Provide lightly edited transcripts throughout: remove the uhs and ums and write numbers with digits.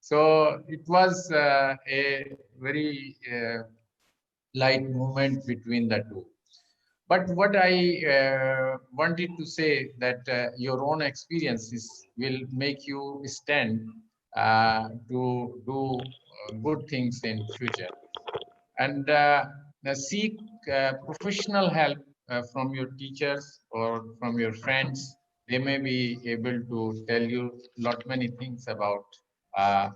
So it was a very light movement between the two. But what I wanted to say that your own experiences will make you stand to do good things in future, and seek professional help from your teachers or from your friends. They may be able to tell you lot many things about uh,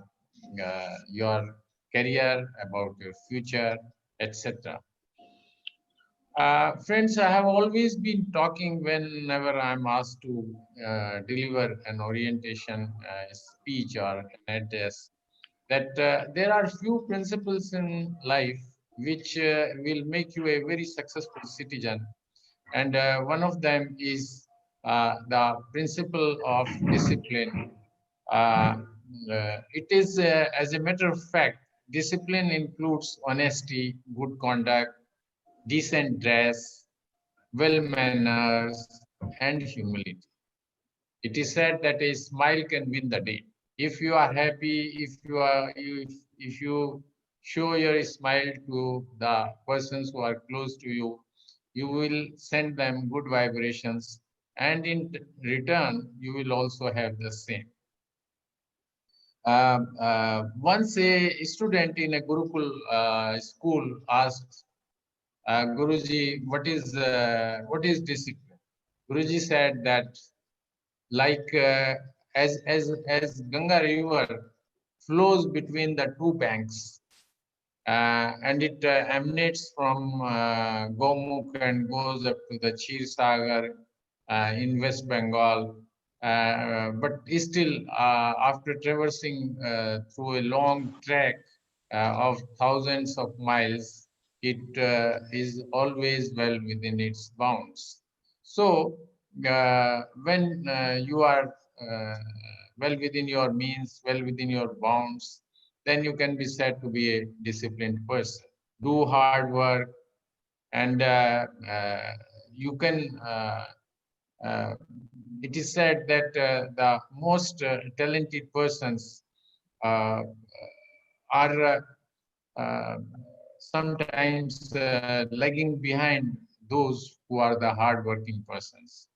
your career, about your future, etc. Friends, I have always been talking whenever I'm asked to deliver an orientation speech or an address, that there are few principles in life which will make you a very successful citizen. And one of them is the principle of discipline. Uh, it is, as a matter of fact, discipline includes honesty, good conduct, decent dress, well manners, and humility. It is said that a smile can win the day. If you are happy, if you show your smile to the persons who are close to you, you will send them good vibrations, and in return, you will also have the same. Once a student in a Gurukul school asked Guruji, what is discipline? Guruji said that, like as Ganga River flows between the two banks, and it emanates from Gomukh and goes up to the Chir Sagar in West Bengal. But still, after traversing through a long trek of thousands of miles, it is always well within its bounds. So, when you are well within your means, well within your bounds, then you can be said to be a disciplined person. Do hard work, and you can. Uh, it is said that the most talented persons uh, are sometimes lagging behind those who are the hardworking persons.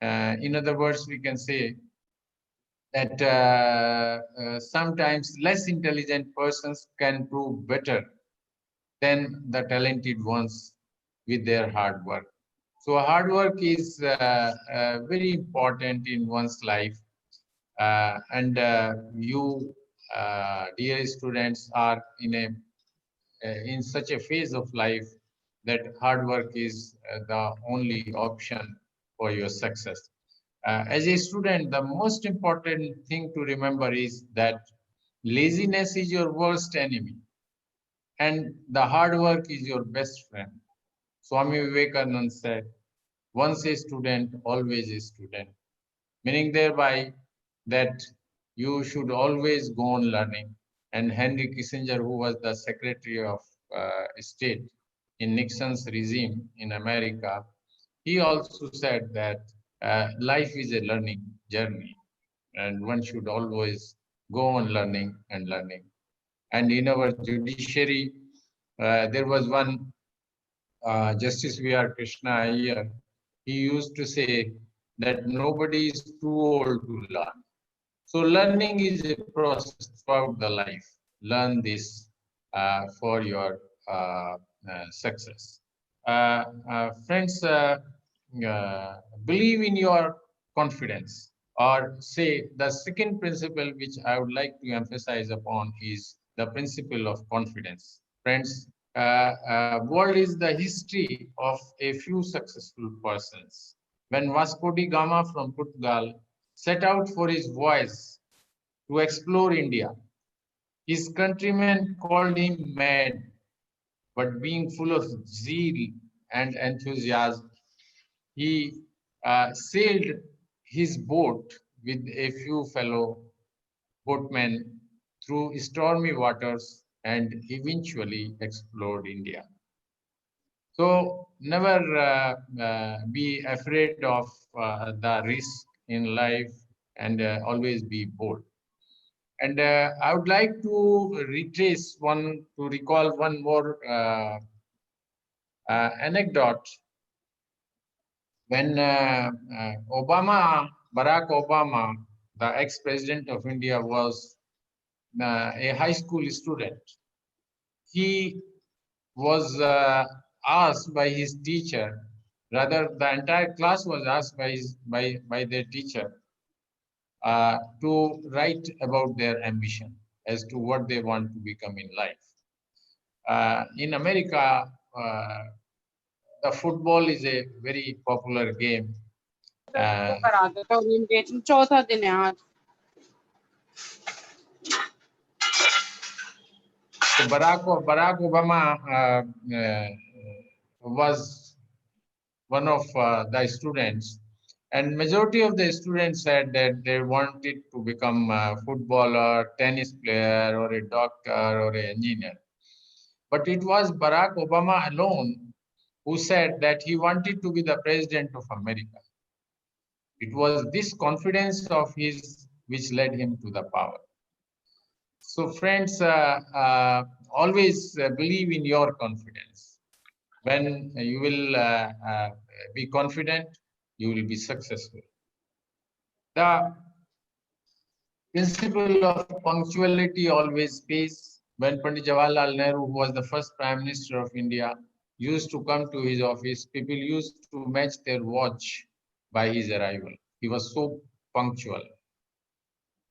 In other words, we can say that sometimes less intelligent persons can prove better than the talented ones with their hard work. So hard work is very important in one's life, and you, dear students, are in such a phase of life that hard work is the only option for your success. As a student, the most important thing to remember is that laziness is your worst enemy, and the hard work is your best friend. Swami Vivekananda said, once a student, always a student, meaning thereby that you should always go on learning. And Henry Kissinger, who was the Secretary of State in Nixon's regime in America, he also said that life is a learning journey, and one should always go on learning and learning. And in our judiciary, there was one Justice V.R. Krishna Iyer. He used to say that nobody is too old to learn. So learning is a process throughout the life. Learn this for your success. Friends, believe in your confidence. Or say the second principle which I would like to emphasize upon is the principle of confidence. Friends, world is the history of a few successful persons. When Vasco da Gama from Portugal set out for his voyage to explore India, his countrymen called him mad, but being full of zeal and enthusiasm, he sailed his boat with a few fellow boatmen through stormy waters and eventually explored India. So never be afraid of the risk in life, and always be bold. And I would like to recall one more anecdote. When Barack Obama, the ex-president of India, was a high school student, he was asked by his teacher, rather the entire class was asked by their teacher to write about their ambition as to what they want to become in life. In America, the football is a very popular game. चौथा दिन है आज. So Barack Obama was one of the students, and majority of the students said that they wanted to become a footballer, tennis player, or a doctor, or an engineer. But it was Barack Obama alone who said that he wanted to be the president of America. It was this confidence of his which led him to the power. So friends, always believe in your confidence. When you will be confident, you will be successful. The principle of punctuality always pays. When Pandit Jawaharlal Nehru, who was the first Prime Minister of India, used to come to his office, people used to match their watch by his arrival. He was so punctual.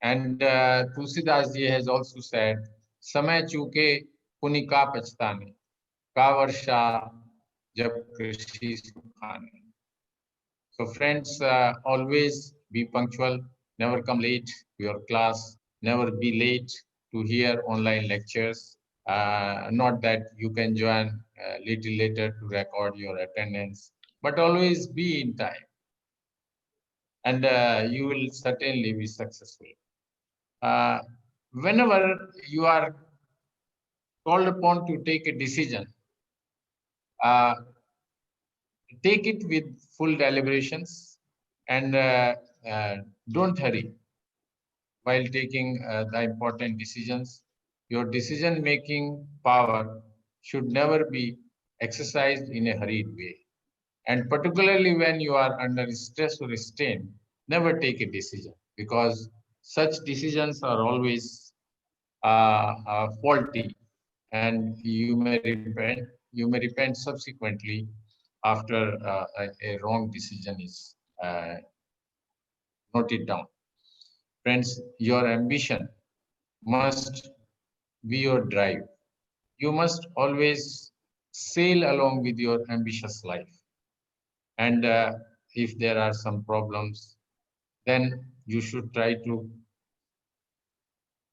And Tulsidas ji has also said, "Samay chuke puni ka pachhtane, ka varsha jab krishi sukhane." So friends, always be punctual, never come late to your class, never be late to hear online lectures. Not that you can join a little later to record your attendance, but always be in time. And you will certainly be successful. Whenever you are called upon to take a decision, uh, take it with full deliberations and don't hurry while taking the important decisions. Your decision making power should never be exercised in a hurried way. And particularly when you are under stress or strain, never take a decision, because such decisions are always faulty, and you may repent subsequently after a wrong decision is noted down. Friends, your ambition must be your drive. You must always sail along with your ambitious life. And if there are some problems, then you should try to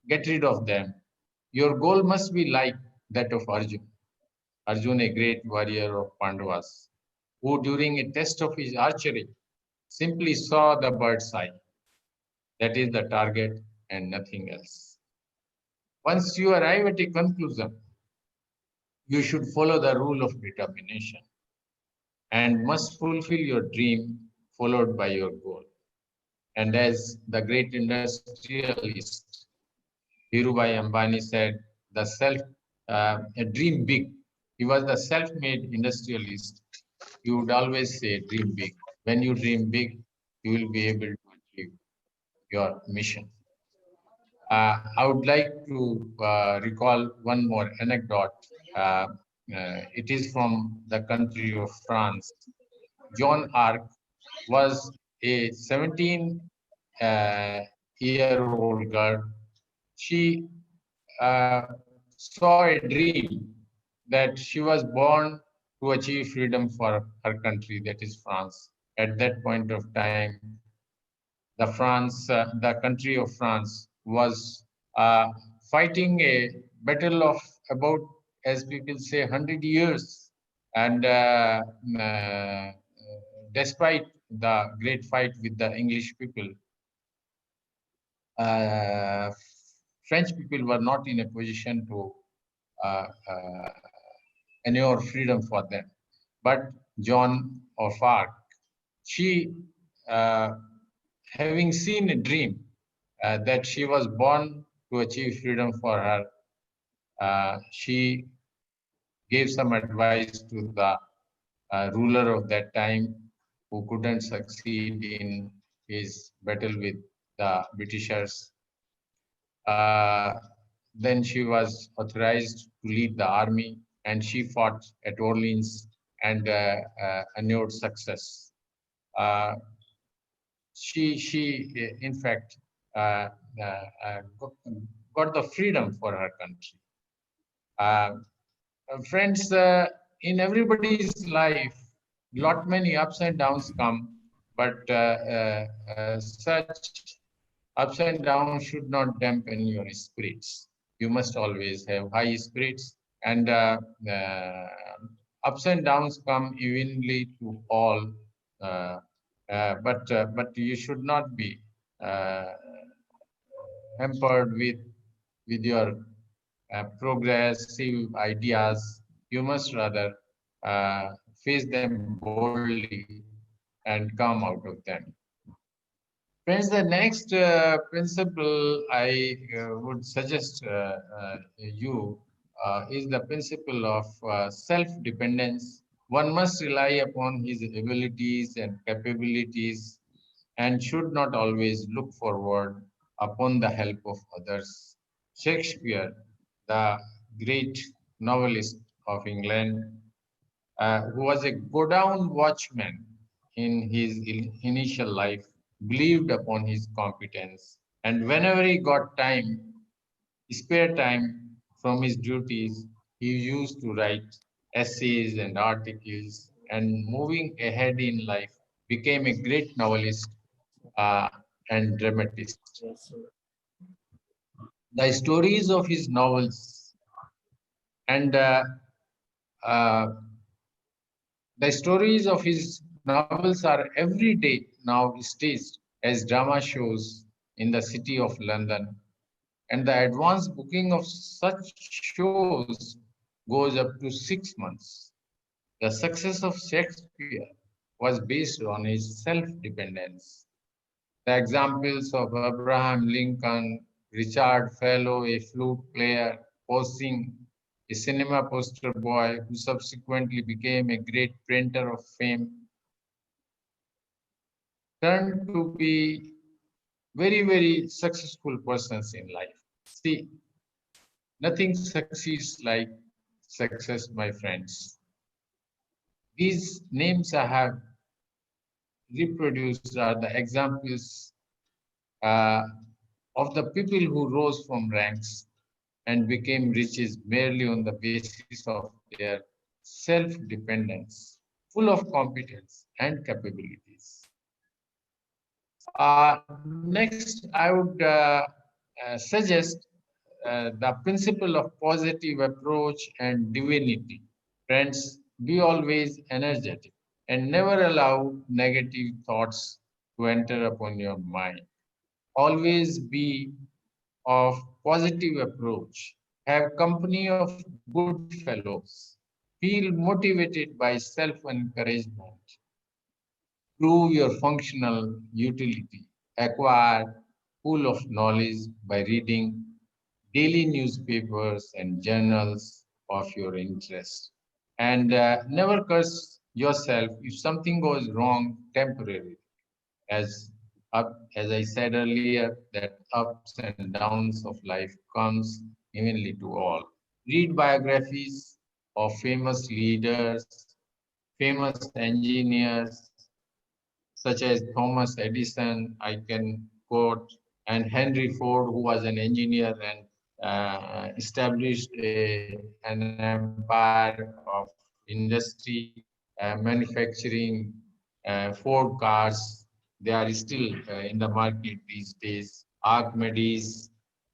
get rid of them. Your goal must be like that of Arjun. Arjun, a great warrior of Pandavas, who during a test of his archery simply saw the bird's eye. That is the target and nothing else. Once you arrive at a conclusion, you should follow the rule of determination and must fulfill your dream followed by your goal. And as the great industrialist Dhirubhai Ambani said, the dream big. He was the self-made industrialist. He would always say, dream big. When you dream big, you will be able to achieve your mission. I would like to recall one more anecdote. It is from the country of France. Joan Arc was a 17-year-old girl. She saw a dream that she was born to achieve freedom for her country, that is France. At that point of time, the country of France was fighting a battle of about, as people say, 100 years. And despite the great fight with the English people, uh, French people were not in a position to uh, uh, ensure freedom for them. But Joan of Arc, she, uh, having seen a dream that she was born to achieve freedom for her. She gave some advice to the ruler of that time who couldn't succeed in his battle with the Britishers. Uh, then she was authorized to lead the army, and she fought at Orleans and endured success. Uh, she in fact got the freedom for her country. Uh, Friends, in everybody's life, lot many ups and downs come, but such ups and downs should not dampen your spirits. You must always have high spirits, and ups and downs come evenly to all. Uh, but you should not be uh, hampered with your progressive ideas. You must rather uh, face them boldly and come out of them. Friends, the next principle I would suggest you is the principle of self-dependence. One must rely upon his abilities and capabilities and should not always look forward upon the help of others. Shakespeare, the great novelist of England, who was a go down watchman in his initial life, believed upon his competence. And whenever he got time, spare time from his duties, he used to write essays and articles, and moving ahead in life, became a great novelist uh, and dramatist. The stories of his novels and uh, the stories of his novels are every day now staged as drama shows in the city of London, and the advance booking of such shows goes up to 6 months. The success of Shakespeare was based on his self dependence. The examples of Abraham Lincoln, Richard Fellow, a flute player, posing a cinema poster boy who subsequently became a great printer of fame, turned to be very, very successful persons in life. See, nothing succeeds like success, my friends. These names I have reproduced are the examples uh, of the people who rose from ranks and became riches merely on the basis of their self-dependence, full of competence and capabilities. Next, I would suggest the principle of positive approach and divinity. Friends, be always energetic and never allow negative thoughts to enter upon your mind. Always be of positive approach. Have company of good fellows. Feel motivated by self-encouragement. Prove your functional utility. Acquire full of knowledge by reading daily newspapers and journals of your interest. And never curse yourself if something goes wrong temporarily. As as I said earlier, that ups and downs of life comes evenly to all. Read biographies of famous leaders, famous engineers, such as Thomas Edison, I can quote, and Henry Ford, who was an engineer and established an empire of industry, manufacturing Ford cars. They are still in the market these days. Archimedes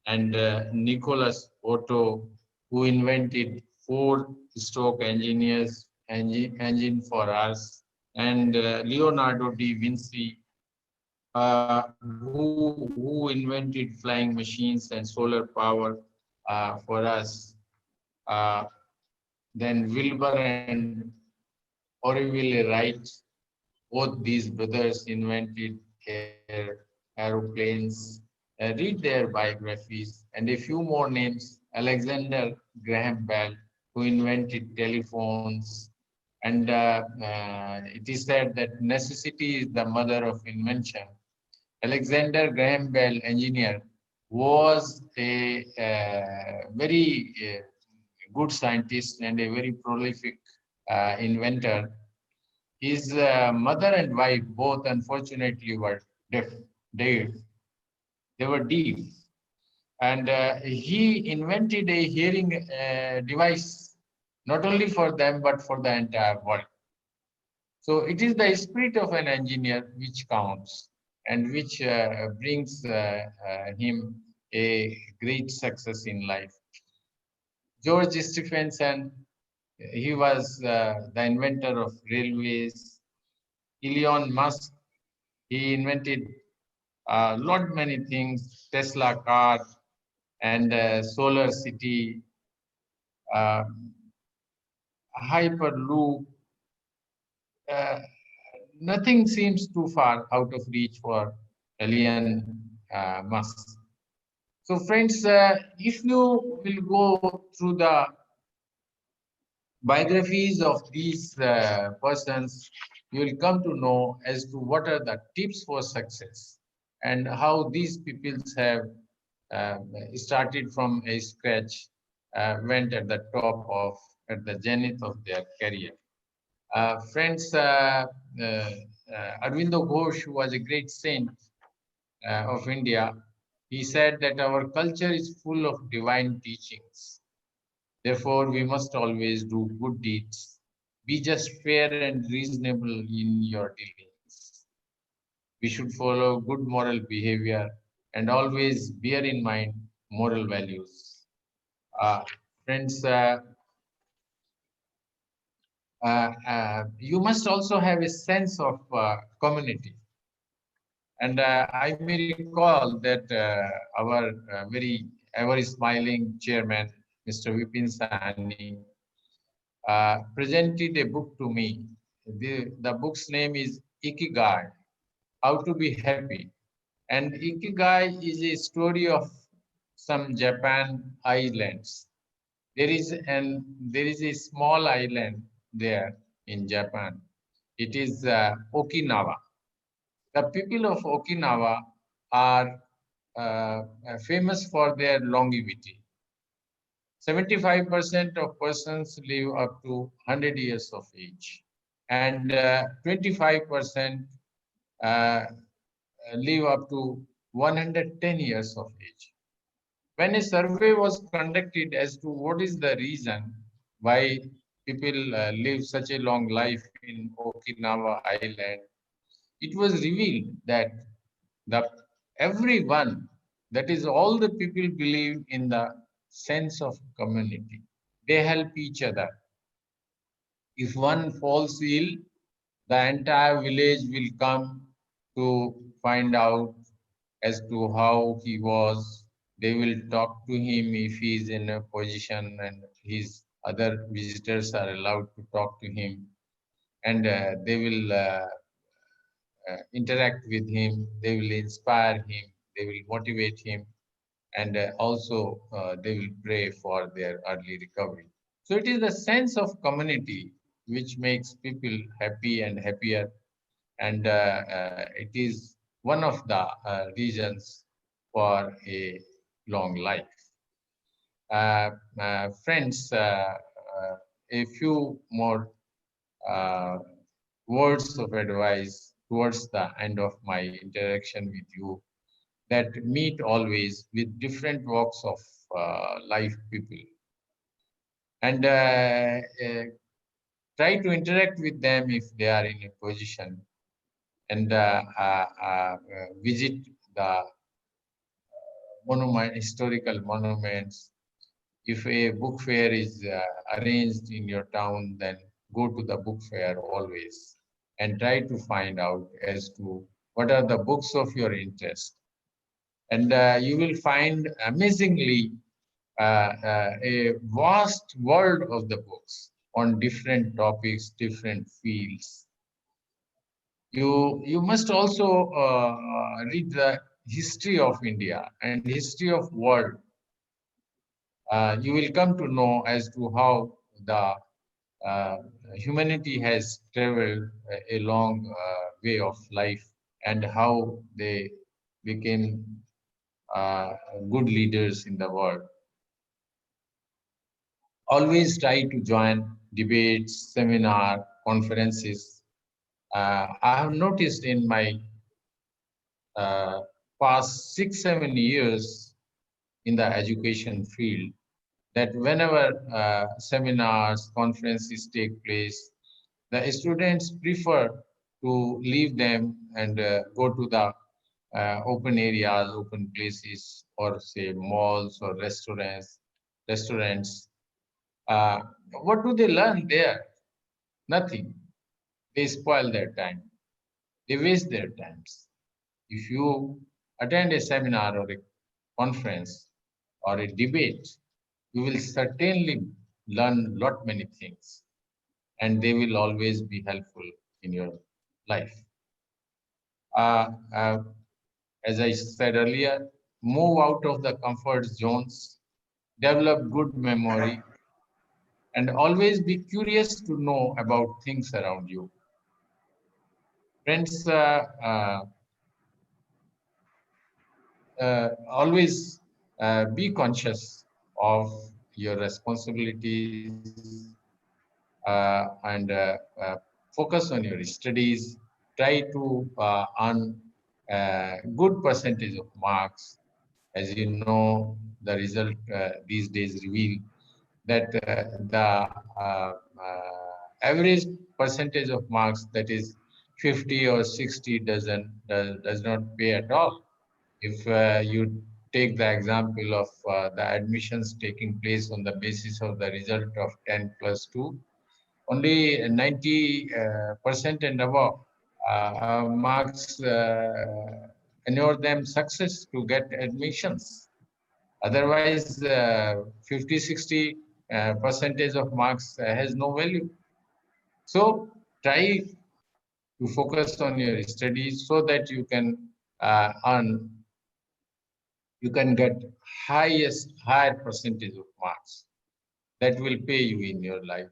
and Nicholas Otto, who invented four-stroke engine for us, and Leonardo da Vinci, who invented flying machines and solar power for us. Uh, then Wilbur and Orville Wright, both these brothers invented airplanes, read their biographies, and a few more names: Alexander Graham Bell, who invented telephones, and it is said that necessity is the mother of invention. Alexander Graham Bell, engineer, was a very good scientist and a very prolific inventor. His mother and wife both unfortunately were deaf. Deaf. They were deaf, and he invented a hearing device not only for them but for the entire world. So it is the spirit of an engineer which counts and which brings him a great success in life. George Stephenson, he was the inventor of railways. Elon Musk, he invented a lot many things: Tesla car and solar city, uh, hyperloop. Uh, Nothing seems too far out of reach for Elon Musk. So, friends, if you will go through the biographies of these persons, you will come to know as to what are the tips for success and how these peoples have uh, started from a scratch, went at the top of, at the zenith of their career. Friends, Arvindo Ghosh, who was a great saint of India, he said that our culture is full of divine teachings. Therefore, we must always do good deeds. Be just fair and reasonable in your dealings. We should follow good moral behavior and always bear in mind moral values. Uh, Friends, you must also have a sense of community. And I may recall that our very ever smiling chairman, Mr. Vipin Sahni, presented a book to me. The book's name is Ikigai, How to Be Happy. And Ikigai is a story of some Japan islands. There is a small island there in Japan. It is Okinawa. The people of Okinawa are famous for their longevity. 75% of persons live up to 100 years of age, and 25% uh, live up to 110 years of age. When a survey was conducted as to what is the reason why people live such a long life in Okinawa Island, it was revealed that the everyone, that is all the people, believe in the sense of community. They help each other. If one falls ill, the entire village will come to find out as to how he was. They will talk to him if he is in a position, and his other visitors are allowed to talk to him, and they will interact with him, they will inspire him, they will motivate him, and also they will pray for their early recovery. So it is the sense of community which makes people happy and happier, and it is one of the reasons for a long life. Friends, a few more uh, words of advice towards the end of my interaction with you, that meet always with different walks of life people, and try to interact with them if they are in a position, and visit the historical monuments. If a book fair is arranged in your town, then go to the book fair always and try to find out as to what are the books of your interest. And you will find amazingly a vast world of the books on different topics, different fields. You must also read the history of India and history of world, you will come to know as to how the uh, humanity has traveled a long way of life and how they became uh, good leaders in the world. Always try to join debates, seminar, conferences. I have noticed in my uh, past 6, 7 years in the education field that whenever seminars, conferences take place, the students prefer to leave them and go to the open areas, open places, or say malls or restaurants. Uh, what do they learn there? Nothing. They spoil their time. They waste their times. If you attend a seminar or a conference or a debate, you will certainly learn lot many things, and they will always be helpful in your life. Uh, uh, as I said earlier, move out of the comfort zones, develop good memory, and always be curious to know about things around you. Friends, always be conscious of your responsibilities and focus on your studies. Try to earn good percentage of marks. As you know, the result these days reveal that the average percentage of marks, that is 50 or 60, does not pay at all. If you take the example of the admissions taking place on the basis of the result of 10 plus 2, only 90% and above marks enable them success to get admissions. Otherwise, 50, 60 percentage of marks has no value. So try to focus on your studies so that you can earn, you can get higher percentage of marks that will pay you in your life.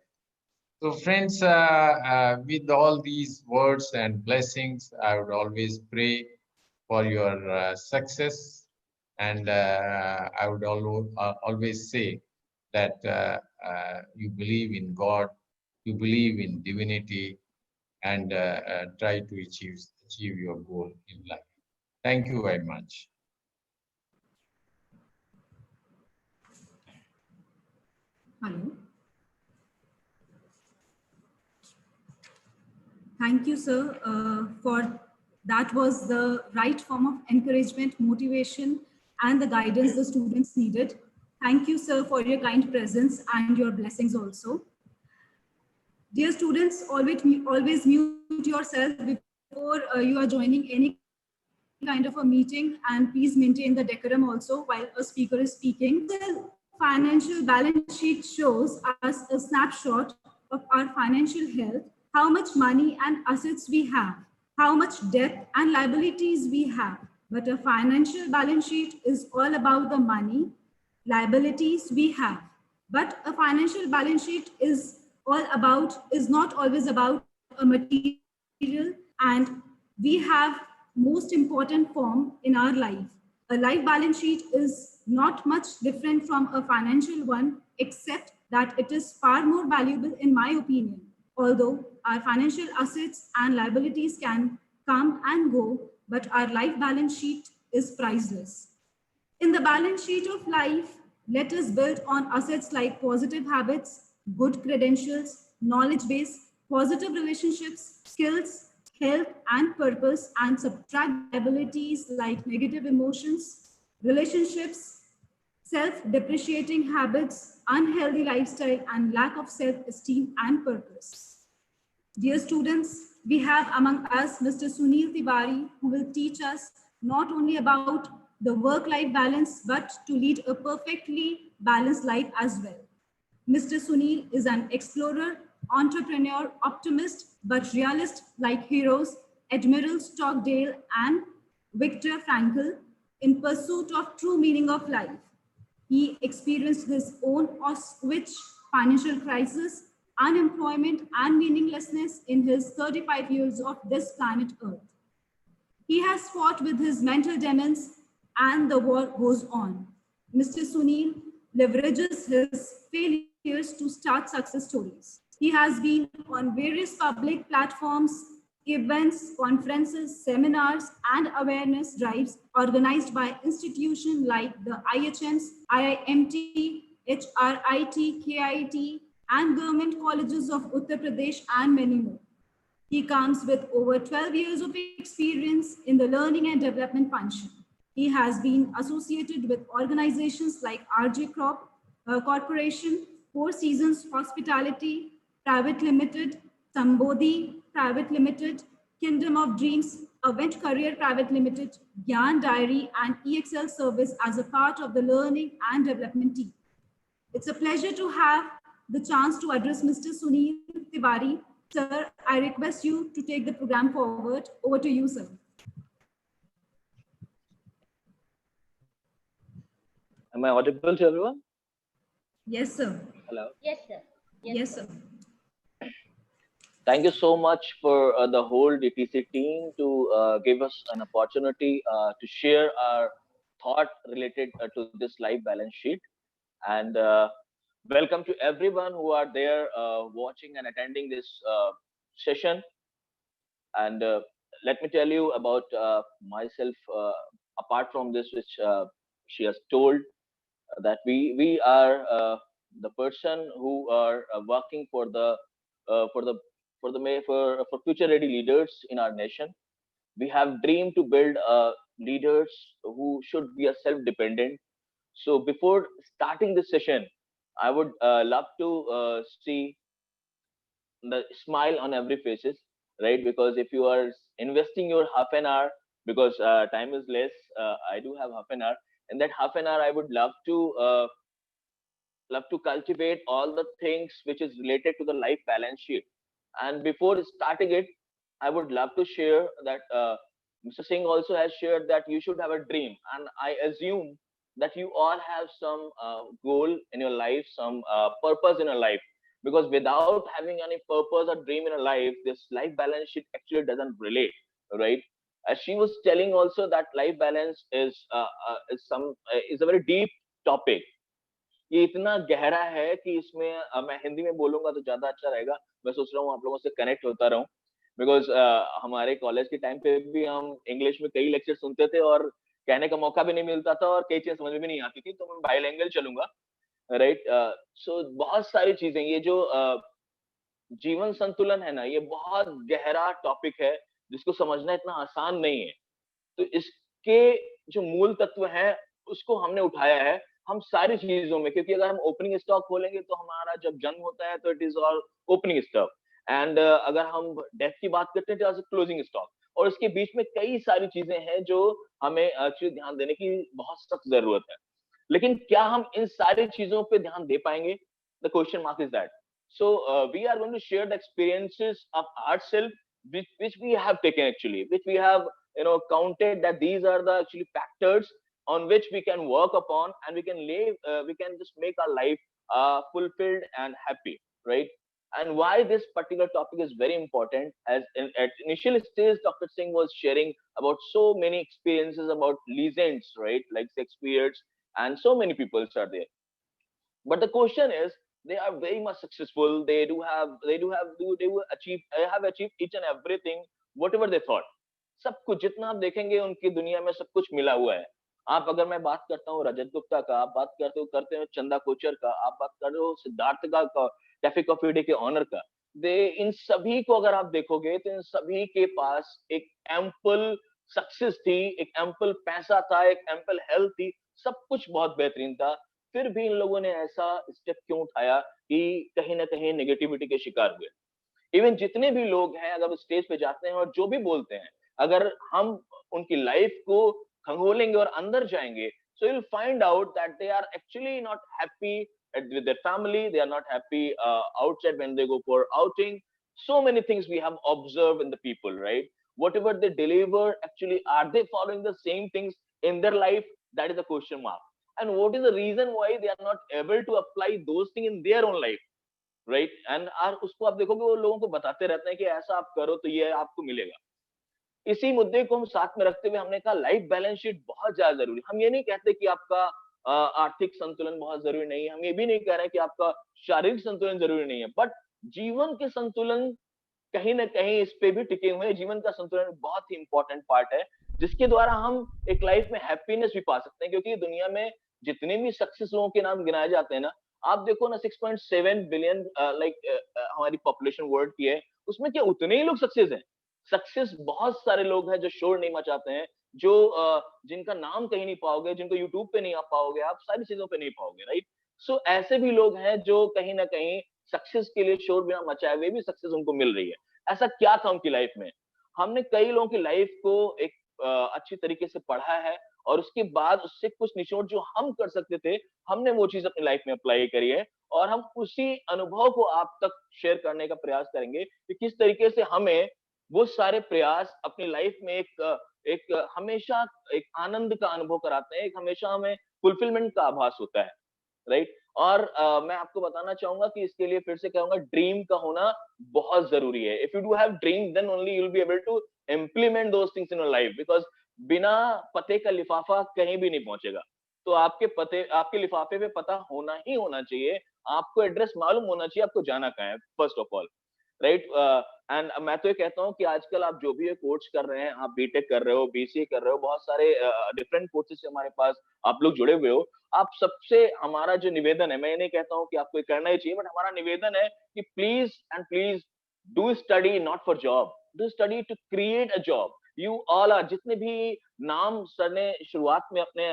So friends, with all these words and blessings, I would always pray for your success. And I would always say that you believe in God, you believe in divinity, and try to achieve your goal in life. Thank you very much. Hello. Thank you, sir, for that was the right form of encouragement, motivation, and the guidance the students needed. Thank you, sir, for your kind presence and your blessings also. Dear students, always mute yourself before you are joining any kind of a meeting, and please maintain the decorum also while a speaker is speaking. Financial balance sheet shows us a snapshot of our financial health, how much money and assets we have, how much debt and liabilities we have. But a financial balance sheet is all about the money, liabilities we have. But a financial balance sheet is not always about a material, and we have most important form in our life. A life balance sheet is not much different from a financial one, except that it is far more valuable in my opinion. Although our financial assets and liabilities can come and go, but our life balance sheet is priceless. In the balance sheet of life, let us build on assets like positive habits, good credentials, knowledge base, positive relationships, skills, health, and purpose, and subtract liabilities like negative emotions, relationships, self-depreciating habits, unhealthy lifestyle, and lack of self-esteem and purpose. Dear students, we have among us Mr. Sunil Tiwari, who will teach us not only about the work-life balance, but to lead a perfectly balanced life as well. Mr. Sunil is an explorer, entrepreneur, optimist, but realist like heroes Admiral Stockdale and Viktor Frankl. in pursuit of true meaning of life. He experienced his own Auschwitz financial crisis, unemployment, and meaninglessness in his 35 years of this planet Earth. He has fought with his mental demons, and the war goes on. Mr. Sunil leverages his failures to start success stories. He has been on various public platforms, events, conferences, seminars, and awareness drives organized by institutions like the IHMs, IIMT, HRIT, KIT, and government colleges of Uttar Pradesh, and many more. He comes with over 12 years of experience in the learning and development function. He has been associated with organizations like RJ Crop Corporation, Four Seasons Hospitality Private Limited, Sambodhi Private Limited, Kingdom of Dreams, Event Career Private Limited, Gyan Diary, and EXL Service as a part of the learning and development team. It's a pleasure to have the chance to address Mr. Sunil Tiwari. Sir, I request you to take the program forward. Over to you, sir. Am I audible to everyone? Yes, sir. Hello. Yes, sir. Yes, sir. Thank you so much for the whole DTC team to give us an opportunity to share our thought related to this live balance sheet. And welcome to everyone who are there watching and attending this session. And let me tell you about myself. Apart from this, which she has told, that we are the person who are working for the for the for future ready leaders in our nation. We have dreamed to build leaders who should be a self dependent. So before starting this session, I would love to see the smile on every faces, right? Because if you are investing your half an hour, because time is less, I do have half an hour. In that half an hour, I would love to cultivate all the things which is related to the life balance sheet. And before starting it, I would love to share that Mr. Singh also has shared that you should have a dream, and I assume that you all have some goal in your life, some purpose in your life. Because without having any purpose or dream in your life, this life balance sheet actually doesn't relate, right? As she was telling also that life balance is a very deep topic. ये इतना गहरा है कि इसमें मैं हिंदी में बोलूंगा तो ज्यादा अच्छा रहेगा. मैं सोच रहा हूँ आप लोगों से कनेक्ट होता रहूं, बिकॉज हमारे कॉलेज के टाइम पे भी हम इंग्लिश में कई लेक्चर सुनते थे और कहने का मौका भी नहीं मिलता था और कई चीजें समझ में नहीं आती थी, तो मैं बाइलिंगुअल चलूंगा, राइट. सो बहुत सारी चीजें, ये जो जीवन संतुलन है ना, ये बहुत गहरा टॉपिक है जिसको समझना इतना आसान नहीं है. तो इसके जो मूल तत्व हैं उसको हमने उठाया है हम सारी चीजों में, क्योंकि अगर हम ओपनिंग स्टॉक खोलेंगे तो हमारा जब जन्म होता है तो it is all opening stock, and अगर हम डेथ की बात करते हैं तो क्लोजिंग स्टॉक, और इसके बीच में कई सारी चीजें हैं जो हमें एक्चुअली ध्यान देने की बहुत सख्त जरूरत है. लेकिन क्या हम इन सारी चीजों पे ध्यान दे पाएंगे? The question mark is that. So we are going to share the experiences of ourselves, which we have taken actually, which we have counted that these are the actually factors on which we can work upon, and we can live, we can just make our life fulfilled and happy, right? And why this particular topic is very important, as at initial stage Dr. Singh was sharing about so many experiences about legends, right, like Shakespeare's, and so many people are there. But the question is, they are very much successful. They have achieved each and everything whatever they thought. सब कुछ जितना आप देखेंगे उनकी दुनिया में सब कुछ मिला हुआ है. आप अगर मैं बात करता हूँ रजत गुप्ता का, आप बात करते हो चंदा कोचर का, आप बात कर रहे हो सिद्धार्थ का कैफे कॉफी डे के ऑनर का, इन सभी को अगर आप देखोगे तो इन सभी के पास एक एम्पल सक्सेस थी, एक एम्पल पैसा था, एक एम्पल हेल्थ थी, सब कुछ बहुत बेहतरीन था. फिर भी इन लोगों ने ऐसा स्टेप क्यों उठाया कि कहीं ना कहीं नेगेटिविटी के शिकार हुए? इवन जितने भी लोग हैं अगर स्टेज पे जाते हैं और जो भी बोलते हैं, अगर हम उनकी लाइफ को खंगोलेंगे और अंदर जाएंगे, so you'll find out that they are actually not happy with their family, they are not happy outside when they go for outing. So many things we have observed in the people, right? Whatever they deliver, actually, are they following the same things in their life, that is a question mark. And what is the reason why they are not able to apply those things in their own life, right? And उसको आप देखोगे वो लोगों को बताते रहते हैं कि ऐसा आप करो तो ये आपको मिलेगा। इसी मुद्दे को हम साथ में रखते हुए हमने कहा लाइफ बैलेंस शीट बहुत ज्यादा जरूरी। हम ये नहीं कहते कि आपका आर्थिक संतुलन बहुत जरूरी नहीं है, हम ये भी नहीं कह रहे कि आपका शारीरिक संतुलन जरूरी नहीं है, बट जीवन के संतुलन कहीं ना कहीं इस पे भी टिके हुए हैं। जीवन का संतुलन बहुत ही इंपॉर्टेंट पार्ट है, जिसके द्वारा हम एक लाइफ में हैप्पीनेस भी पा सकते हैं। क्योंकि दुनिया में जितने भी सक्सेस लोगों के नाम गिनाए जाते हैं ना, आप देखो ना 6.7 बिलियन हमारी पॉपुलेशन वर्ल्ड की है, उसमें क्या उतने ही लोग सक्सेस हैं? सक्सेस बहुत सारे लोग हैं जो शोर नहीं मचाते हैं, जो जिनका नाम कहीं नहीं पाओगे, जिनको यूट्यूब पे नहीं आ पाओगे, आप सारी चीजों पे नहीं पाओगे, राइट? सो ऐसे भी लोग हैं जो कहीं ना कहीं सक्सेस के लिए शोर बिना मचाए हुए भी सक्सेस उनको मिल रही है। ऐसा क्या था उनकी लाइफ में? हमने कई लोगों की लाइफ को एक अच्छी तरीके से पढ़ा है, और उसके बाद उससे कुछ निचोड़ जो हम कर सकते थे, हमने वो चीज अपनी लाइफ में अप्लाई करी है, और हम उसी अनुभव को आप तक शेयर करने का प्रयास करेंगे कि किस तरीके से हमें वो सारे प्रयास अपनी लाइफ में एक हमेशा एक आनंद का अनुभव कराते हैं, एक हमेशा हमें फुलफिलमेंट का आभास होता है, राइट? और मैं आपको बताना चाहूंगा कि इसके लिए फिर से कहूंगा, ड्रीम का होना बहुत जरूरी है। If you do have dream, then only you will be able to implement those things in your life, because बिना पते का लिफाफा कहीं भी नहीं पहुंचेगा। तो आपके लिफाफे पे पता होना ही होना चाहिए, आपको एड्रेस मालूम होना चाहिए, आपको जाना कहाँ है, first of all, right? And मैं तो ये कहता हूँ कि आजकल आप जो भी कोर्स कर रहे हैं, आप बीटेक कर रहे हो, बीसीए कर रहे हो, बहुत सारे डिफरेंट कोर्सेज से हमारे पास आप लोग जुड़े हुए हो। आप सबसे हमारा जो निवेदन है, मैं ये नहीं कहता हूँ कि आपको ये करना ही चाहिए, बट हमारा निवेदन है कि please and please do study not for job, do study to create a job. You all are, जितने भी नाम सर ने शुरुआत में अपने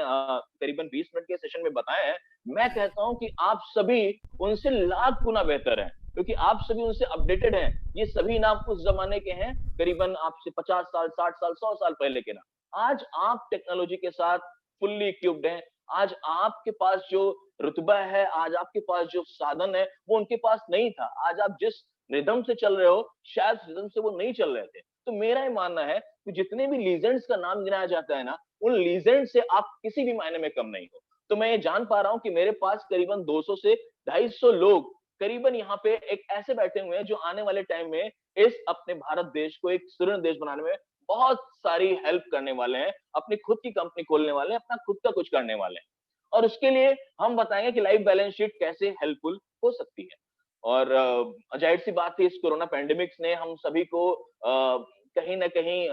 करीबन 20 मिनट के सेशन में बताए हैं, मैं कहता हूं कि आप सभी उनसे लाख गुना बेहतर हैं, क्योंकि आप सभी उनसे अपडेटेड हैं। ये सभी नाम उस जमाने के हैं, करीबन आपसे 50 साल, 60 साल, 100 साल पहले के नाम। आज आप टेक्नोलॉजी के साथ फुल्ली इक्विप्ड हैं। आज आपके पास जो रुतबा है, आज आपके पास जो साधन है, वो उनके पास नहीं था। आज आप जिस रिदम से चल रहे हो, शायद रिदम से वो नहीं चल रहे थे। तो मेरा ये मानना है कि जितने भी लीजेंड्स का नाम गिनाया जाता है ना, उन लीजेंड से आप किसी भी मायने में कम नहीं हो। तो मैं ये जान पा रहा हूं कि मेरे पास करीबन 200 से 250 लोग करीबन यहाँ पे एक ऐसे बैठे हुए हैं जो आने वाले टाइम में इस अपने भारत देश को एक सुदृढ़ देश बनाने में बहुत सारी हेल्प करने वाले हैं, अपनी खुद की कंपनी खोलने वाले हैं, अपना खुद का कुछ करने वाले हैं। और उसके लिए हम बताएंगे कि लाइफ बैलेंस शीट कैसे हेल्पफुल हो सकती है। और जाहिर सी बात है, इस कोरोना पैंडेमिक्स ने हम सभी को कहीं ना कहीं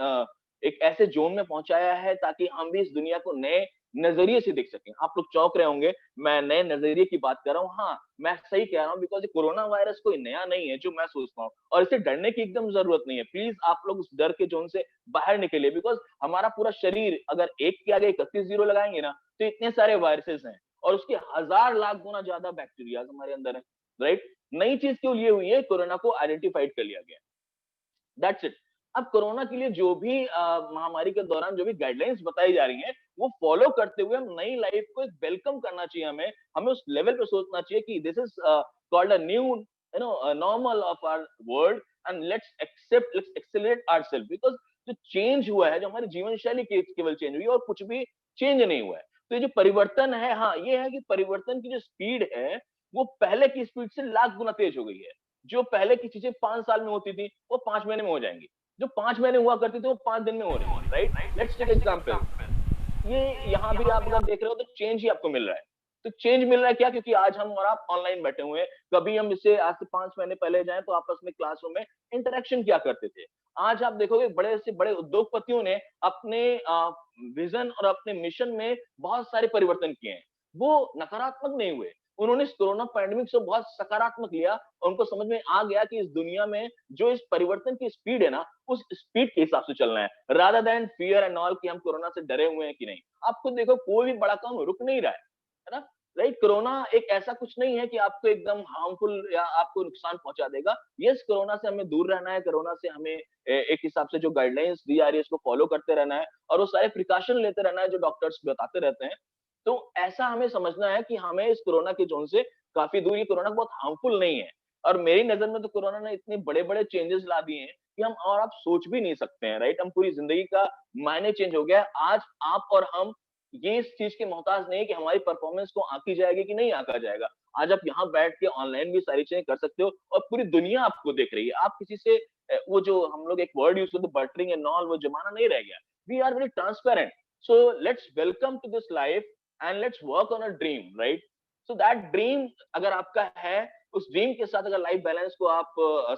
एक ऐसे जोन में पहुंचाया है ताकि हम भी इस दुनिया को नए नजरिए से देख सकें। आप लोग चौंक रहे होंगे, मैं नए नजरिए की बात कर रहा हूँ। हाँ, मैं सही कह रहा हूँ, बिकॉज कोरोना वायरस कोई नया नहीं है जो मैं सोचता हूँ, और इसे डरने की एकदम जरूरत नहीं है। प्लीज आप लोग उस डर के जोन से बाहर निकलिए, बिकॉज हमारा पूरा शरीर अगर एक के आगे 31 जीरो लगाएंगे ना, तो इतने सारे वायरसेस हैं, और उसके 1000 लाख गुना ज्यादा बैक्टीरिया हमारे अंदर है, राइट? नई चीज क्यों लिए हुई है? कोरोना को आइडेंटिफाइड कर लिया गया, दैट्स इट। अब कोरोना के लिए जो भी महामारी के दौरान जो भी गाइडलाइंस बताई जा रही हैं, वो फॉलो करते हुए हम नई लाइफ को एक वेलकम करना चाहिए। हमें उस लेवल पे सोचना चाहिए कि this is called a new normal of our world, and let's accelerate ourself, because जो चेंज हुआ है, जो हमारी जीवन शैली केवल चेंज हुई है, और कुछ भी चेंज नहीं हुआ है। तो ये जो परिवर्तन है, हाँ, ये है कि परिवर्तन की जो स्पीड है, वो पहले की स्पीड से लाख गुना तेज हो गई है। जो पहले की चीजें 5 साल में होती थी, वो 5 महीने में हो जाएंगी। जो 5 महीने हुआ करती थी, वो 5 दिन में हो रही है, राइट? Let's take example. ये यहाँ भी आप अगर देख रहे हो तो चेंज ही आपको मिल रहा है। तो चेंज मिल रहा है क्या? क्योंकि आज हम और आप ऑनलाइन बैठे हुए हैं। कभी हम इससे आज से 5 महीने पहले जाएं तो आपस में क्लासरूम में इंटरेक्शन क्या करते थे। आज आप देखोगे बड़े से बड़े उद्योगपतियों ने अपने विजन और अपने मिशन में बहुत सारे परिवर्तन किए हैं। वो नकारात्मक नहीं हुए, उन्होंने इस कोरोना पैंडेमिक से बहुत सकारात्मक लिया। उनको समझ में आ गया कि इस दुनिया में जो इस परिवर्तन की स्पीड है ना, उस स्पीड के हिसाब से चलना है, rather than fear and all कि हम कोरोना से डरे हुए हैं कि नहीं। आपको देखो, कोई भी बड़ा काम रुक नहीं रहा है ना, राइट? कोरोना एक ऐसा कुछ नहीं है कि आपको एकदम हार्मफुल या आपको नुकसान पहुंचा देगा। यस, कोरोना से हमें दूर रहना है, कोरोना से हमें एक हिसाब से जो गाइडलाइंस दी जा रही है उसको फॉलो करते रहना है, और वो सारे प्रिकॉशन लेते रहना है जो डॉक्टर्स बताते रहते हैं। तो ऐसा हमें समझना है कि हमें इस कोरोना के जोन से काफी दूर, ये कोरोना बहुत हार्मफुल नहीं है। और मेरी नजर में तो कोरोना ने इतने बड़े बड़े चेंजेस ला दिए हैं कि हम और आप सोच भी नहीं सकते हैं, राइट? हम पूरी जिंदगी का मायने चेंज हो गया है। आज आप और हम ये इस चीज के मोहताज नहीं कि हमारी परफॉर्मेंस को आंकी जाएगी कि नहीं आंका जाएगा। आज आप यहाँ बैठ के ऑनलाइन भी सारी चीजें कर सकते हो और पूरी दुनिया आपको देख रही है। आप किसी से वो जो हम लोग एक वर्ड यूज करते बटरिंग एंड ऑल, वो जमाना नहीं रह गया। We are very transparent, so let's welcome to this life and let's work on a dream, right? So that dream अगर आपका है, उस ड्रीम के साथ अगर लाइफ बैलेंस को आप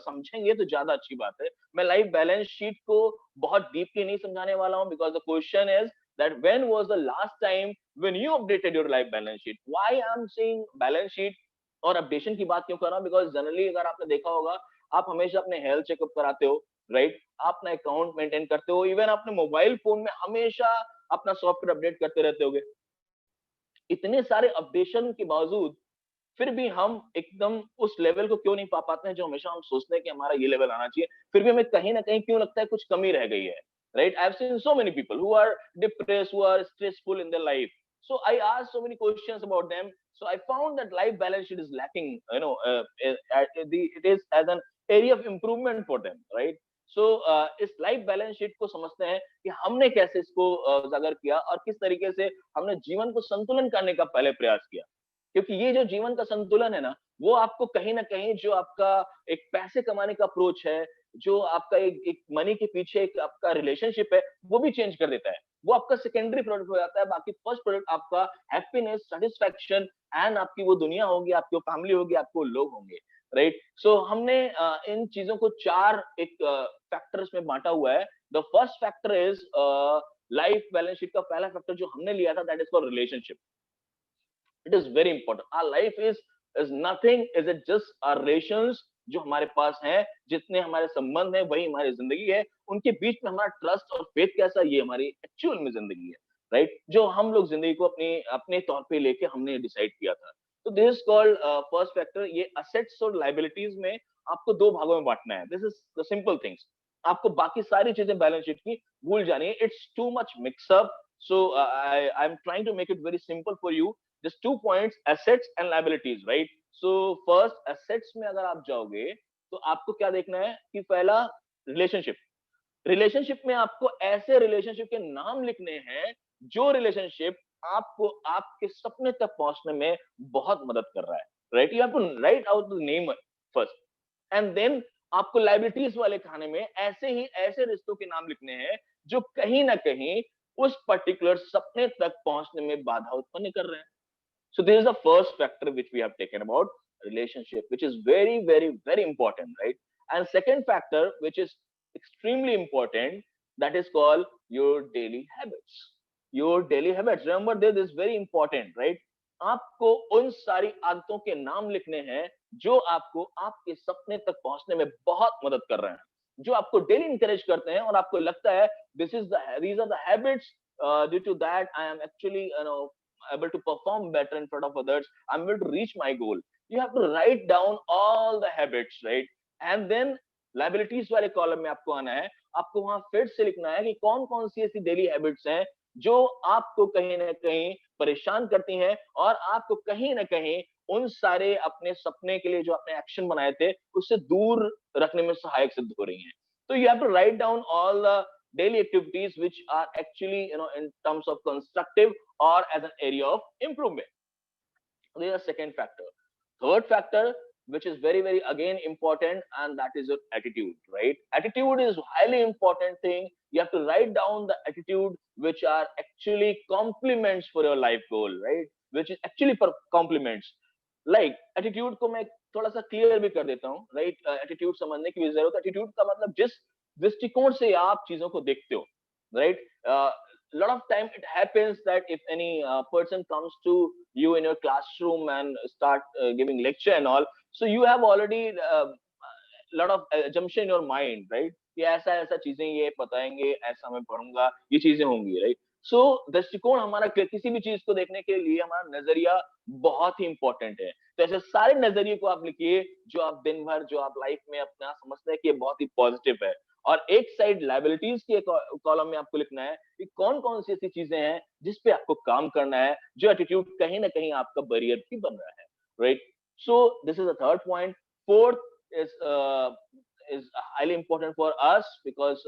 समझेंगे तो ज्यादा अच्छी बात है। मैं लाइफ बैलेंस शीट को बहुत डीपली नहीं समझाने वाला हूं, because the question is that when was the last time when you updated your life balance sheet? Why I'm saying balance sheet और अपडेशन की बात क्यों कर रहा हूं? बिकॉज जनरली अगर आपने देखा होगा, आप हमेशा अपने हेल्थ चेकअप कराते हो, राइट? आप अपना अकाउंट मेंटेन करते हो, इवन अपने मोबाइल फोन में हमेशा अपना सॉफ्टवेयर अपडेट करते रहते होगे। इतने सारे अपडेशन के बावजूद फिर भी हम एकदम उस लेवल को क्यों नहीं पा पाते हैं जो हमेशा हम सोचते हैं कि हमारा ये लेवल आना चाहिए। फिर भी हमें कहीं ना कहीं क्यों लगता है कुछ कमी रह गई है, right? I've seen so many people who are depressed, who are stressful in their life. So I asked so many questions about them. So I found that life balance sheet is lacking, it is as an area of improvement for them, right? So इस life balance sheet को समझते हैं कि हमने कैसे इसको उजागर किया और किस तरीके से हमने जीवन को संतुलन करने का पहले प्रयास किया। क्योंकि ये जो जीवन का संतुलन है ना, वो आपको कहीं ना कहीं जो आपका एक पैसे कमाने का अप्रोच है, जो आपका एक मनी के पीछे एक आपका रिलेशनशिप है, वो भी चेंज कर देता है। वो आपका सेकेंडरी प्रोडक्ट हो जाता है। बाकी फर्स्ट प्रोडक्ट आपका हैप्पीनेस, सेटिस्फैक्शन एंड आपकी वो दुनिया होगी, आपकी फैमिली होगी, आपको लोग होंगे, राइट? सो हमने इन चीजों को 4 एक फैक्टर्स में बांटा हुआ है। The first factor is life balance sheet का पहला फैक्टर जो हमने लिया था, that is for relationship. It is very important. Our life is nothing, is it just our relations जो हमारे पास हैं, जितने हमारे संबंध हैं वही हमारी जिंदगी है। उनके बीच में हमारा ट्रस्ट और फेथ कैसा, ये हमारी एक्चुअल में जिंदगी है, राइट? जो हम लोग जिंदगी को अपने अपने तौर पे लेके हमने डिसाइड किया था। तो this is called first factor. ये असेट्स और लायबिलिटीज में आपको 2 भागों में बांटना है। This is the simple things. आपको बाकी सारी चीजें बैलेंस शीट की भूल जानी है। It's too much mix up, so I am trying to make it very simple for you. just 2 points, assets and liabilities, right? So first assets में अगर आप जाओगे तो आपको क्या देखना है कि पहला रिलेशनशिप में आपको ऐसे रिलेशनशिप के नाम लिखने हैं जो रिलेशनशिप आपको आपके सपने तक पहुंचने में बहुत मदद कर रहा है, right? You have to write out the name first and then आपको लाइबिलिटीज वाले खाने में ऐसे रिश्तों के नाम लिखने हैं जो कहीं ना कहीं उस पर्टिकुलर सपने तक पहुंचने में बाधा उत्पन्न कर रहे हैं। So this is the first factor which we have taken about relationship, which is very, very, very important, right? And second factor, which is extremely important, that is called your daily habits. Your daily habits. Remember, this is very important, right? आपको उन सारी आदतों के नाम लिखने हैं जो आपको आपके सपने तक पहुंचने में बहुत मदद कर रहे हैं, जो आपको डेली इंकरेज करते हैं और आपको लगता है these are the habits due to that I am actually able to perform better in front of others, I'm able to reach my goal. You have to write down all the habits, right? And then liabilities वाले column में आपको आना है। आपको वहां फिर से लिखना है कि कौन कौन सी ऐसी डेली हैबिट्स हैं जो आपको कहीं ना कहीं परेशान करती हैं और आपको कहीं ना कहीं उन सारे अपने सपने के लिए जो आपने एक्शन बनाए थे उससे दूर रखने में सहायक सिद्ध हो रही हैं। तो you have to write down all the daily activities which are actually in terms of constructive or as an area of improvement. This is the second factor. Third factor, which is very, very again important, and that is your attitude, right? Attitude is highly important thing. You have to write down the attitude which are actually compliments for your life goal, right? Which is actually for compliments. Like attitude को मैं थोड़ा सा clear भी कर देता हूँ, right? Attitude समझने की भी जरूरत है। Attitude का मतलब जिस दृष्टिकोण से आप चीजों को देखते हो, right? Lot of time it happens that if any person comes to you in your classroom and start giving lecture and all, so you have already lot of assumption in your mind, right? कि ऐसा ऐसा चीजें ये बताएंगे, ऐसा मैं पढ़ूंगा, ये चीजें होंगी, right? सो दृष्टिकोण हमारा किसी भी चीज को देखने के लिए हमारा नजरिया बहुत ही इंपॉर्टेंट है। तो ऐसे सारे नजरिए को आप लिखिए जो आप दिन भर, जो आप लाइफ में अपना समझते हैं कि ये बहुत ही पॉजिटिव है। और एक साइड लायबिलिटीज के कॉलम में आपको लिखना है कि कौन कौन सी ऐसी चीजें हैं जिसपे आपको काम करना है, जो एटीट्यूड कहीं ना कहीं आपका बैरियर भी बन रहा है, right? So this is the third point. Fourth is highly important for us because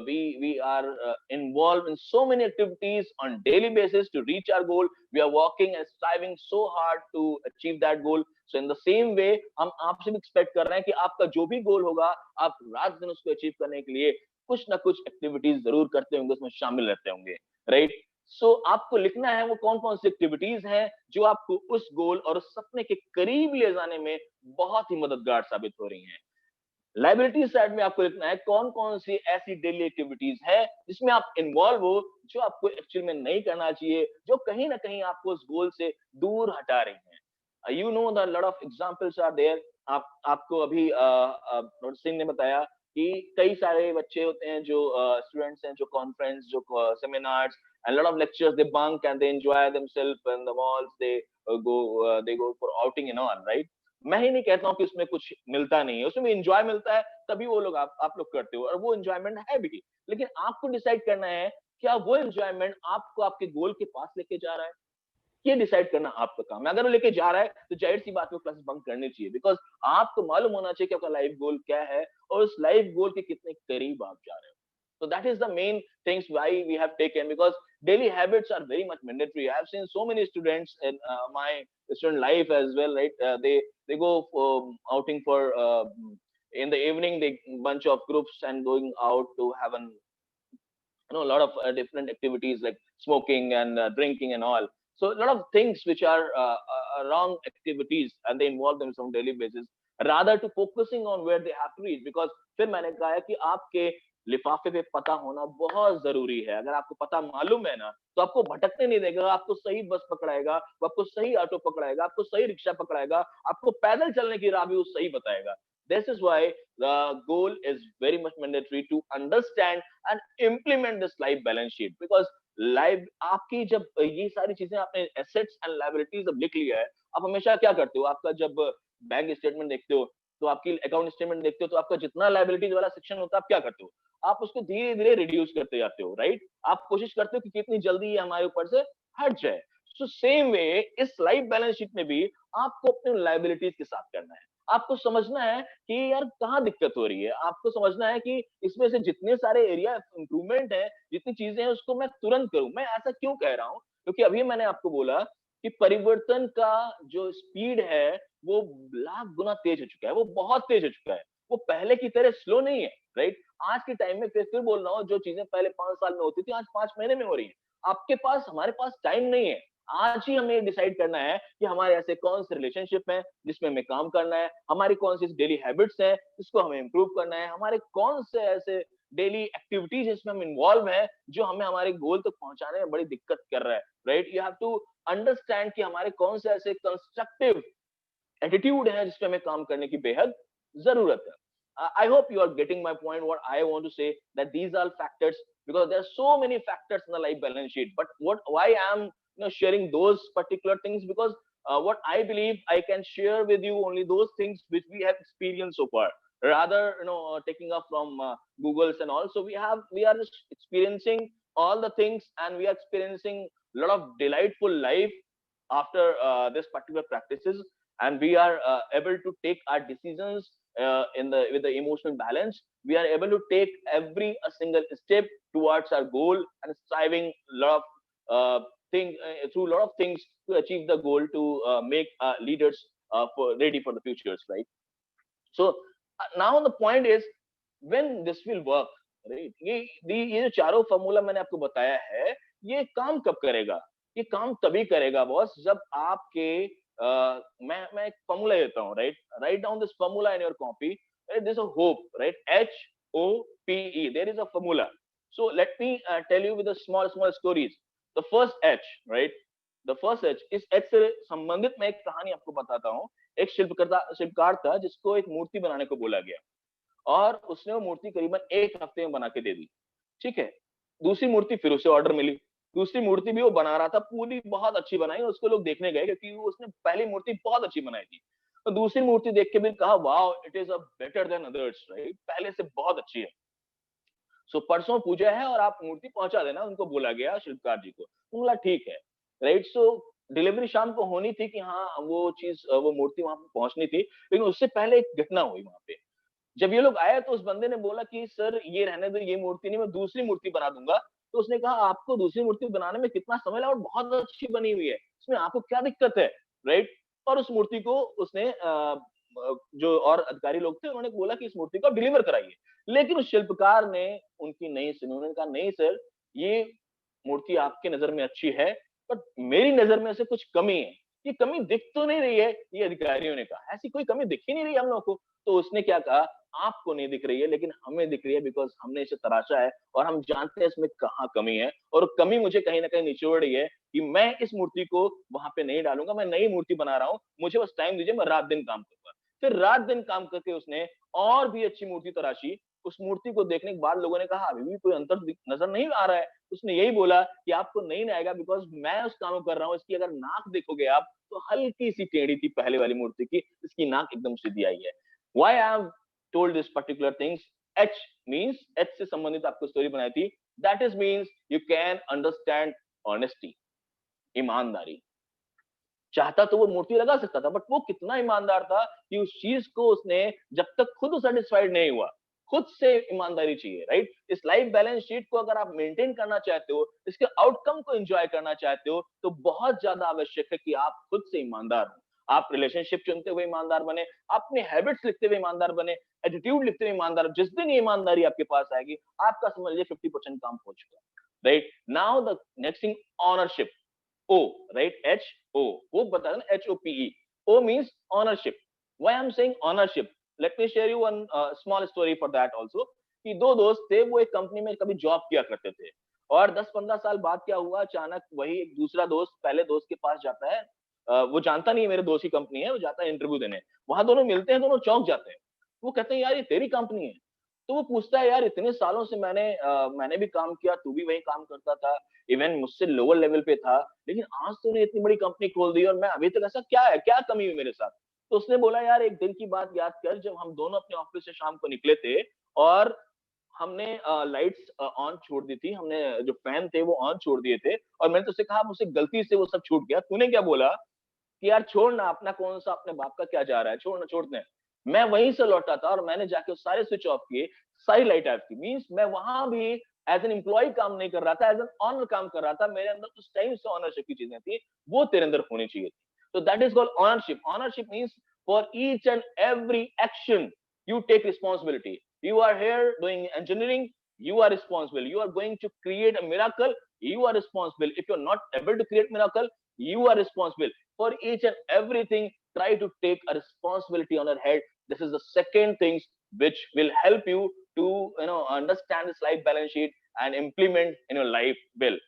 we are involved in so many activities on daily basis to reach our goal. We are working and striving so hard to achieve that goal. So in the same way हम आपसे भी expect कर रहे हैं कि आपका जो भी goal होगा आप रात दिन उसको achieve करने के लिए कुछ ना कुछ activities जरूर करते होंगे, उसमें शामिल रहते होंगे, right? सो आपको लिखना है वो कौन कौन सी एक्टिविटीज हैं जो आपको उस गोल और उस सपने के करीब ले जाने में बहुत ही मददगार साबित हो रही हैं। लाइबिलिटी साइड में आपको लिखना है कौन कौन सी ऐसी डेली एक्टिविटीज है जिसमें आप इन्वॉल्व हो, जो आपको एक्चुअल में नहीं करना चाहिए, जो कहीं ना कहीं आपको उस गोल से दूर हटा रही हैं। You know the lot of examples are there. आपको अभी डॉक्टर सिंह ने बताया कि कई सारे बच्चे होते हैं जो स्टूडेंट्स हैं जो कॉन्फ्रेंस, जो seminars and lot of lectures they bunk and they enjoy themselves in the malls, they go for outing and all, right? मैं ही नहीं कहता हूँ कि उसमें कुछ मिलता नहीं है, उसमें एंजॉय मिलता है, तभी वो लोग आप लोग करते हो और वो एंजॉयमेंट है भी। लेकिन आपको डिसाइड करना है क्या वो एंजॉयमेंट आपको आपके गोल के पास लेके जा रहा है, ये डिसाइड करना आपका काम है। अगर वो लेके जा रहा है तो जाहिर सी बात है क्लासेस बंक करनी चाहिए, बिकॉज आपको मालूम होना चाहिए कि आपका लाइफ गोल क्या है और उस लाइफ गोल के कितने करीब आप जा रहे हो। So that is the main things why we have taken, because daily habits are very much mandatory. I have seen so many students in my student life as well, right? They go for outing for in the evening, they bunch of groups and going out to have an a lot of different activities like smoking and drinking and all. So a lot of things which are wrong activities, and they involve themselves on daily basis rather to focusing on where they have to reach. Because फिर मैंने कहा है कि आपके लिफाफे पे पता होना बहुत जरूरी है। अगर आपको पता मालूम है ना तो आपको भटकने नहीं देगा, आपको सही बस पकड़ाएगा, वो आपको सही ऑटो पकड़ाएगा, आपको सही रिक्शा पकड़ाएगा, आपको पैदल चलने की राह भी वो सही बताएगा। This is why the goal is very much mandatory to understand and implement this life balance sheet, because life आपकी जब ये सारी चीजें आपने एसेट्स एंड लायबिलिटीज अब लिख लिया है, आप हमेशा क्या करते हो, आपका जब बैंक स्टेटमेंट देखते हो तो आपकी अकाउंट स्टेटमेंट देखते हो तो आपका जितना लायबिलिटीज वाला सेक्शन होता है आप क्या करते हो, आप उसको धीरे धीरे रिड्यूस करते जाते हो, राइट? आप कोशिश करते हो कि कितनी जल्दी ये हमारे ऊपर से हट जाए। सो सेम वे इस लाइफ बैलेंस शीट में भी आपको अपने लायबिलिटीज के साथ करना है। आपको समझना है कि यार कहाँ दिक्कत हो रही है, आपको समझना है कि इसमें से जितने सारे एरिया इंप्रूवमेंट है, जितनी चीजें हैं उसको मैं तुरंत करूं। मैं ऐसा क्यों कह रहा हूं, क्योंकि अभी मैंने आपको बोला कि परिवर्तन का जो स्पीड है वो लाख गुना तेज हो चुका है, वो बहुत तेज हो चुका है, वो पहले की तरह स्लो नहीं है, राइट? आज के टाइम में फिर बोल रहा हूँ, जो चीजें पहले 5 साल में होती थी आज 5 महीने में हो रही है। आपके पास, हमारे पास टाइम नहीं है। आज ही हमें डिसाइड करना है कि हमारे ऐसे कौन से रिलेशनशिप हैं जिसमें हमें काम करना है, हमारी कौन सी डेली हैबिट्स हैं जिसको हमें इंप्रूव करना है, हमारे कौन से ऐसे डेली एक्टिविटीज जिसमें हम इन्वॉल्व हैं जो हमें हमारे गोल तक पहुंचाने में बड़ी दिक्कत कर रहा है, right? You have to understand कि हमारे कौन से ऐसे कंस्ट्रक्टिव एटीट्यूड है जिसपे हमें काम करने की बेहद जरूरत है। I hope you are getting my point. What I want to say that these are factors, because there are so many factors in the life balance sheet. But why I am sharing those particular things, because what I believe I can share with you only those things which we have experienced so far, rather taking up from Google's and all. So we are just experiencing all the things, and we are experiencing a lot of delightful life after this particular practices, and we are able to take our decisions with the emotional balance. We are able to take every a single step towards our goal and striving a lot of through a lot of things to achieve the goal, to make leaders ready for the futures, right? So now the point is when this will work, right? ये जो चारों formula मैंने आपको बताया है, ये काम कब करेगा? ये काम तभी करेगा बॉस जब आपके मैं एक फॉर्मूला देता हूँ, right? Write down this formula in your copy. There is a hope, right? HOPE. There is a formula. So let me tell you with the small stories. The first H, right? The first H, इस H से संबंधित मैं एक कहानी आपको बताता हूँ। एक शिल्पकार था जिसको एक मूर्ति बनाने को बोला गया और उसने वो मूर्ति करीबन 1 हफ्ते में बना के दे दी, ठीक है? दूसरी मूर्ति फिर उसे ऑर्डर मिली, दूसरी मूर्ति भी वो बना रहा था, पूरी बहुत अच्छी बनाई, उसको लोग देखने गए क्योंकि उसने पहली मूर्ति बहुत अच्छी बनाई थी। तो दूसरी मूर्ति देख के भी कहा wow, it is a better than others, right? पहले से बहुत अच्छी है। सो परसों पूजा है और आप मूर्ति पहुंचा देना, उनको बोला गया शिल्पकार जी को। तो बोला ठीक है, राइट? सो डिलीवरी शाम को होनी थी कि हाँ वो चीज वो मूर्ति वहां पर पहुंचनी थी, लेकिन उससे पहले एक घटना हुई वहां पे। जब ये लोग आए तो उस बंदे ने बोला कि सर ये रहने दो, ये मूर्ति नहीं, मैं दूसरी मूर्ति बना दूंगा। तो उसने कहा आपको दूसरी मूर्ति बनाने में कितना समय लगा और बहुत अच्छी बनी हुई है, इसमें आपको क्या दिक्कत है, राइट। और उस मूर्ति को उसने जो और अधिकारी लोग थे उन्होंने बोला कि इस मूर्ति को डिलीवर कराइए, लेकिन उस शिल्पकार ने उनकी नहीं सुनी। उन्होंने कहा नहीं सर, ये मूर्ति आपके नजर में अच्छी है बट मेरी नजर में से कुछ कमी है, ये कमी दिख तो नहीं रही है। ये अधिकारियों ने कहा ऐसी कोई कमी दिख ही नहीं रही हम लोग को। तो उसने क्या कहा, आपको नहीं दिख रही है लेकिन हमें दिख रही है, बिकॉज हमने इसे तराशा है और हम जानते हैं इसमें कहाँ कमी है, और कमी मुझे कहीं ना कहीं निचोड़ रही है कि मैं इस मूर्ति को वहां पे नहीं डालूंगा, मैं नई मूर्ति बना रहा हूँ, मुझे बस टाइम दीजिए, मैं रात दिन काम करूंगा। फिर रात दिन काम करके उसने और भी अच्छी मूर्ति तराशी। उस मूर्ति को देखने के बाद लोगों ने कहा अभी भी कोई अंतर नजर नहीं आ रहा है। उसने यही बोला कि आपको नहीं आएगा बिकॉज मैं उस काम कर रहा हूँ। इसकी अगर नाक देखोगे आप तो हल्की सी टेढ़ी थी पहले वाली मूर्ति की, इसकी नाक एकदम सीधी आई है। Why I have told this particular things? H means H से संबंधित आपको स्टोरी बनाई थी। That is means you can understand honesty, ईमानदारी। चाहता तो वो मूर्ति लगा सकता था बट वो कितना ईमानदार था कि उस चीज को उसने जब तक खुद सेटिस्फाइड नहीं हुआ, खुद से ईमानदारी चाहिए, राइट। इस लाइफ बैलेंस शीट को अगर आप मेंटेन करना चाहते हो, इसके आउटकम को एंजॉय करना चाहते हो, तो बहुत ज्यादा आवश्यक है कि आप खुद से ईमानदार हो। आप रिलेशनशिप चुनते हुए ईमानदार बने, अपने हैबिट्स लिखते हुए ईमानदार बने, एटीट्यूड लिखते हुए ईमानदार। जिस दिन ये ईमानदारी आपके पास आएगी, आपका समझ लीजिए 50% काम हो चुका है, right. Now the next thing, ownership. O, right? H O. वो बता देना HOPE. O means ownership. Why I'm saying ownership? Let me share you one small story for that also. कि दो दोस्त थे, वो एक कंपनी में कभी जॉब किया करते थे, और 10-15 साल बाद क्या हुआ, अचानक वही एक दूसरा दोस्त पहले दोस्त के पास जाता है। वो जानता नहीं मेरे दोस्त की कंपनी है, वो जाता है इंटरव्यू देने। वहां दोनों मिलते हैं, दोनों चौंक जाते हैं। वो कहते हैं यार ये तेरी कंपनी है। तो वो पूछता है यार इतने सालों से मैंने भी काम किया, तू भी वही काम करता था, इवन मुझसे लोअर लेवल पे था, लेकिन आज तूने इतनी बड़ी कंपनी खोल दी और मैं अभी तक, ऐसा क्या है, क्या कमी हुई मेरे साथ? तो उसने बोला यार एक दिन की बात याद कर, जब हम दोनों अपने ऑफिस से शाम को निकले थे और हमने लाइट्स ऑन छोड़ दी थी, हमने जो फैन थे वो ऑन छोड़ दिए थे, और मैंने तुझसे कहा मुझसे गलती से वो सब छूट गया। तूने क्या बोला कि यार छोड़ ना, अपना कौन सा, अपने बाप का क्या जा रहा है, छोड़ ना, छोड़ते हैं। मैं वहीं से लौटा था और मैंने जाके सारे स्विच ऑफ किए, सारी लाइट ऑफ की। मींस मैं वहां भी एज एन एम्प्लॉय काम नहीं कर रहा था, एज एन ऑनर काम कर रहा था। मेरे अंदर उस टाइम से ऑनरशिप की चीजें थी, वो तेरे अंदर होनी चाहिए थी। तो that is called ownership. Ownership means for each and every action you take responsibility. You are here doing engineering, you are responsible. You are going to create a miracle, you are responsible. If you're not able to create miracle, you are responsible. For each and everything, try to take a responsibility on your head. This is the second thing which will help you to understand this life balance sheet and implement in your life well.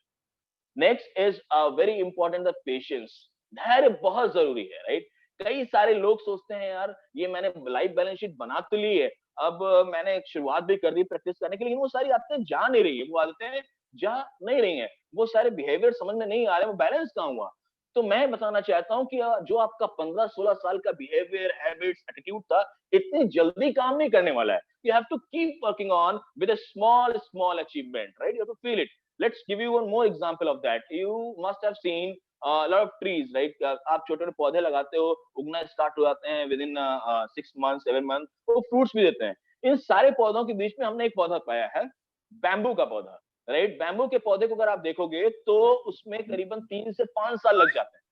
Next is very important the patience. धैर्य बहुत जरूरी है, right. कई सारे लोग सोचते हैं यार ये मैंने लाइफ बैलेंस शीट बना तो ली है, अब मैंने शुरुआत भी कर दी प्रैक्टिस करने के लिए, लेकिन वो सारी आदतें जा नहीं रही है, वो आदतें जा नहीं रही हैं, वो सारे बिहेवियर समझ में नहीं आ रहे, वो बैलेंस कहाँ हुआ? तो मैं बताना चाहता हूँ कि जो आपका 15-16 साल का बिहेवियर, हैबिट्स, एटीट्यूड था, इतनी जल्दी काम नहीं करने वाला है। You have to keep working on with a small small achievement, right. You have to feel it. Let's give you one more example of that. You must have seen a lot of trees, right? आप छोटे छोटे पौधे लगाते हो, उगना start हो जाते हैं with in 6 months 7 months, वो फ्रूट्स भी देते हैं। इन सारे पौधों के बीच में हमने एक पौधा पाया है, बैम्बू का पौधा, राइट। बैम्बू के पौधे को अगर आप देखोगे तो उसमें करीबन 3 से 5 साल लग जाते हैं,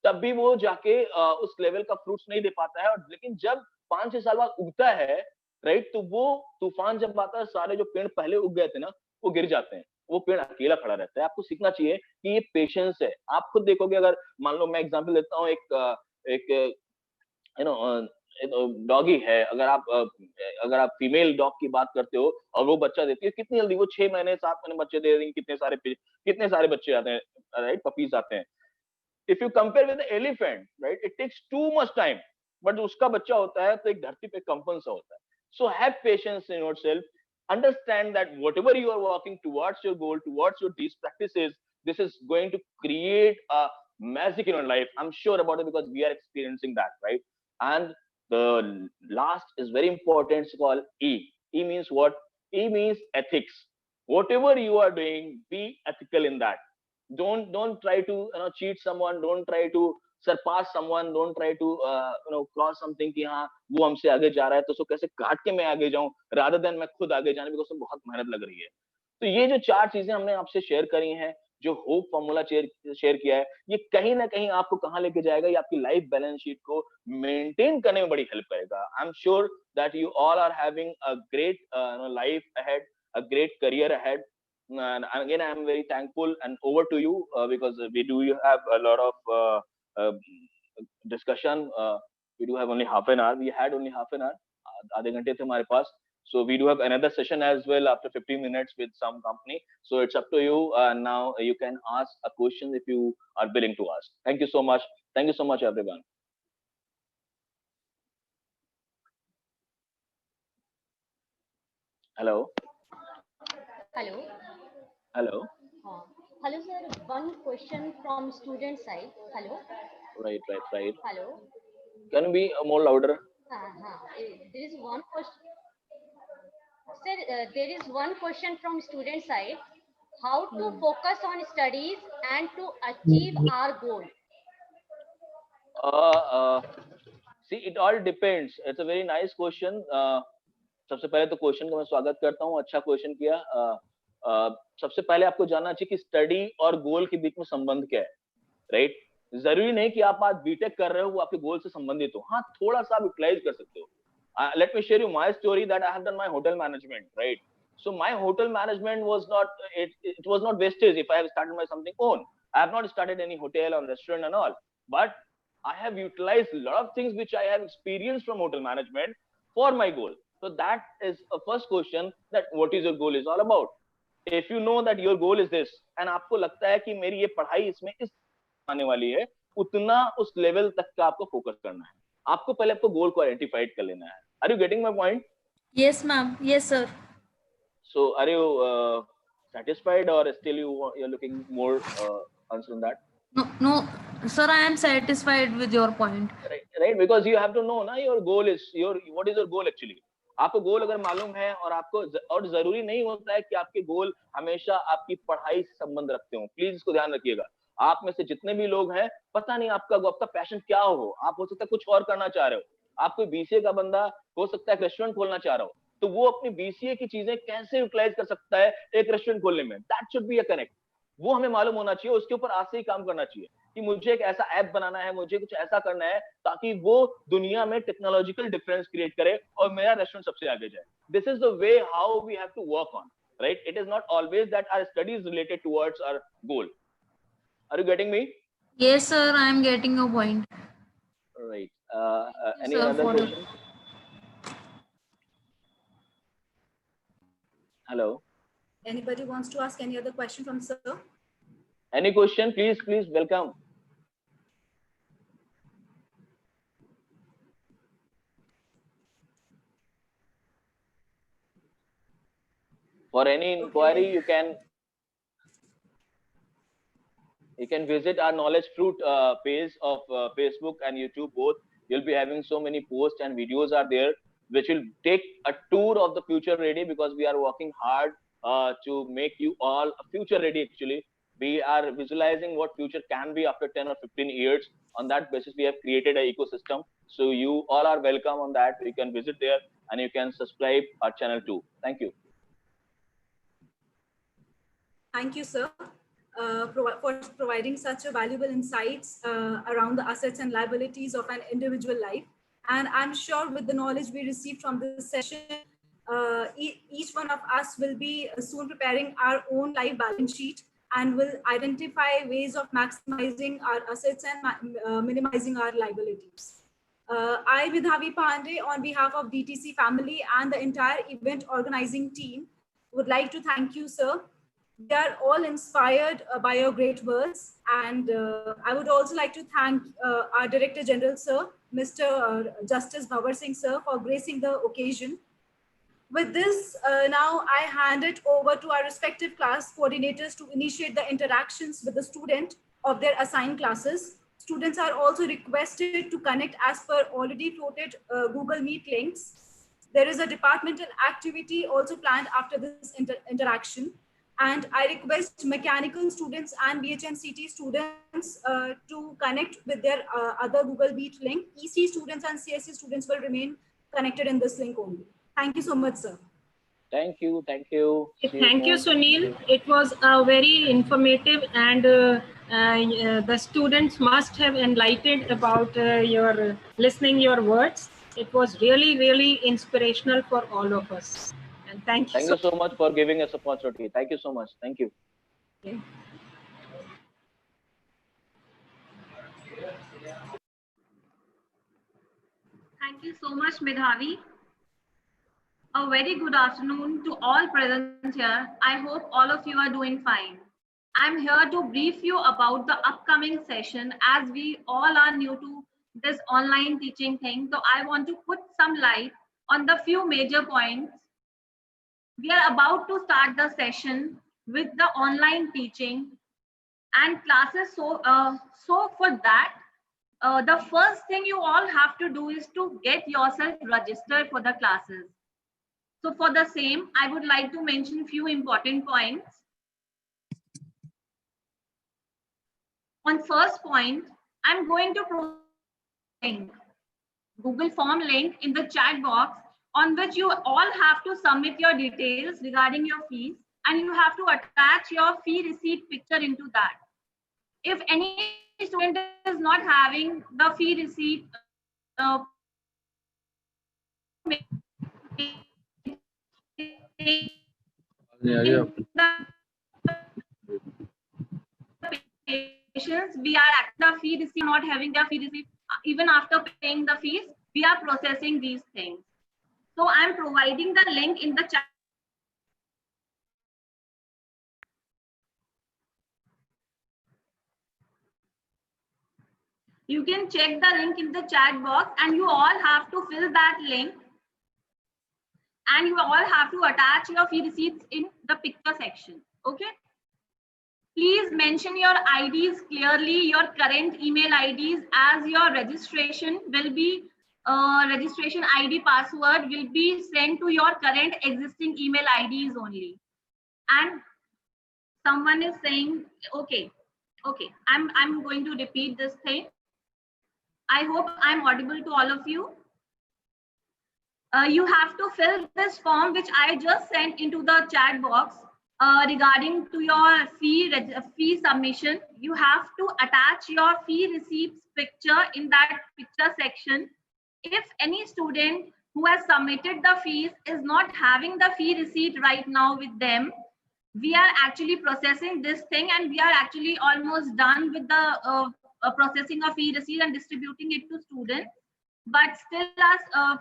तब भी वो जाके उस लेवल का फ्रूट्स नहीं दे पाता है। और लेकिन जब 5-6 साल बाद उगता है, राइट, तो वो तूफान जब आता है, सारे जो पेड़ पहले उग गए थे ना, वो गिर जाते हैं, वो पेड़ अकेला खड़ा रहता है। आपको सीखना चाहिए कि ये पेशेंस है। आप खुद देखोगे, अगर मान लो मैं एग्जांपल देता हूँ, एक यू नो डॉगी है, अगर आप फीमेल डॉग की बात करते हो और वो बच्चा देती है, कितनी जल्दी वो 6 महीने 7 महीने बच्चे दे रही है, कितने सारे बच्चे आते हैं, राइट, पपीज आते हैं। If you compare with elephant, right, it takes too much time, but उसका बच्चा होता है तो एक धरती पे कंपन सा होता है। So have patience in yourself, understand that whatever you are working towards your goal, towards your these practices, this is going to create a magic in your life. I'm sure about it because we are experiencing that, right? And the last is very important, it's called E. E means what? E means ethics. Whatever you are doing, be ethical in that. Don't try to cheat someone, don't try to surpass someone, don't try to cross something कि हाँ वो हमसे आगे जा रहा है तो उसको कैसे काट के मैं आगे जाऊं, rather than मैं खुद आगे जाने, because उसमें बहुत मेहनत लग रही है. तो ये जो 4 चीजें हमने आपसे शेयर करी हैं, जो होप फॉर्मूला शेयर किया है, ये कहीं ना कहीं आपको कहाँ लेके जाएगा, ये आपकी लाइफ बैलेंस शीट को मेंटेन करने में बड़ी हेल्प करेगा. I am sure that you all are having a great life ahead, a great career ahead. And again, I am very thankful, and over to you, because we do have a lot of uh, discussion. We do have only half an hour. We had only half an hour. आधे घंटे थे हमारे पास. So we do have another session as well after 15 minutes with some company. So it's up to you. Now you can ask a question if you are willing to ask. Thank you so much. Thank you so much, everyone. Hello. Hello. Hello. Hello, sir. One question from student side. Hello. Right. Hello. Can you be more louder? There is one question. Sir, there is one question from student side. How to focus on studies and to achieve our goal? See, it all depends. It's a very nice question. सबसे पहले तो question का मैं स्वागत करता हूँ, अच्छा question किया. सबसे पहले आपको जानना चाहिए कि स्टडी और गोल के बीच में संबंध क्या है, राइट? जरूरी नहीं कि आप आज बीटेक कर रहे हो वो आपके गोल से संबंधित हो. हाँ, थोड़ा सा आप यूटिलाइज कर सकते हो. Let me share you my story that I have done my hotel management, right? So my hotel management was not, it was not wastage if I have started my something own. I have not started any hotel or restaurant and all, but I have utilized a lot of things which I have experienced from hotel management for my goal. So that is a first question, that what is your goal is all about. If you know that your goal is this and आपको लगता है कि मेरी ये पढ़ाई इसमें इस आने वाली है, उतना उस लेवल तक का आपको फोकस करना है. आपको पहले आपको गोल को आइडेंटिफाइड कर लेना है. Are you getting my point? Yes, ma'am. Yes, sir. So are you satisfied, or still you're looking more answer on that? No, sir. I am satisfied with your point. Right, because you have to know ना your goal is what is your goal actually. आपको गोल अगर मालूम है और आपको और जरूरी नहीं होता है कि आपके गोल हमेशा आपकी पढ़ाई से संबंध रखते हो. प्लीज इसको ध्यान रखिएगा. आप में से जितने भी लोग हैं, पता नहीं आपका पैशन क्या हो. आप हो सकता है कुछ और करना चाह रहे हो. आप कोई बीसीए का बंदा हो सकता है रेस्टोरेंट खोलना चाह रहा हो, तो वो अपनी बीसीए की चीजें कैसे यूटिलाइज कर सकता है एक रेस्टोरेंट खोलने में. That should be a connect. वो हमें मालूम होना चाहिए. उसके ऊपर आज से ही काम करना चाहिए कि मुझे एक ऐसा ऐप बनाना है, मुझे कुछ ऐसा करना है ताकि वो दुनिया में टेक्नोलॉजिकल डिफरेंस क्रिएट करे और मेरा रेस्टोरेंट सबसे आगे जाए. This is the way how we have to work on, right? It is not always that our study is related towards our goal. Are you getting me? Yes, sir. I am getting your point. Right. Yes, Any sir, other for the- question? Hello. Anybody wants to ask any other question from sir? Any question? Please welcome. For any inquiry, Okay. you can visit our Knowledge Fruit page of Facebook and YouTube both. You'll be having so many posts and videos are there which will take a tour of the future ready, because we are working hard to make you all future ready. Actually, we are visualizing what future can be after 10 or 15 years. On that basis, we have created an ecosystem. So you all are welcome on that. You can visit there and you can subscribe our channel too. Thank you. Thank you, sir, for providing such a valuable insights around the assets and liabilities of an individual life. And I'm sure with the knowledge we received from this session, each one of us will be soon preparing our own life balance sheet and will identify ways of maximizing our assets and minimizing our liabilities. I, Vidhavi Pandey, on behalf of DTC family and the entire event organizing team, would like to thank you, sir. We are all inspired by your great words. And I would also like to thank our Director General, sir, Mr. Justice Bhavar Singh, sir, for gracing the occasion. With this, now I hand it over to our respective class coordinators to initiate the interactions with the student of their assigned classes. Students are also requested to connect as per already floated Google Meet links. There is a departmental activity also planned after this interaction. And I request mechanical students and BHMCT students to connect with their other Google Meet link. EC students and CSC students will remain connected in this link only. Thank you so much, sir. Thank you. Thank you. See Thank you, soon. Sunil. It was very informative, and the students must have enlightened about your listening your words. It was really, really inspirational for all of us. And thank you Thank you so so much for giving us opportunity. Thank you so much. Thank you. much. Thank you so much, Medhavi. A very good afternoon to all present here. I hope all of you are doing fine. I'm here to brief you about the upcoming session as we all are new to this online teaching thing. So I want to put some light on the few major points. We are about to start the session with the online teaching and classes. So for that, the first thing you all have to do is to get yourself registered for the classes. So for the same, I would like to mention few important points. On first point, I'm going to provide link, Google form link in the chat box on which you all have to submit your details regarding your fees, and you have to attach your fee receipt picture into that. If any student is not having the fee receipt patients, we are at the fee receipt, not having their fee receipt, even after paying the fees, we are processing these things. So I'm providing the link in the chat. You can check the link in the chat box, and you all have to fill that link, and you all have to attach your fee receipts in the picture section. Okay. Please mention your IDs clearly, your current email IDs, as your registration will be, registration ID password will be sent to your current existing email IDs only. And someone is saying, okay, I'm going to repeat this thing. I hope I'm audible to all of you. You have to fill this form which I just sent into the chat box. Regarding to your fee submission, you have to attach your fee receipts picture in that picture section. If any student who has submitted the fees is not having the fee receipt right now with them, we are actually processing this thing, and we are actually almost done with the processing of fee receipt and distributing it to students. But still,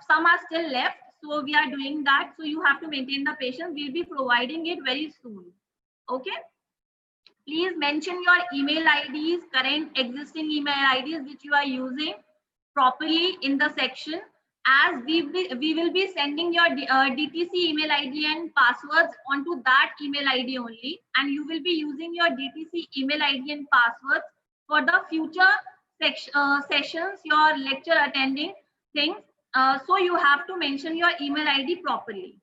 some are still left. So we are doing that. So you have to maintain the patience. We'll be providing it very soon. Okay. Please mention your email IDs, current existing email IDs which you are using properly in the section, as we will be sending your DTC email ID and passwords onto that email ID only, and you will be using your DTC email ID and passwords for the future sessions, your lecture attending things. So you have to mention your email ID properly.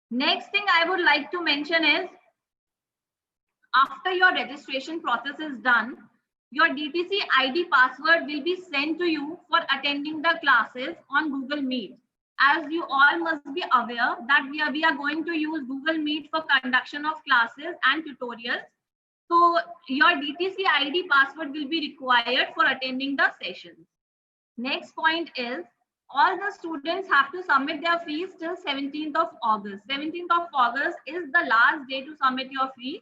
Next thing I would like to mention is, after your registration process is done, your DTC ID password will be sent to you for attending the classes on Google Meet. As you all must be aware that we are going to use Google Meet for conduction of classes and tutorials. So your DTC ID password will be required for attending the sessions. Next point is, all the students have to submit their fees till 17th of August. 17th of August is the last day to submit your fees.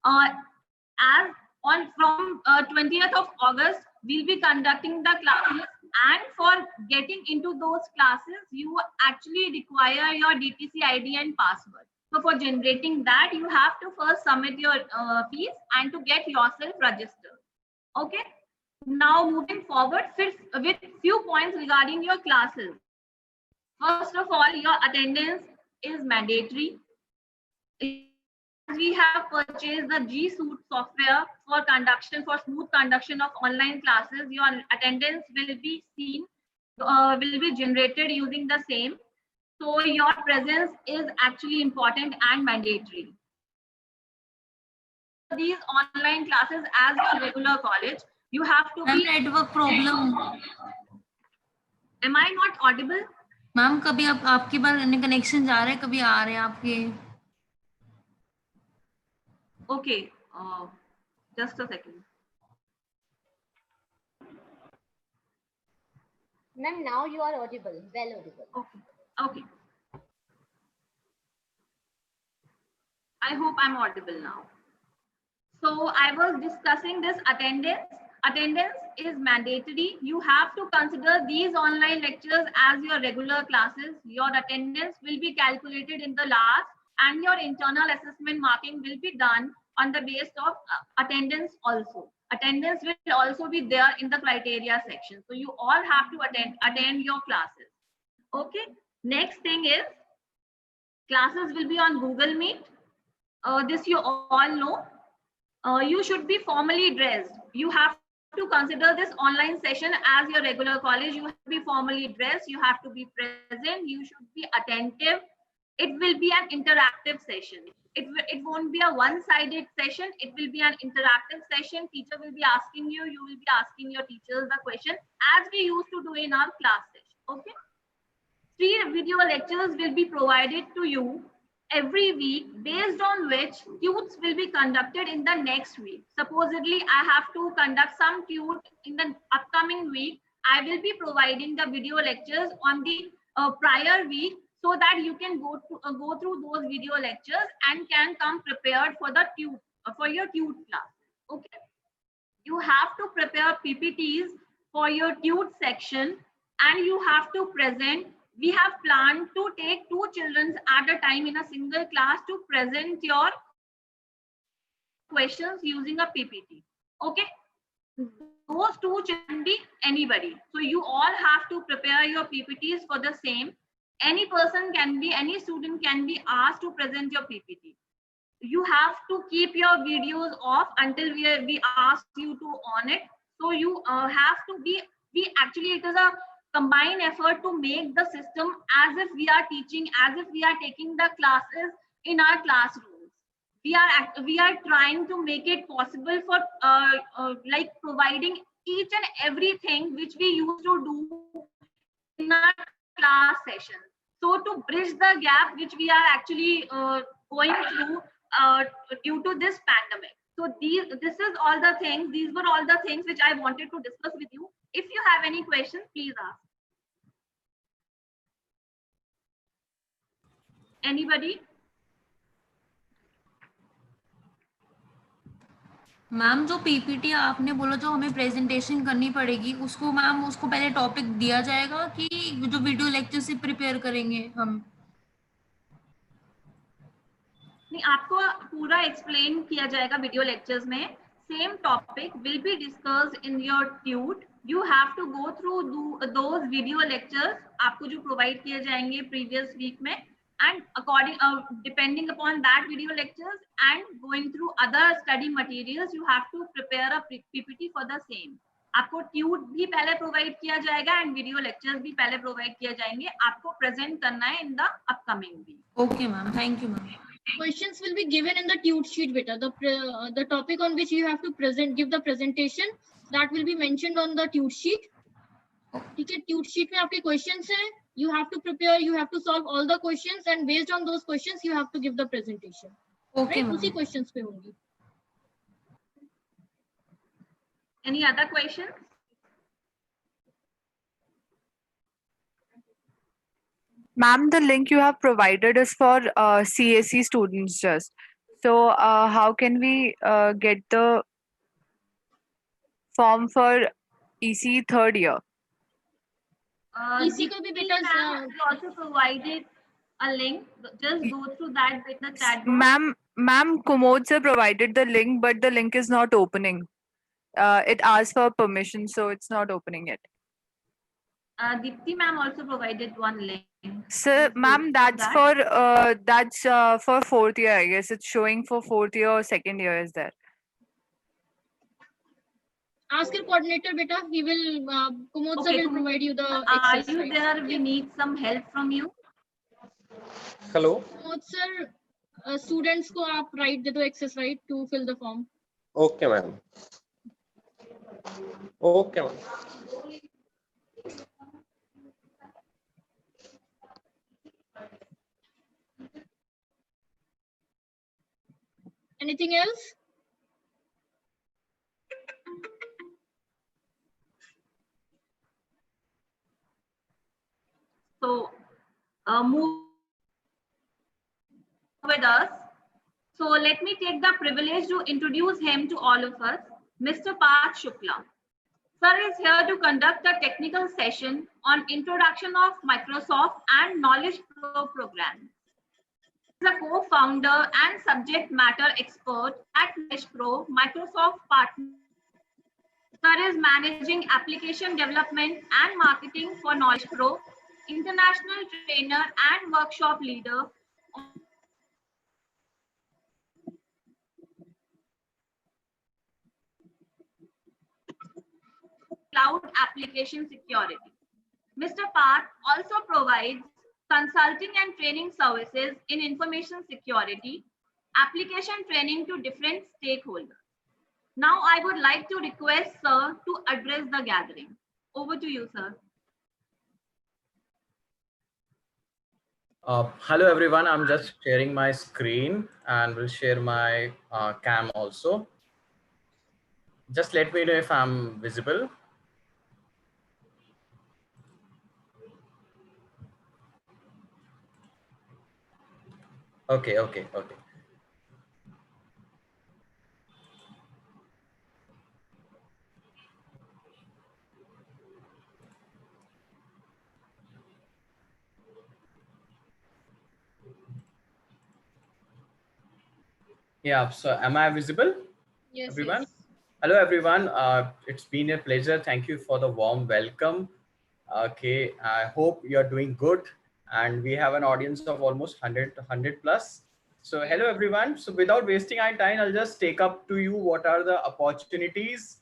As on from 20th of August, we'll be conducting the classes, and for getting into those classes, you actually require your DTC ID and password. So for generating that, you have to first submit your fees and to get yourself registered. Okay. Now moving forward with few points regarding your classes. First of all, your attendance is mandatory. We have purchased the G Suite software for smooth conduction of online classes. Your attendance will be seen, will be generated using the same. So your presence is actually important and mandatory. these online classes as your regular college. You have to ma'am be. Network problem. Am I not audible? Ma'am कभी आप आपकी बार connection जा रहे हैं, कभी आ रहे हैं आपके. Okay. Just a second. Ma'am, now you are audible, well audible. Okay. Okay. I hope I'm audible now. So I was discussing this attendance. Attendance is mandatory. You have to consider these online lectures as your regular classes. Your attendance will be calculated in the last, and your internal assessment marking will be done on the basis of attendance also. Attendance will also be there in the criteria section. So you all have to attend your classes. Okay. Next thing is classes will be on Google Meet. This you all know. You should be formally dressed. You have to consider this online session as your regular college. You have to be formally dressed. You have to be present. You should be attentive. It will be an interactive session. It won't be a one-sided session. It will be an interactive session. Teacher will be asking you. You will be asking your teachers the question as we used to do in our class session. Okay. 3 video lectures will be provided to you every week, based on which tutes will be conducted in the next week. Supposedly, I have to conduct some tute in the upcoming week. I will be providing the video lectures on the prior week, so that you can go through those video lectures and can come prepared for the tute for your tute class. Okay. You have to prepare PPTs for your tute section, and you have to present. We have planned to take 2 children at a time in a single class to present your questions using a PPT. Okay. Those 2 can be anybody. So you all have to prepare your PPTs for the same. Any student can be asked to present your PPT. You have to keep your videos off until we ask you to on it. So you have to actually, it is a combined effort to make the system as if we are teaching, as if we are taking the classes in our classrooms. We are trying to make it possible for like providing each and everything which we used to do in our class session. So to bridge the gap which we are actually going through due to this pandemic. So these were all the things which I wanted to discuss with you. If you have any questions, please ask. Anybody? Ma'am जो PPT आपने बोला जो हमें presentation करनी पड़ेगी, उसको ma'am उसको पहले टॉपिक दिया जाएगा कि जो वीडियो लेक्चर से प्रिपेयर करेंगे हम? नहीं, आपको पूरा एक्सप्लेन किया जाएगा वीडियो लेक्चर्स में. Same topic will be discussed in your tute. You have to go through those video lectures आपको जो provide किए जाएंगे previous week में, and depending upon that video lectures and going through other study materials, you have to prepare a PPT for the same. आपको tute भी पहले provide किया जाएगा and video lectures भी पहले provide किया जाएंगे. आपको present करना है in the upcoming week. Okay ma'am, thank you ma'am. Questions will be given in the tute sheet, beta. The topic on which you have to give the presentation, that will be mentioned on the tute sheet. ठीक है, tute sheet में आपके questions हैं. You have to prepare. You have to solve all the questions, and based on those questions, you have to give the presentation. Okay. Right? उसी questions पे होंगी. Any other questions? Ma'am, the link you have provided is for CAC students just. So how can we get the form for EC third year? EC could be because we also provided a link. Just go through that with the chat box. Ma'am, Kumod sir provided the link, but the link is not opening. It asks for permission, so it's not opening it. Deepti ma'am also provided one link. Sir, ma'am, that's for fourth year, I guess. It's showing for fourth year or second year is there. Ask your coordinator, beta. He will, Kumod sir will provide you the Are exercise. you there? We need some help from you. Hello. Kumod sir, students को आप right दे दो, access right to fill the form. Okay, ma'am. Okay, ma'am. Anything else? So, move with us. So let me take the privilege to introduce him to all of us, Mr. Parth Shukla. Sir is here to conduct a technical session on introduction of Microsoft and Knowledge Pro program. He is a co-founder and subject matter expert at Knowledge Pro, Microsoft partner. Sir is managing application development and marketing for Knowledge Pro, international trainer and workshop leader, cloud application security. Mr. Parth also provides consulting and training services in information security, application training to different stakeholders. Now I would like to request Sir to address the gathering. Over to you, Sir. Hello everyone, I'm just sharing my screen and will share my cam also. Just let me know if I'm visible. Okay. Yeah, so am I visible? Yes, everyone? yes. Hello everyone, it's been a pleasure. Thank you for the warm welcome. Okay, I hope you're doing good, and we have an audience of almost 100 plus. So hello everyone. So without wasting our time, I'll just take up to you what are the opportunities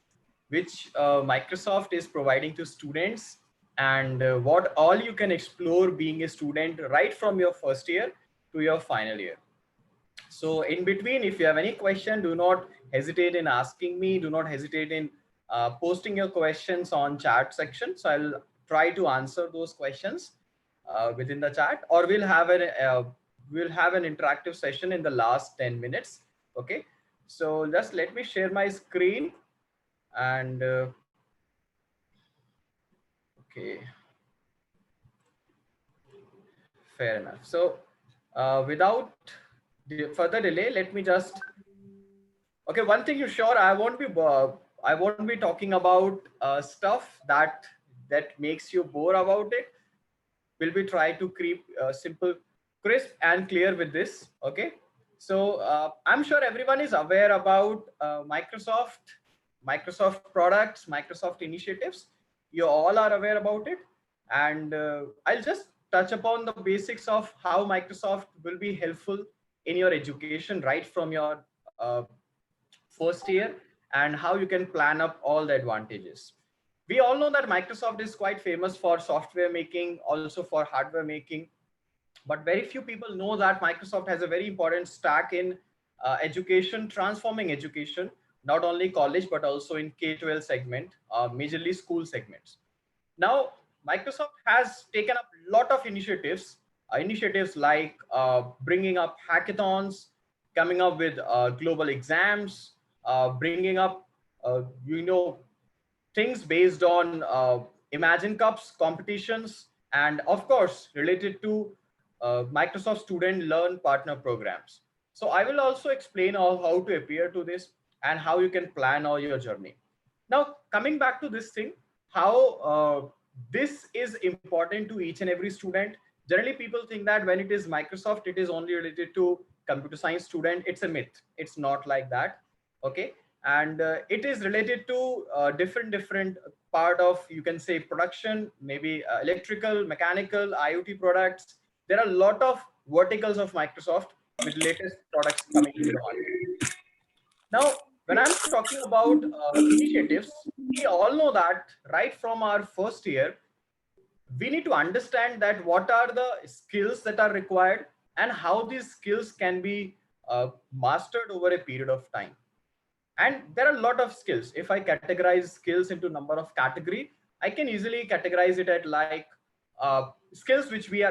which Microsoft is providing to students, and what all you can explore being a student right from your first year to your final year. So in between, if you have any question, do not hesitate in asking me. Do not hesitate in posting your questions on chat section. So I'll try to answer those questions within the chat, or we'll have an interactive session in the last 10 minutes. Okay. So just let me share my screen and okay. Fair enough. So without further delay, let me just. Okay, one thing you sure I won't be talking about stuff that makes you bore about it. Will be try to keep simple, crisp, and clear with this. Okay, so I'm sure everyone is aware about Microsoft products, Microsoft initiatives. You all are aware about it, and I'll just touch upon the basics of how Microsoft will be helpful in your education right from your first year, and how you can plan up all the advantages. We all know that Microsoft is quite famous for software making, also for hardware making, but very few people know that Microsoft has a very important stack in education, transforming education, not only college, but also in K-12 segment, majorly school segments. Now, Microsoft has taken up a lot of initiatives like bringing up hackathons, coming up with global exams, bringing up, things based on Imagine Cups competitions, and of course, related to Microsoft Student Learn Partner programs. So I will also explain how to appear to this and how you can plan all your journey. Now, coming back to this thing, how this is important to each and every student. Generally, people think that when it is Microsoft, it is only related to computer science student. It's a myth. It's not like that. Okay, and it is related to different part of, you can say, production, maybe electrical, mechanical, IoT products. There are a lot of verticals of Microsoft with latest products coming to the market. Now, when I'm talking about initiatives, we all know that right from our first year, we need to understand that what are the skills that are required, and how these skills can be mastered over a period of time. And there are a lot of skills. If I categorize skills into number of category, I can easily categorize it at like skills which we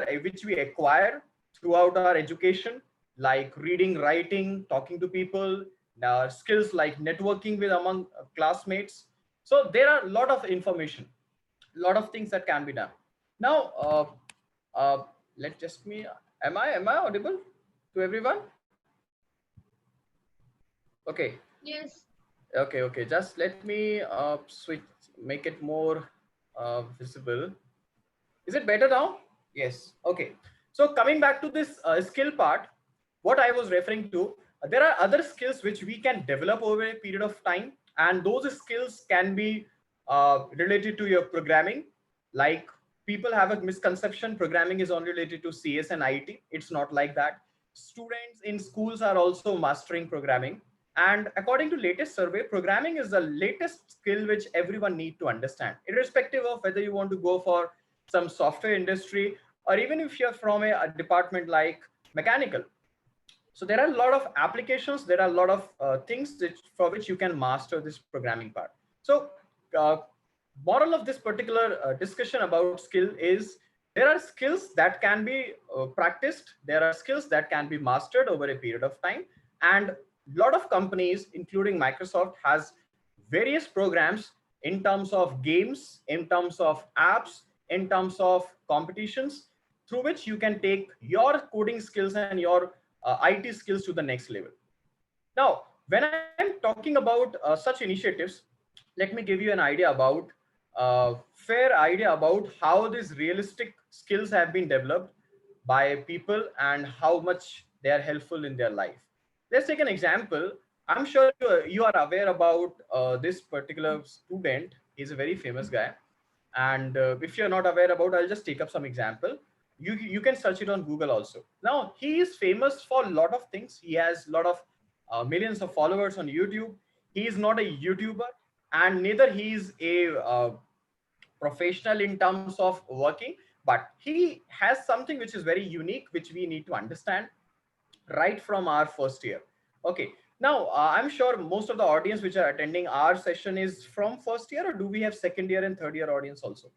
acquire throughout our education, like reading, writing, talking to people, skills like networking with among classmates. So there are a lot of information, a lot of things that can be done. Now let just me am I audible to everyone? Okay. Yes. Okay, just let me switch, make it more visible. Is it better now? Yes. Okay. So coming back to this skill part, what I was referring to, there are other skills which we can develop over a period of time, and those skills can be related to your programming. Like, people have a misconception programming is only related to CS and IT. It's not like that. Students in schools are also mastering programming, and according to latest survey, programming is the latest skill which everyone need to understand, irrespective of whether you want to go for some software industry, or even if you're from a department like mechanical. So there are a lot of applications, there are a lot of things for which you can master this programming part. So uh, moral of this particular discussion about skill is, there are skills that can be practiced, there are skills that can be mastered over a period of time, and a lot of companies including Microsoft has various programs in terms of games, in terms of apps, in terms of competitions, through which you can take your coding skills and your IT skills to the next level. Now, when I'm talking about such initiatives, let me give you an idea about fair idea about how these realistic skills have been developed by people and how much they are helpful in their life. Let's take an example. I'm sure you are aware about this particular student. He's a very famous guy. And if you're not aware about, I'll just take up some example. You can search it on Google also. Now, he is famous for a lot of things. He has a lot of millions of followers on YouTube. He is not a YouTuber, and neither he is a professional in terms of working, but he has something which is very unique, which we need to understand right from our first year. Okay. Now, I'm sure most of the audience which are attending our session is from first year, or do we have second year and third year audience also?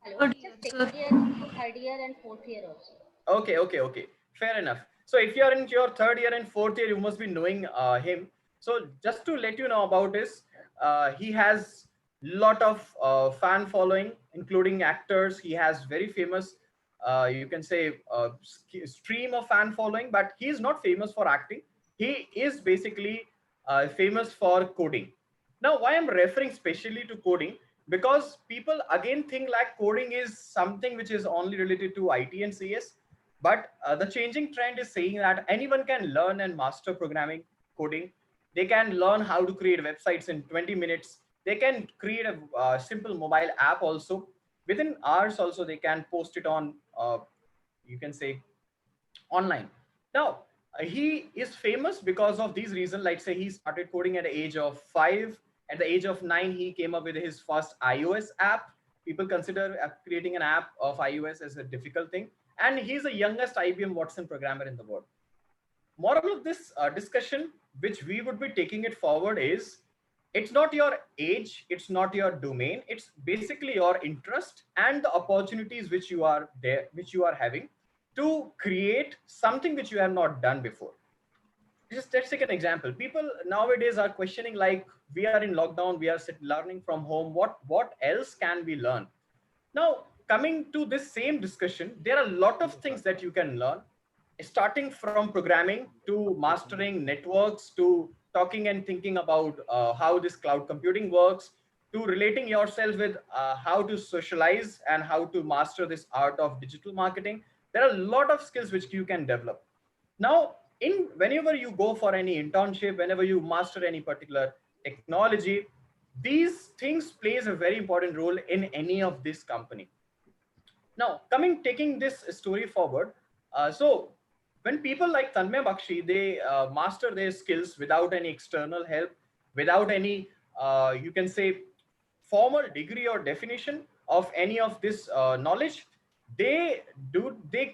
Hello, second year, third year, and fourth year also. Okay. Fair enough. So if you are in your third year and fourth year, you must be knowing him. So just to let you know about this, he has lot of fan following, including actors. He has very famous, you can say, stream of fan following, but he is not famous for acting. He is basically famous for coding. Now, why I'm referring specially to coding, because people again think like coding is something which is only related to IT and CS, but the changing trend is saying that anyone can learn and master programming, coding. They can learn how to create websites in 20 minutes. They can create a simple mobile app also. Within hours also, they can post it on, you can say, online. Now, he is famous because of these reasons. Like, say, he started coding at the age of 5. At the age of 9, he came up with his first iOS app. People consider creating an app of iOS as a difficult thing. And he's the youngest IBM Watson programmer in the world. Moral of this discussion, which we would be taking it forward, is it's not your age, it's not your domain, it's basically your interest and the opportunities which you are there, which you are having to create something which you have not done before. Just let's take an example. People nowadays are questioning, like, we are in lockdown, we are learning from home, what else can we learn? Now, coming to this same discussion, there are a lot of things that you can learn, starting from programming to mastering networks, to talking and thinking about how this cloud computing works, to relating yourself with how to socialize and how to master this art of digital marketing. There are a lot of skills which you can develop. Now, whenever you go for any internship, whenever you master any particular technology, these things plays a very important role in any of this company. Now, taking this story forward, so when people like Tanmay Bakshi, they master their skills without any external help, without any, you can say, formal degree or definition of any of this knowledge, they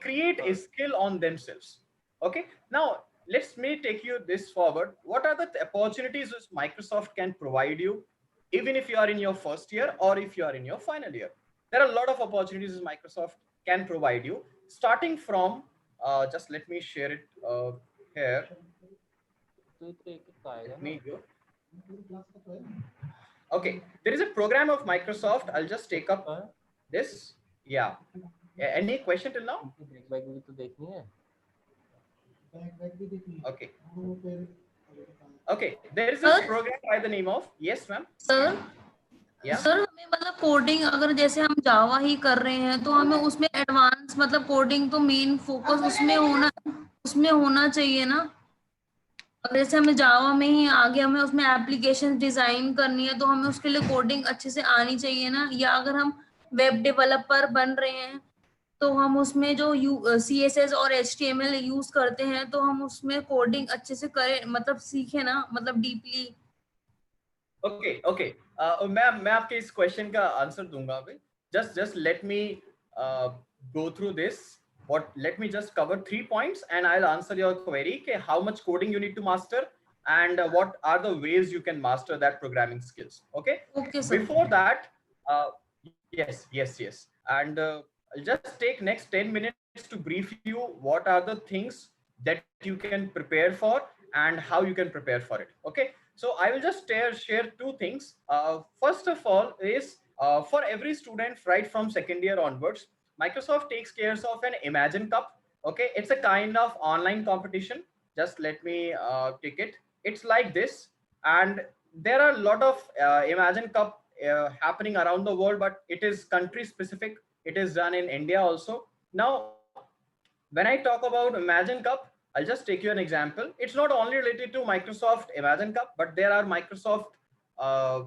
create a skill on themselves. Okay, now let's me take you this forward. What are the opportunities which Microsoft can provide you, even if you are in your first year or if you are in your final year? There are a lot of opportunities Microsoft can provide you, starting from just let me share it here. Let me go. Okay, there is a program of Microsoft. I'll just take up this. Yeah. Any question till now? Okay. Okay, there is this program by the name of, yes ma'am. Sir Yeah. Sir हमें मतलब coding अगर जैसे हम जावा ही कर रहे हैं तो हमें उसमें एडवांस मतलब कोडिंग तो मेन फोकस उसमें होना चाहिए ना। अगर जैसे हमें जावा में ही आगे हमें उसमें एप्लीकेशन डिजाइन करनी है तो हमें उसके लिए कोडिंग अच्छे से आनी चाहिए ना। या अगर हम वेब डेवलपर बन रहे हैं तो हम उसमें जो CSS और HTML यूज करते हैं तो हम उसमें कोडिंग अच्छे से करें मतलब सीखे ना मतलब डीपली। ओके ओके मैं आपके इस क्वेश्चन का आंसर दूंगा अभी। Just let me go through this. Let me just cover 3 points and I'll answer your query. Okay, how much coding you need to master and what are the ways you can master that programming skills. Okay, sir. Before that, yes, and I'll just take next 10 minutes to brief you what are the things that you can prepare for and how you can prepare for it. Okay, so I will just share 2 things. First of all is for every student right from second year onwards, Microsoft takes care of an Imagine Cup. Okay, it's a kind of online competition. Just let me take it. It's like this, and there are a lot of Imagine Cup happening around the world, but it is country specific. It is done in India also. Now, when I talk about Imagine Cup, I'll just take you an example. It's not only related to Microsoft Imagine Cup, but there are Microsoft uh,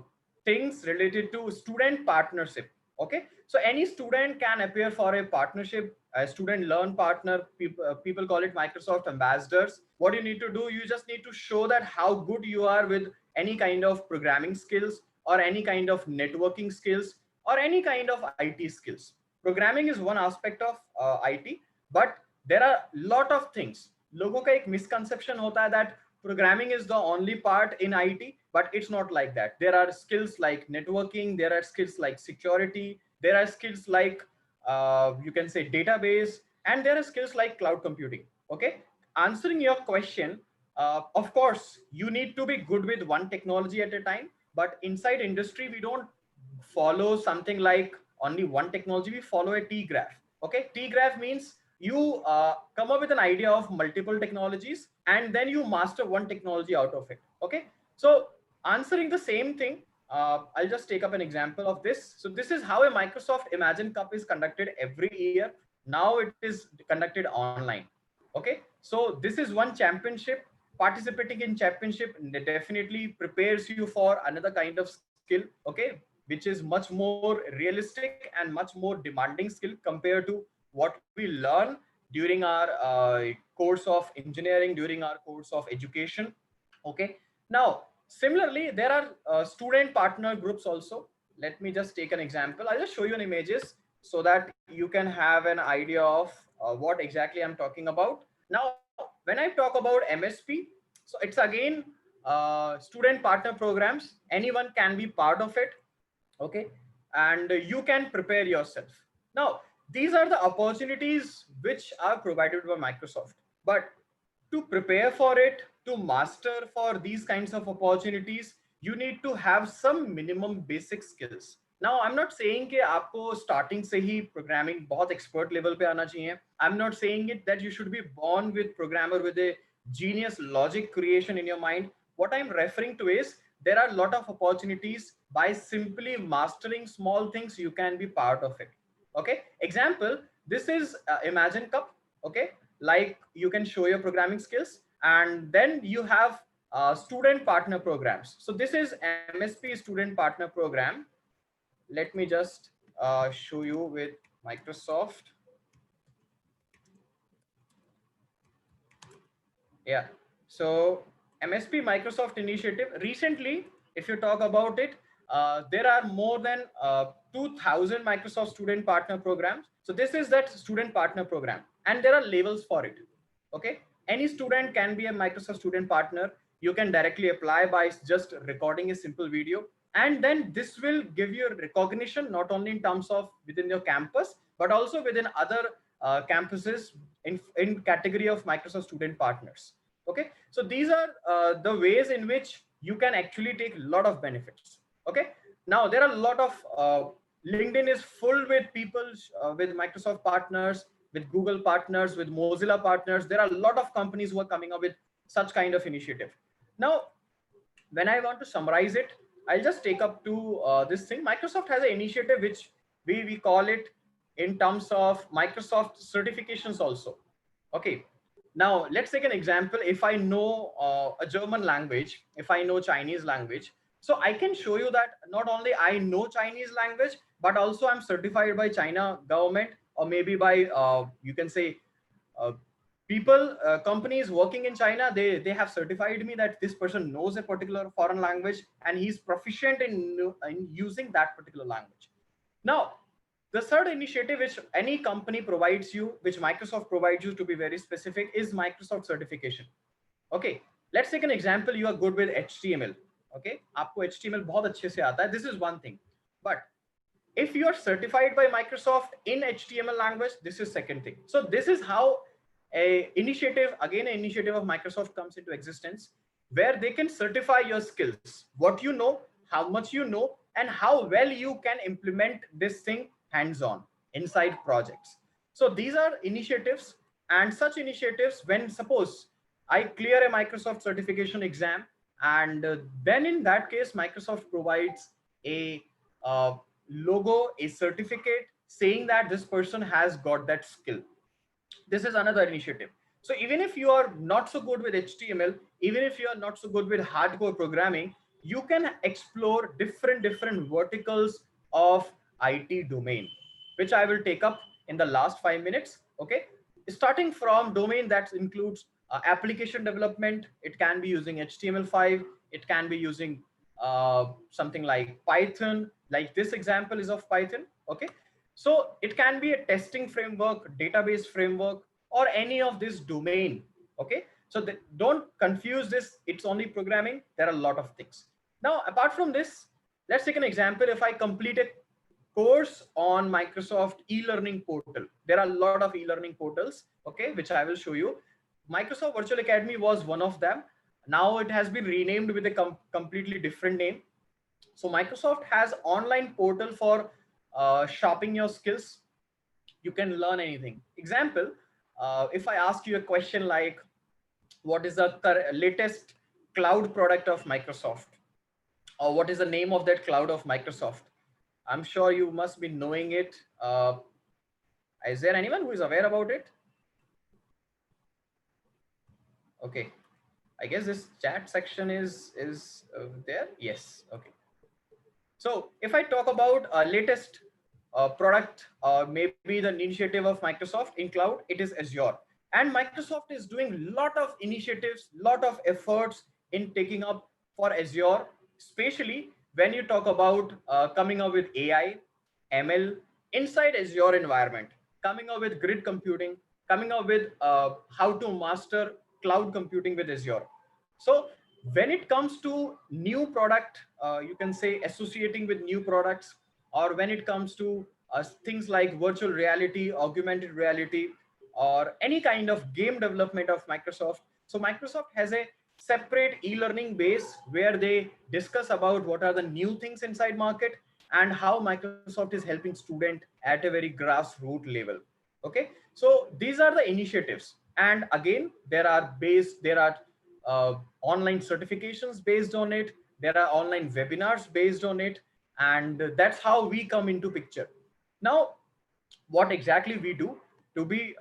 things related to student partnership. Okay, so any student can appear for a partnership, a student learn partner. People call it Microsoft ambassadors. What you need to do, you just need to show that how good you are with any kind of programming skills or any kind of networking skills or any kind of IT skills. Programming is one aspect of IT, but there are lot of things. लोगों का एक misconception होता है that programming is the only part in IT, but it's not like that. There are skills like networking, there are skills like security, there are skills like you can say database, and there are skills like cloud computing. Okay, answering your question, of course you need to be good with one technology at a time, but inside industry we don't follow something like only one technology, we follow a T graph. Okay, T graph means you come up with an idea of multiple technologies and then you master one technology out of it. Okay, so answering the same thing, I'll just take up an example of this. So this is how a Microsoft Imagine Cup is conducted every year. Now it is conducted online. Okay, so this is one championship. Participating in championship definitely prepares you for another kind of skill. Okay, which is much more realistic and much more demanding skill compared to what we learn during our course of engineering, during our course of education. Okay, now similarly there are student partner groups also. Let me just take an example. I'll just show you an images so that you can have an idea of what exactly I'm talking about. Now when I talk about MSP, so it's again student partner programs. Anyone can be part of it. Okay, and you can prepare yourself. Now these are the opportunities which are provided by Microsoft, but to prepare for it, to master for these kinds of opportunities, you need to have some minimum basic skills. Now I'm not saying कि आपको starting से ही programming बहुत expert level पे आना चाहिए. I'm not saying it that you should be born with programmer with a genius logic creation in your mind. What I'm referring to is there are a lot of opportunities by simply mastering small things. You can be part of it. Okay, example, this is Imagine Cup. Okay, like you can show your programming skills and then you have student partner programs. So this is MSP student partner program. Let me just show you with Microsoft. Yeah, so MSP Microsoft initiative recently, if you talk about it, there are more than 2000 Microsoft student partner programs. So this is that student partner program, and there are levels for it. Okay, any student can be a Microsoft student partner. You can directly apply by just recording a simple video, and then this will give you recognition not only in terms of within your campus, but also within other campuses in category of Microsoft student partners. Okay, so these are the ways in which you can actually take a lot of benefits. Okay, now there are a lot of LinkedIn is full with people with Microsoft partners, with Google partners, with Mozilla partners. There are a lot of companies who are coming up with such kind of initiative. Now, when I want to summarize it, I'll just take up to this thing. Microsoft has an initiative which we call it in terms of Microsoft certifications also. Okay. Now, let's take an example. If I know a German language, if I know Chinese language, so I can show you that not only I know Chinese language, but also I'm certified by China government, or maybe by, you can say, uh, people, companies working in China, they have certified me that this person knows a particular foreign language and he's proficient in using that particular language. Now, the third initiative which any company provides you, which Microsoft provides you, to be very specific, is Microsoft certification. Okay, let's take an example. You are good with HTML. Okay, आपको HTML बहुत अच्छे से आता है. This is one thing. But if you are certified by Microsoft in HTML language, this is second thing. So this is how a initiative, again, an initiative of Microsoft comes into existence, where they can certify your skills, what you know, how much you know, and how well you can implement this thing hands-on inside projects. So these are initiatives, and such initiatives, when suppose I clear a Microsoft certification exam, and then in that case, Microsoft provides a logo, a certificate saying that this person has got that skill. This is another initiative. So even if you are not so good with HTML, even if you are not so good with hardcore programming, you can explore different verticals of IT domain, which I will take up in the last 5 minutes. Okay, starting from domain that includes application development. It can be using HTML5, it can be using something like Python, like this example is of Python. Okay, so it can be a testing framework, database framework, or any of this domain. Okay, so don't confuse this, it's only programming. There are a lot of things. Now, apart from this, let's take an example. If I complete a course on Microsoft e-learning portal, there are a lot of e-learning portals, okay, which I will show you. Microsoft Virtual Academy was one of them. Now it has been renamed with a completely different name. So Microsoft has online portal for sharpening your skills. You can learn anything. Example, if I ask you a question like, what is the latest cloud product of Microsoft? Or what is the name of that cloud of Microsoft? I'm sure you must be knowing it. Is there anyone who is aware about it? Okay, I guess this chat section is there. Yes. Okay. So if I talk about latest product, maybe the initiative of Microsoft in cloud, it is Azure. And Microsoft is doing a lot of initiatives, lot of efforts in taking up for Azure, especially when you talk about coming up with AI, ML inside Azure environment, coming up with grid computing, coming up with how to master cloud computing with Azure. So when it comes to new product, you can say associating with new products, or when it comes to things like virtual reality, augmented reality, or any kind of game development of Microsoft. So Microsoft has a separate e-learning base where they discuss about what are the new things inside market and how Microsoft is helping student at a very grassroots level. Okay, so these are the initiatives, and again there are online certifications based on it. There are online webinars based on it, and that's how we come into picture. Now, what exactly we do to be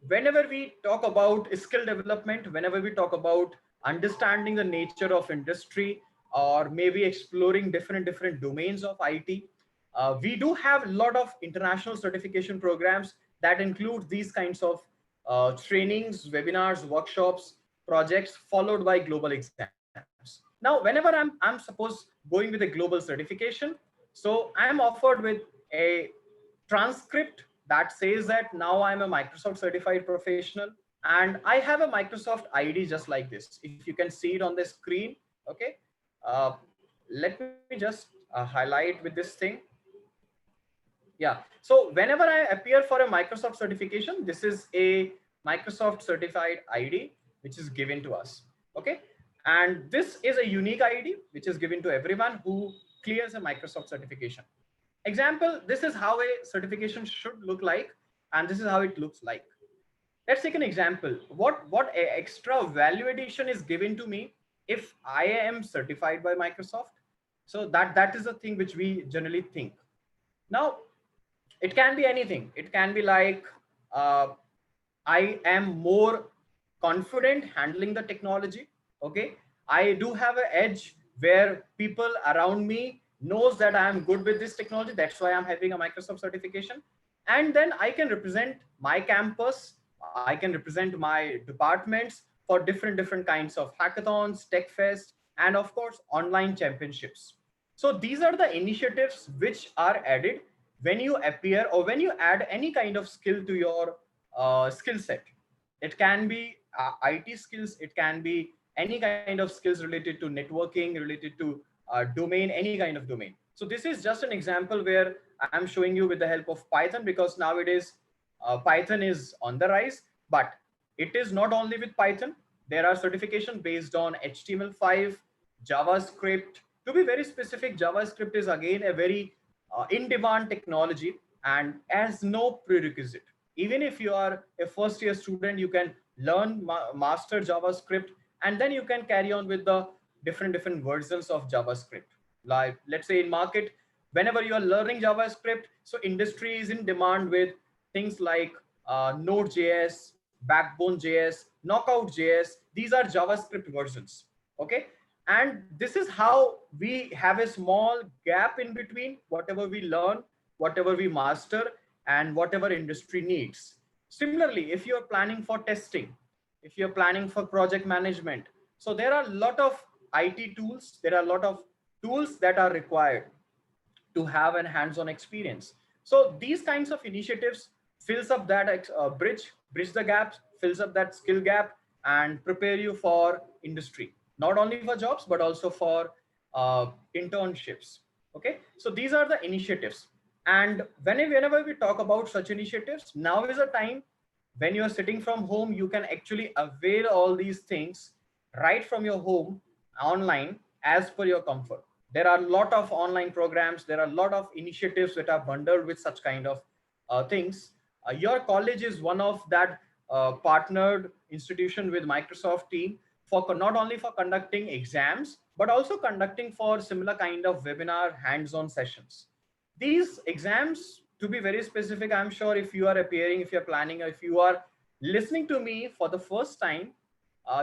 whenever we talk about skill development, whenever we talk about understanding the nature of industry, or maybe exploring different domains of IT, we do have a lot of international certification programs that include these kinds of trainings, webinars, workshops, projects, followed by global exams. Now, whenever I'm suppose doing going with a global certification. So I'm offered with a transcript that says that now I'm a Microsoft certified professional, and I have a Microsoft ID just like this. If you can see it on the screen, okay. Uh, Let me just highlight with this thing. Yeah. So whenever I appear for a Microsoft certification, this is a Microsoft certified ID, which is given to us. Okay. And this is a unique ID, which is given to everyone who clears a Microsoft certification. Example, this is how a certification should look like, and this is how it looks like. Let's take an example. What extra value addition is given to me if I am certified by Microsoft? So that is the thing which we generally think. Now, it can be anything. It can be like uh, I am more confident handling the technology. Okay, I do have an edge where people around me knows that I am good with this technology. That's why I'm having a Microsoft certification. And then I can represent my campus. I can represent my departments for different kinds of hackathons, tech fest, and of course online championships. So these are the initiatives which are added when you appear or when you add any kind of skill to your skill set. It can be IT skills, it can be any kind of skills related to networking, related to domain, any kind of domain. So this is just an example where I'm showing you with the help of Python, because nowadays Python is on the rise. But it is not only with Python. There are certifications based on HTML5, JavaScript. To be very specific, JavaScript is again a very in-demand technology and as no prerequisite. Even if you are a first-year student, you can learn master JavaScript, and then you can carry on with the different versions of JavaScript. Like let's say in market, whenever you are learning JavaScript, so industry is in demand with things like Node.js, Backbone.js, Knockout.js. These are JavaScript versions. Okay, and this is how we have a small gap in between whatever we learn, whatever we master, and whatever industry needs. Similarly, if you're planning for testing, if you're planning for project management, so there are a lot of IT tools, there are a lot of tools that are required to have an hands-on experience. So these kinds of initiatives fills up that bridge the gaps, fills up that skill gap, and prepare you for industry, not only for jobs but also for internships. Okay, so these are the initiatives. And whenever we talk about such initiatives, now is a time when you are sitting from home, you can actually avail all these things right from your home online as per your comfort. There are a lot of online programs, there are a lot of initiatives that are bundled with such kind of things. Your college is one of that partnered institution with Microsoft team for not only for conducting exams but also conducting for similar kind of webinar hands-on sessions. These exams, to be very specific, I'm sure if you are appearing, if you're planning, if you are listening to me for the first time,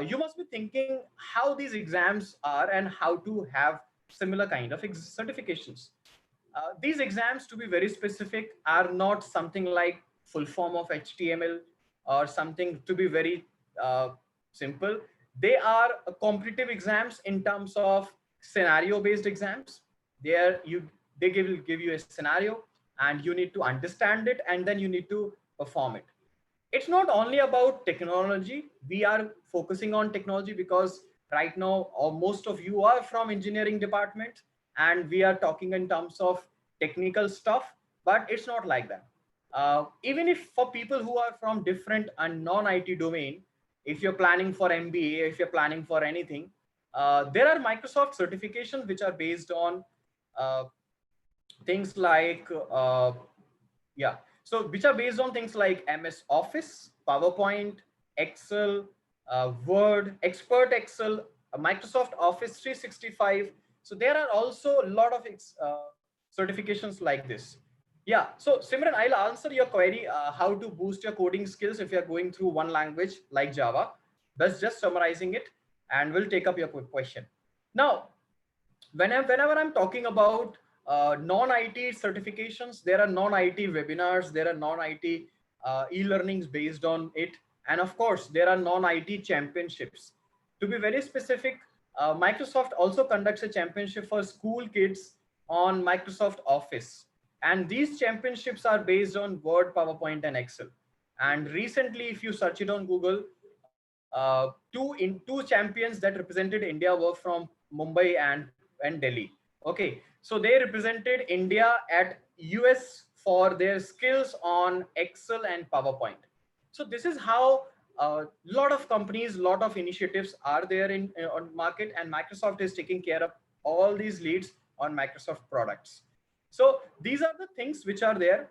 you must be thinking how these exams are and how to have similar kind of certifications. These exams, to be very specific, are not something like full form of HTML or something to be very simple. They are competitive exams in terms of scenario based exams. They give you a scenario and you need to understand it and then you need to perform it. It's not only about technology. We are focusing on technology because right now most of you are from engineering department and we are talking in terms of technical stuff, but it's not like that. Even if for people who are from different and non-IT domain, if you're planning for MBA, if you're planning for anything, there are Microsoft certifications which are based on uh, things like yeah, so which are based on things like MS Office, PowerPoint, Excel, Word, Expert Excel, Microsoft Office 365. So there are also a lot of certifications like this. Yeah, so Simran, I'll answer your query, how to boost your coding skills if you're going through one language like Java. That's just summarizing it, and we'll take up your question. Now, whenever I'm talking about non-IT certifications, there are non-IT webinars, there are non-IT e-learnings based on it. And of course, there are non-IT championships. To be very specific, Microsoft also conducts a championship for school kids on Microsoft Office. And these championships are based on Word, PowerPoint, and Excel. And recently, if you search it on Google, two champions that represented India were from Mumbai and Delhi. Okay, so they represented India at US for their skills on Excel and PowerPoint. So this is how a lot of companies, lot of initiatives are there in on market, and Microsoft is taking care of all these leads on Microsoft products. So these are the things which are there.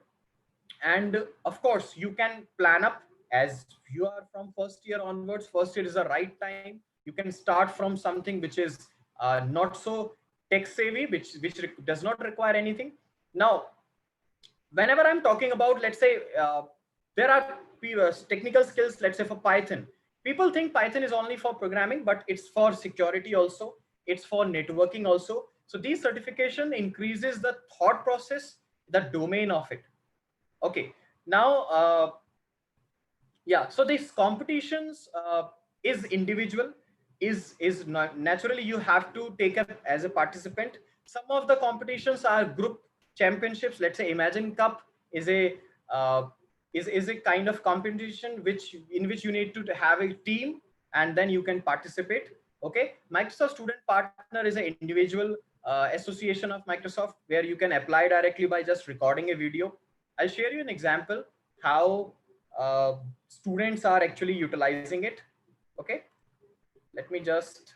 And of course you can plan up as you are from first year onwards. First year is the right time. You can start from something which is not so tech savvy, which does not require anything. Now whenever I'm talking about, let's say, there are technical skills, let's say for Python. People think Python is only for programming, but it's for security also, it's for networking also. So these certification increases the thought process, the domain of it. Okay, now yeah, so these competitions is individual, is not naturally you have to take up as a participant. Some of the competitions are group championships. Let's say Imagine Cup is a uh, is a kind of competition which in which you need to have a team and then you can participate. Okay, Microsoft Student Partner is an individual association of Microsoft where you can apply directly by just recording a video. I'll share you an example how students are actually utilizing it. Okay, let me just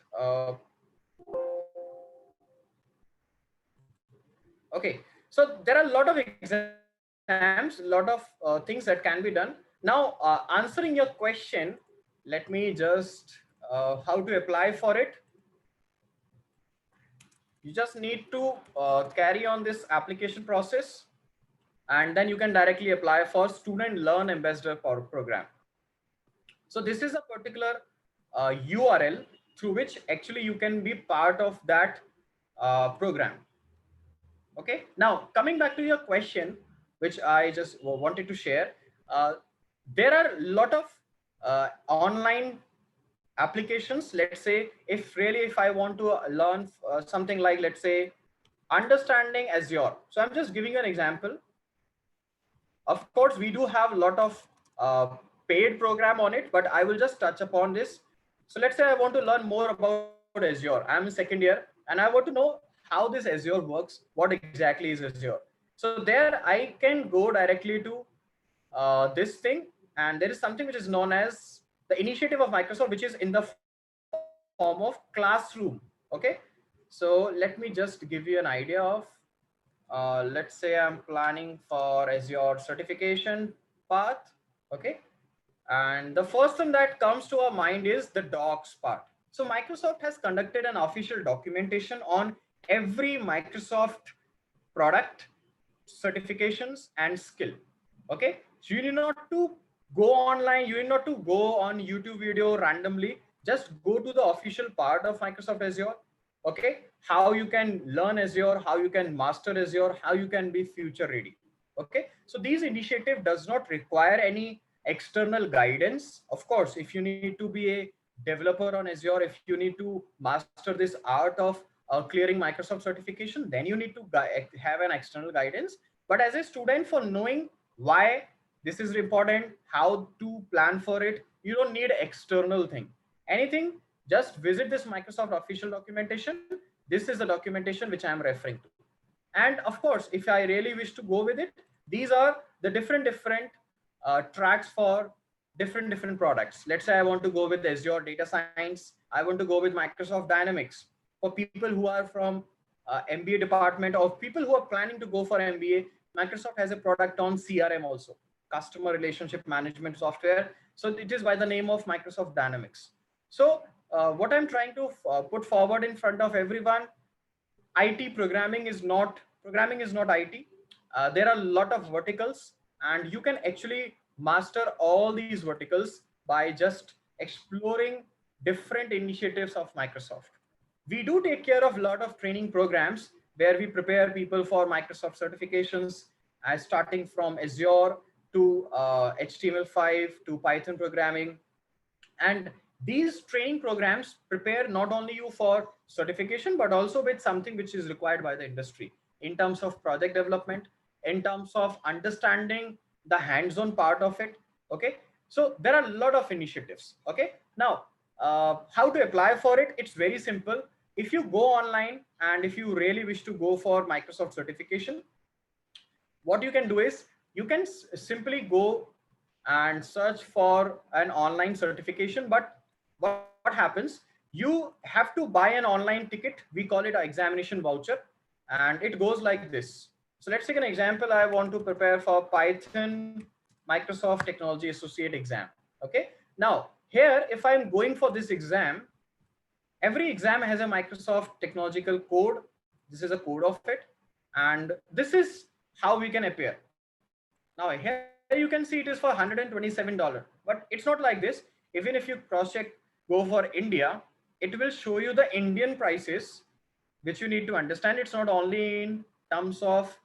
okay, so there are a lot of exams, a lot of things that can be done. Now answering your question, let me just how to apply for it. You just need to carry on this application process, and then you can directly apply for Student Learn Ambassador program. So this is a particular URL through which actually you can be part of that program. Okay, now coming back to your question, which I just wanted to share, there are a lot of online applications. Let's say if I want to learn something like, let's say, understanding Azure. So I'm just giving you an example. Of course, we do have a lot of paid program on it, but I will just touch upon this. So let's say I want to learn more about Azure. I'm in second year and I want to know how this Azure works. What exactly is Azure? So there I can go directly to this thing, and there is something which is known as the initiative of Microsoft, which is in the form of Classroom. Okay, so let me just give you an idea of let's say I'm planning for Azure certification path. Okay, and the first thing that comes to our mind is the docs part. So Microsoft has conducted an official documentation on every Microsoft product, certifications, and skill. Okay, so you need not to go online, you need not to go on YouTube video randomly. Just go to the official part of Microsoft Azure. Okay, how you can learn Azure, how you can master Azure, how you can be future ready. Okay, so these initiative does not require any external guidance. Of course, if you need to be a developer on Azure, if you need to master this art of clearing Microsoft certification, then you need to have an external guidance. But as a student, for knowing why this is important, how to plan for it, you don't need external thing. Anything, just visit this Microsoft official documentation. This is the documentation which I am referring to. And of course, if I really wish to go with it, these are the different tracks for different products. Let's say I want to go with Azure Data Science. I want to go with Microsoft Dynamics. For people who are from MBA department or people who are planning to go for MBA, Microsoft has a product on CRM also, customer relationship management software. So it is by the name of Microsoft Dynamics. So what I'm trying to put forward in front of everyone, IT programming is not IT. There are a lot of verticals, and you can actually master all these verticals by just exploring different initiatives of Microsoft. We do take care of a lot of training programs where we prepare people for Microsoft certifications, as starting from Azure to HTML5 to Python programming. And these training programs prepare not only you for certification, but also with something which is required by the industry in terms of project development, in terms of understanding the hands-on part of it. Okay, so there are a lot of initiatives. Okay, now how to apply for it? It's very simple. If you go online and if you really wish to go for Microsoft certification, what you can do is you can simply go and search for an online certification. But what happens, you have to buy an online ticket. We call it an examination voucher, and it goes like this. So let's take an example. I want to prepare for Python Microsoft Technology Associate exam. Okay, now here, if I'm going for this exam, every exam has a Microsoft technological code. This is a code of it, and this is how we can appear. Now here you can see it is for $127, but it's not like this. Even if you cross check, go for India, it will show you the Indian prices, which you need to understand. It's not only in terms of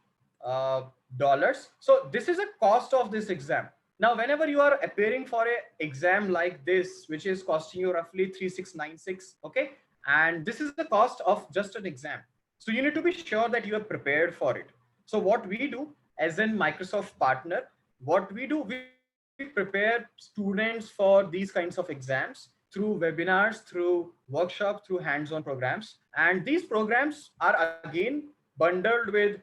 dollars. So this is a cost of this exam. Now, whenever you are appearing for a exam like this, which is costing you roughly 3696, okay, and this is the cost of just an exam. So you need to be sure that you are prepared for it. So what we do as in Microsoft partner, what we do, we prepare students for these kinds of exams through webinars, through workshops, through hands-on programs. And these programs are again bundled with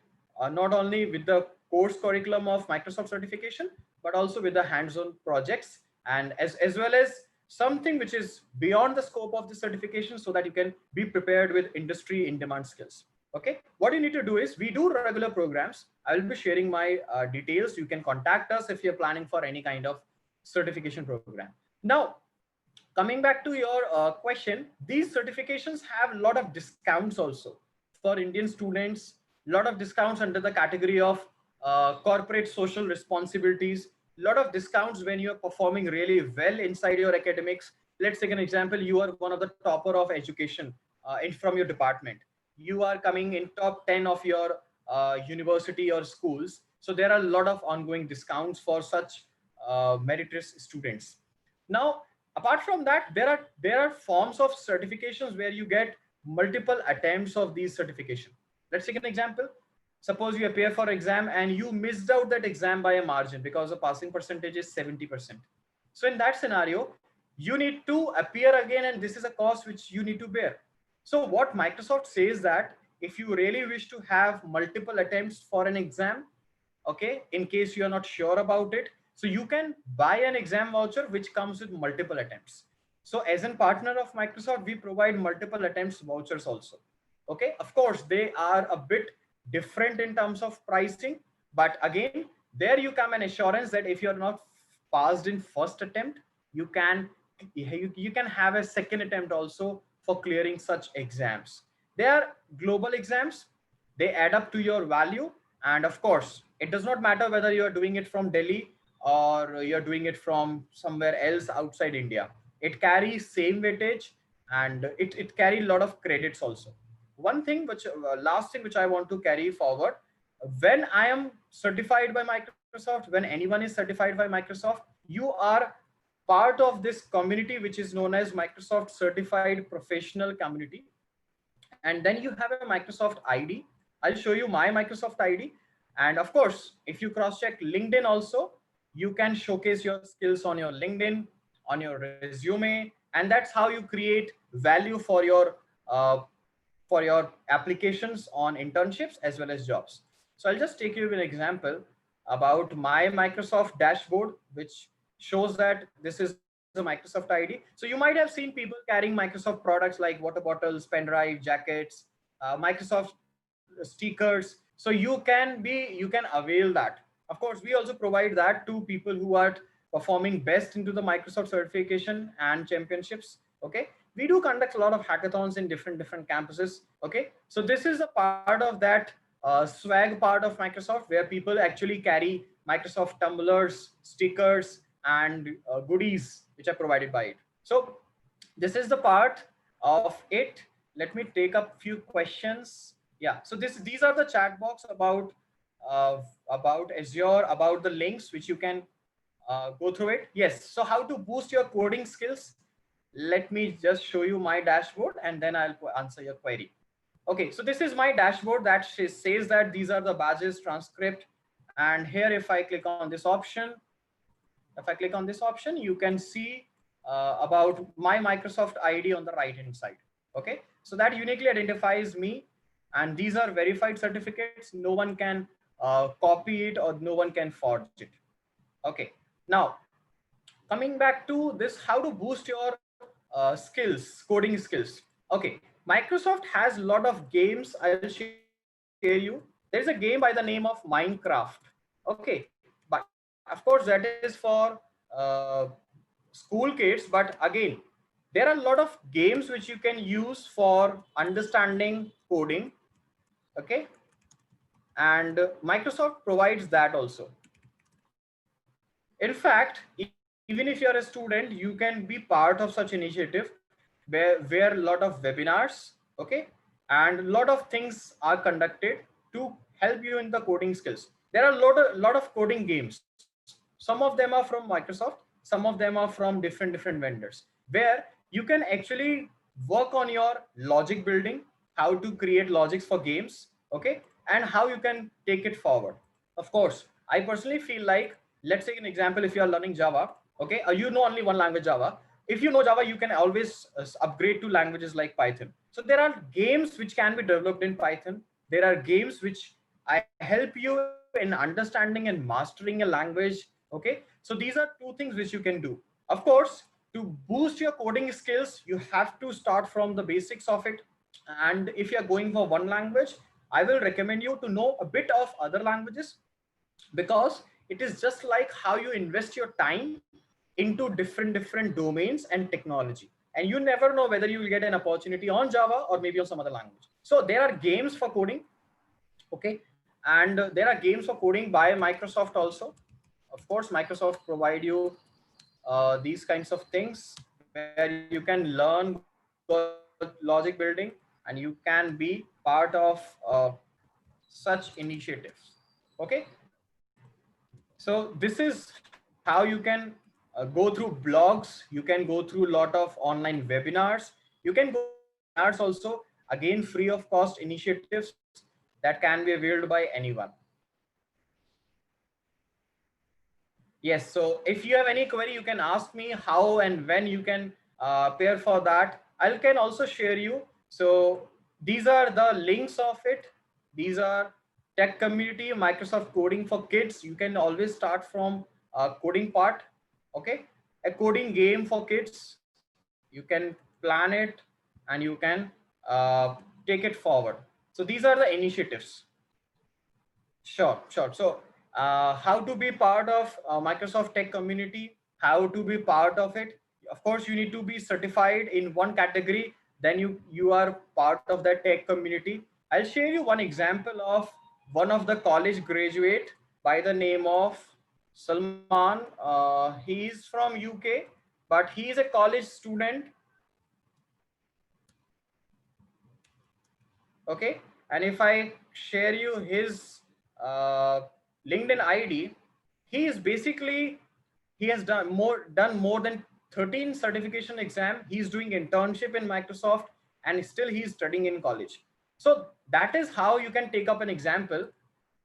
not only with the course curriculum of Microsoft certification, but also with the hands-on projects, and as well as something which is beyond the scope of the certification, so that you can be prepared with industry in demand skills. Okay, what you need to do is, we do regular programs. I will be sharing my details. You can contact us if you're planning for any kind of certification program. Now, coming back to your question, these certifications have a lot of discounts also for Indian students, a lot of discounts under the category of corporate social responsibilities, a lot of discounts when you're performing really well inside your academics. Let's take an example. You are one of the topper of education from your department. You are coming in top 10 of your university or schools. So there are a lot of ongoing discounts for such meritorious students. Now, apart from that, there are forms of certifications where you get multiple attempts of these certification. Let's take an example. Suppose you appear for exam and you missed out that exam by a margin because the passing percentage is 70%. So in that scenario, you need to appear again, and this is a cost which you need to bear. So what Microsoft says that if you really wish to have multiple attempts for an exam, okay, in case you are not sure about it, so you can buy an exam voucher which comes with multiple attempts. So as a partner of Microsoft, we provide multiple attempts vouchers also. Okay, of course, they are a bit different in terms of pricing, but again, there you come an assurance that if you're not passed in first attempt, you can have a second attempt also for clearing such exams. They are global exams. They add up to your value. And of course, it does not matter whether you are doing it from Delhi or you're doing it from somewhere else outside India. It carries same weightage, and it carries a lot of credits also. One thing which last thing which I want to carry forward, when I am certified by Microsoft, when anyone is certified by Microsoft, you are part of this community which is known as Microsoft Certified Professional Community. And then you have a Microsoft ID. I'll show you my Microsoft ID. And of course, if you cross check LinkedIn also, you can showcase your skills on your LinkedIn, on your resume, and that's how you create value for your applications on internships as well as jobs. So I'll just take you an example about my Microsoft dashboard, which shows that this is a Microsoft ID. So you might have seen people carrying Microsoft products like water bottles, pen drive, jackets, Microsoft stickers. So you can avail that. Of course, we also provide that to people who are performing best into the Microsoft certification and championships. Okay, we do conduct a lot of hackathons in different campuses. Okay, so this is a part of that swag part of Microsoft, where people actually carry Microsoft tumblers, stickers, and goodies which are provided by it. So this is the part of it. Let me take up few questions. Yeah, so these are the chat box about Azure, about the links which you can go through it. Yes, so how to boost your coding skills? let me just show you my dashboard and then I'll answer your query. Okay, so this is my dashboard that says that these are the badges, transcript, and here if I click on this option, you can see about my Microsoft ID on the right hand side. Okay, so that uniquely identifies me, and these are verified certificates. No one can copy it or no one can forge it. Okay, now coming back to this, how to boost your skills, coding skills. Okay, Microsoft has a lot of games. I'll share you. There's a game by the name of Minecraft. Okay, but of course that is for school kids, but again, there are a lot of games which you can use for understanding coding. Okay, and Microsoft provides that also. In fact, even if you're a student, you can be part of such initiative where a lot of webinars, okay, and a lot of things are conducted to help you in the coding skills. There are a lot of coding games. Some of them are from Microsoft, some of them are from different vendors, where you can actually work on your logic building, how to create logics for games, okay, and how you can take it forward. Of course, I personally feel like, let's take an example. If you are learning Java, okay, you know only one language, Java. If you know Java, you can always upgrade to languages like Python. So there are games which can be developed in Python. There are games which I help you in understanding and mastering a language. Okay, so these are two things which you can do. Of course, to boost your coding skills, you have to start from the basics of it. And if you're going for one language, I will recommend you to know a bit of other languages, because it is just like how you invest your time into different domains and technology, and you never know whether you will get an opportunity on Java or maybe on some other language. So there are games for coding, okay, and there are games for coding by Microsoft also. Of course, Microsoft provide you these kinds of things where you can learn good logic building, and you can be part of such initiatives. Okay, so this is how you can go through blogs, you can go through a lot of online webinars, you can go through webinars also, again free of cost initiatives that can be availed by anyone. Yes, so if you have any query, you can ask me how and when you can pair for that. I can also share you. So these are the links of it. These are tech community, Microsoft coding for kids. You can always start from coding part. Okay, a coding game for kids. You can plan it and you can take it forward. So these are the initiatives. Sure, sure. So, how to be part of Microsoft Tech community? How to be part of it? Of course, you need to be certified in one category. Then you are part of that tech community. I'll share you one example of one of the college graduate by the name of Salman. He's from UK, but he is a college student. Okay, and if I share you his uh, LinkedIn ID, he is basically, he has done more than 13 certification exam. He's doing internship in Microsoft, and still he's studying in college. So that is how you can take up an example.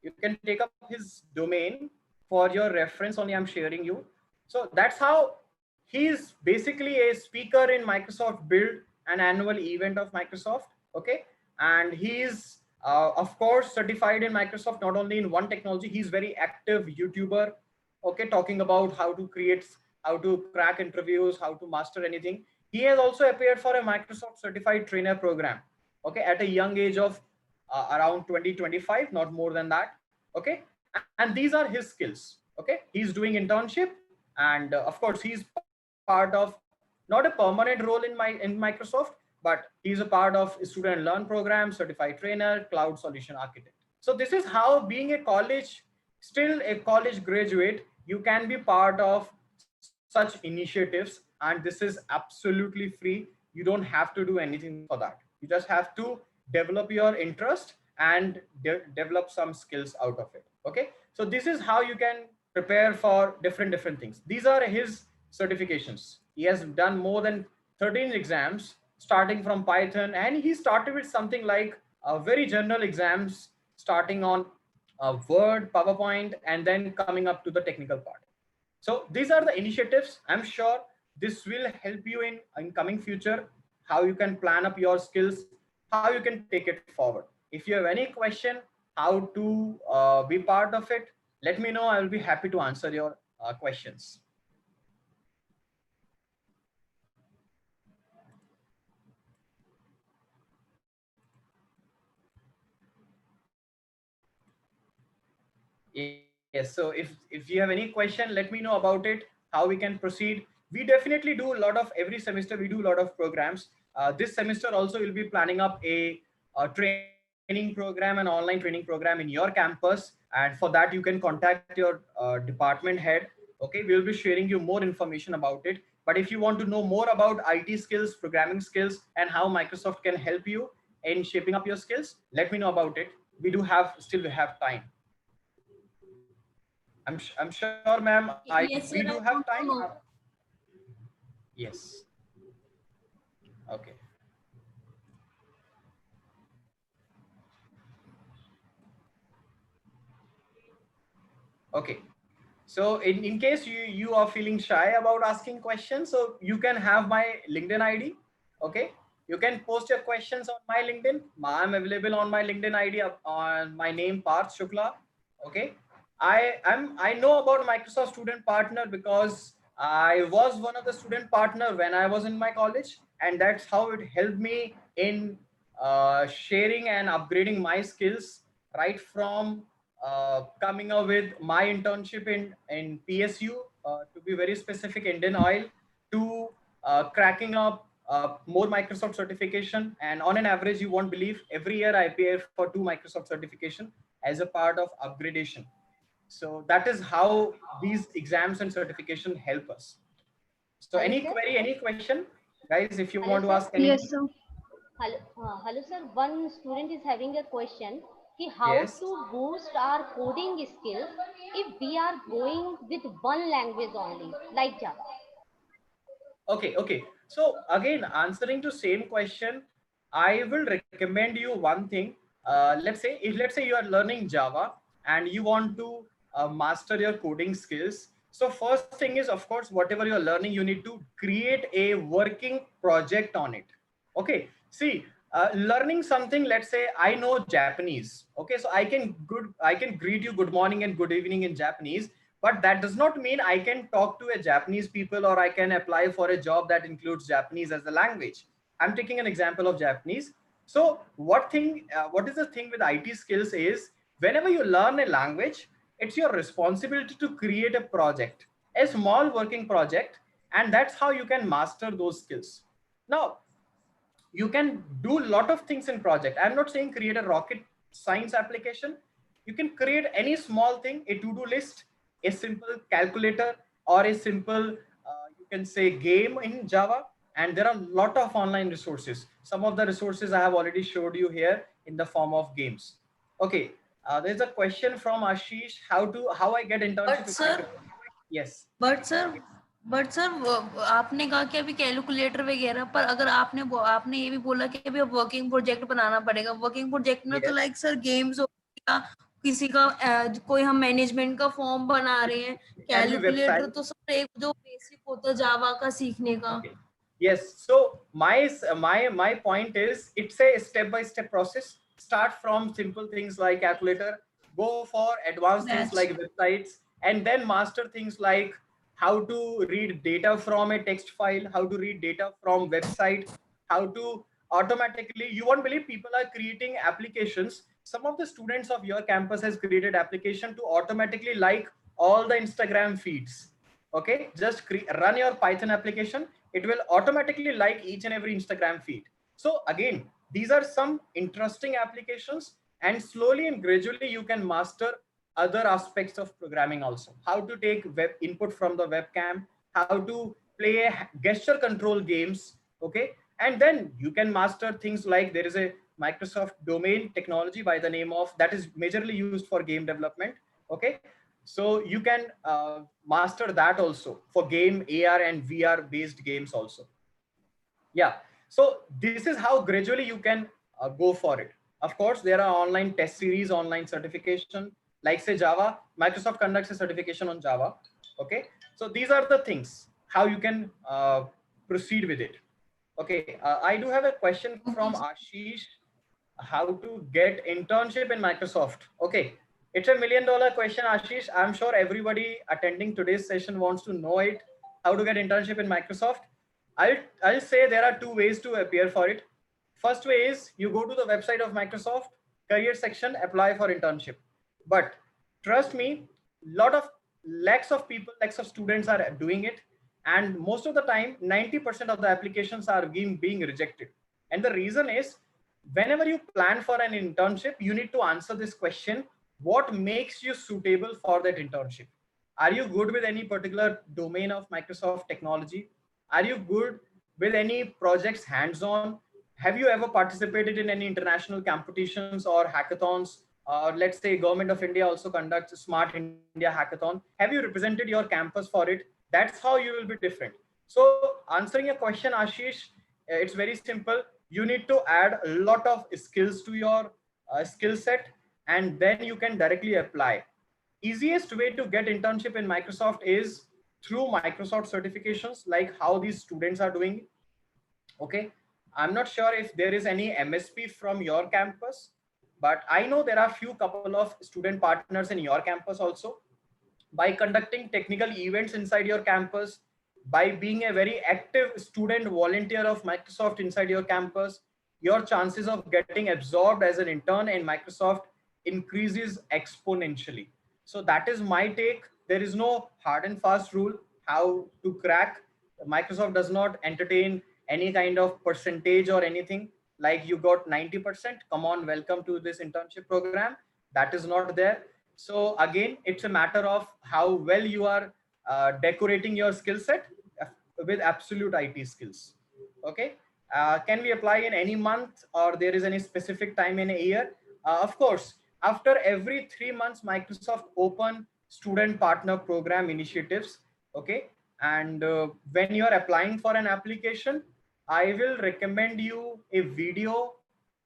You can take up his domain for your reference only. I'm sharing you. So that's how he's basically a speaker in Microsoft Build, an annual event of Microsoft. Okay, and he's of course certified in Microsoft, not only in one technology. He's very active YouTuber, okay, talking about how to create, how to crack interviews, how to master anything. He has also appeared for a Microsoft certified trainer program, okay, at a young age of around 20-25, not more than that. Okay, and these are his skills. Okay, he's doing internship, and of course he's part of not a permanent role in Microsoft, but he's a part of student learn program, certified trainer, cloud solution architect. So this is how, being a college, still a college graduate, you can be part of such initiatives, and this is absolutely free. You don't have to do anything for that. You just have to develop your interest and develop some skills out of it. Okay, so this is how you can prepare for different things. These are his certifications. He has done more than 13 exams starting from Python, and he started with something like very general exams starting on Word, PowerPoint, and then coming up to the technical part. So these are the initiatives. I'm sure this will help you in coming future, how you can plan up your skills, how you can take it forward. If you have any question how to be part of it, let me know. I will be happy to answer your questions. Yes, so if you have any question, let me know about it, how we can proceed. We definitely do a lot of, every semester we do a lot of programs. This semester also we'll be planning up a training program, an online training program in your campus, and for that you can contact your department head. Okay, we'll be sharing you more information about it. But if you want to know more about IT skills, programming skills, and how Microsoft can help you in shaping up your skills, let me know about it. We have time. I'm sure, ma'am. We do Yes, sir. have I time. want to know. Yes. Okay. Okay. So in case you are feeling shy about asking questions, so you can have my LinkedIn ID. Okay. You can post your questions on my LinkedIn. I'm available on my LinkedIn ID on my name Parth Shukla. Okay. I know about Microsoft Student Partner because I was one of the student partner when I was in my college, and that's how it helped me in sharing and upgrading my skills right from coming up with my internship in PSU, to be very specific, Indian Oil, to cracking up more Microsoft certification. And on an average, you won't believe, every year I pay for 2 Microsoft certification as a part of upgradation. So that is how these exams and certification help us. So Hello, any sir. query, any question, guys, if you Hello, want to sir. ask anything. Yes, sir. Hello, sir. One student is having a question. How Yes. to boost our coding skills if we are going with one language only, like Java? Okay. So again, answering to same question, I will recommend you one thing. Let's say you are learning Java and you want to master your coding skills. So first thing is, of course, whatever you are learning, you need to create a working project on it. Okay. See, learning something. Let's say I know Japanese. Okay, so I can greet you good morning and good evening in Japanese, but that does not mean I can talk to a Japanese people or I can apply for a job that includes Japanese as a language. I'm taking an example of Japanese. So what is the thing with IT skills is, whenever you learn a language, it's your responsibility to create a project, a small working project, and that's how you can master those skills. Now, you can do a lot of things in project. I'm not saying create a rocket science application. You can create any small thing, a to-do list, a simple calculator, or a simple you can say game in Java. And there are a lot of online resources. Some of the resources I have already showed you here in the form of games. Okay. There's a question from Ashish, how I get internship But with sir, Microsoft. Yes. But sir but sir आपने कहा कि अभी calculator वगैरह, पर अगर आपने ये भी बोला कि अभी वर्किंग प्रोजेक्ट बनाना पड़ेगा। वर्किंग प्रोजेक्ट में तो Yes. लाइक सर गेम्स हो गया, किसी का कोई हम मैनेजमेंट का फॉर्म बना रहे हैं। It can be calculator website. तो सर एक जो बेसिक होता है जावा का सीखने का। Okay. Yes. So my point is, it's a step-by-step process. Start from simple things like calculator, go for advanced things That's like websites, and then master things like how to read data from a text file, how to read data from website, how to automatically. You won't believe, people are creating applications. Some of the students of your campus has created application to automatically like all the Instagram feeds. Okay, just run your Python application. It will automatically like each and every Instagram feed. So again, these are some interesting applications, and slowly and gradually you can master other aspects of programming also. How to take web input from the webcam, how to play gesture control games. Okay, and then you can master things like, there is a Microsoft domain technology by the name of, that is majorly used for game development. Okay, so you can master that also for game AR and VR based games also. Yeah. So this is how gradually you can go for it. Of course, there are online test series, online certification, like say Java. Microsoft conducts a certification on Java. Okay. So these are the things how you can proceed with it. Okay. I do have a question from Ashish. How to get internship in Microsoft? Okay. It's $1 million question, Ashish. I'm sure everybody attending today's session wants to know it. How to get internship in Microsoft? I'll say there are two ways to appear for it. First way is you go to the website of Microsoft, career section, apply for internship. But trust me, lot of lakhs of people, lakhs of students are doing it. And most of the time, 90% of the applications are being rejected. And the reason is whenever you plan for an internship, you need to answer this question: what makes you suitable for that internship? Are you good with any particular domain of Microsoft technology? Are you good with any projects hands-on? Have you ever participated in any international competitions or hackathons? Or let's say government of India also conducts Smart India hackathon. Have you represented your campus for it? That's how you will be different. So answering your question, Ashish, it's very simple. You need to add a lot of skills to your skill set, and then you can directly apply. Easiest way to get internship in Microsoft is through Microsoft certifications, like how these students are doing. Okay. I'm not sure if there is any MSP from your campus, but I know there are few couple of student partners in your campus also. By conducting technical events inside your campus, by being a very active student volunteer of Microsoft inside your campus, your chances of getting absorbed as an intern in Microsoft increases exponentially. So that is my take. There is no hard and fast rule how to crack. Microsoft does not entertain any kind of percentage or anything like you got 90%. Come on, welcome to this internship program. That is not there. So again, it's a matter of how well you are decorating your skill set with absolute IT skills. Okay. Can we apply in any month, or there is any specific time in a year? Of course, after every 3 months, Microsoft open student partner program initiatives. Okay. And when you are applying for an application, I will recommend you a video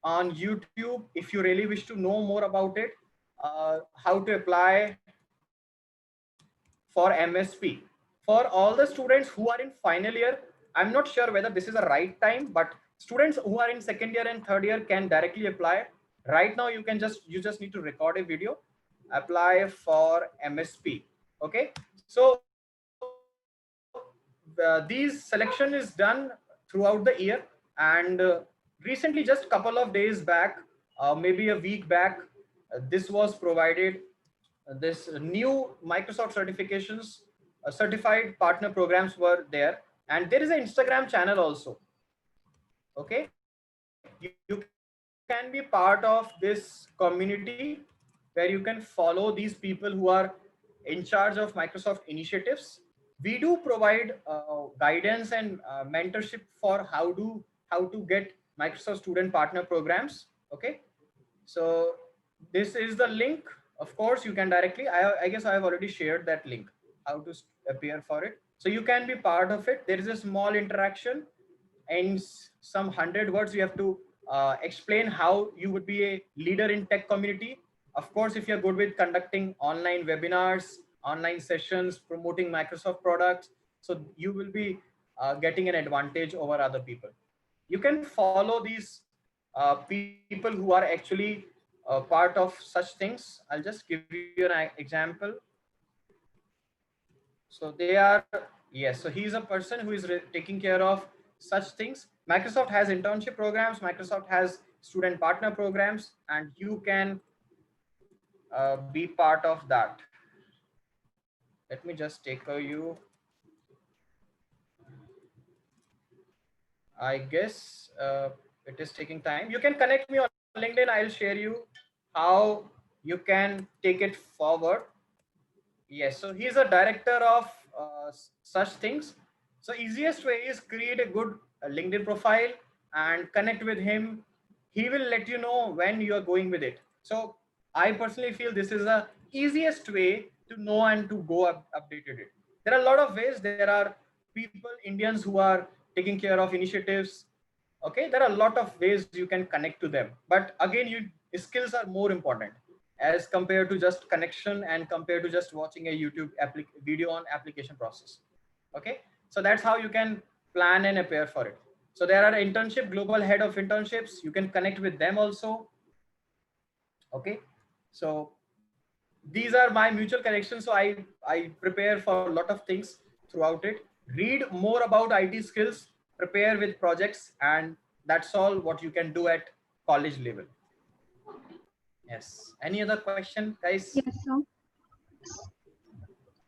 on YouTube if you really wish to know more about it. How to apply for MSP. For all the students who are in final year, I'm not sure whether this is the right time, but students who are in second year and third year can directly apply. Right now, you just need to record a video, apply for MSP. Okay, so these selection is done throughout the year, and recently, just couple of days back, maybe a week back, this was provided. This new Microsoft certifications, certified partner programs were there, and there is an Instagram channel also. Okay, you can be part of this community where you can follow these people who are in charge of Microsoft initiatives. We do provide guidance and mentorship for how to get Microsoft student partner programs. Okay, so this is the link. Of course, you can directly, I guess I have already shared that link, how to appear for it. So you can be part of it. There is a small interaction. In some 100 words, you have to explain how you would be a leader in tech community. Of course, if you're good with conducting online webinars, online sessions, promoting Microsoft products, so you will be getting an advantage over other people. You can follow these people who are actually part of such things. I'll just give you an example. So they are, yes, so he's a person who is taking care of such things. Microsoft has internship programs, Microsoft has student partner programs, and you can be part of that. Let me just take you. I guess it is taking time. You can connect me on LinkedIn. I'll share you how you can take it forward. Yes, so he's a director of such things. So easiest way is create a good LinkedIn profile and connect with him. He will let you know when you are going with it. So I personally feel this is the easiest way to know and to go updated it. There are a lot of ways. There are people, Indians who are taking care of initiatives. Okay, there are a lot of ways you can connect to them, but again, skills are more important as compared to just connection and compared to just watching a YouTube video on application process. Okay, so that's how you can plan and prepare for it. So there are internship global head of internships, you can connect with them also. Okay, so these are my mutual connections. So I prepare for a lot of things throughout it. Read more about IT skills, prepare with projects, and that's all what you can do at college level. Yes, any other question, guys? Yes, sir.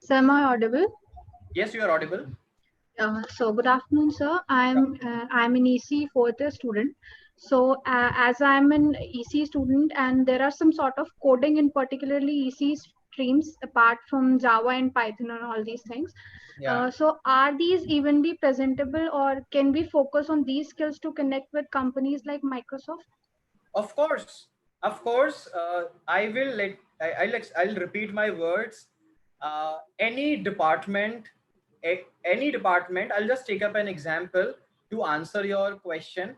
Sir, am I audible? Yes, you are audible. So good afternoon, sir. I'm an EC fourth year student. So as I'm an EC student, and there are some sort of coding in particularly EC streams apart from Java and Python and all these things. Yeah. So are these evenly presentable, or can we focus on these skills to connect with companies like Microsoft? Of course, of course. I will let I'll repeat my words. Any department, any department. I'll just take up an example to answer your question.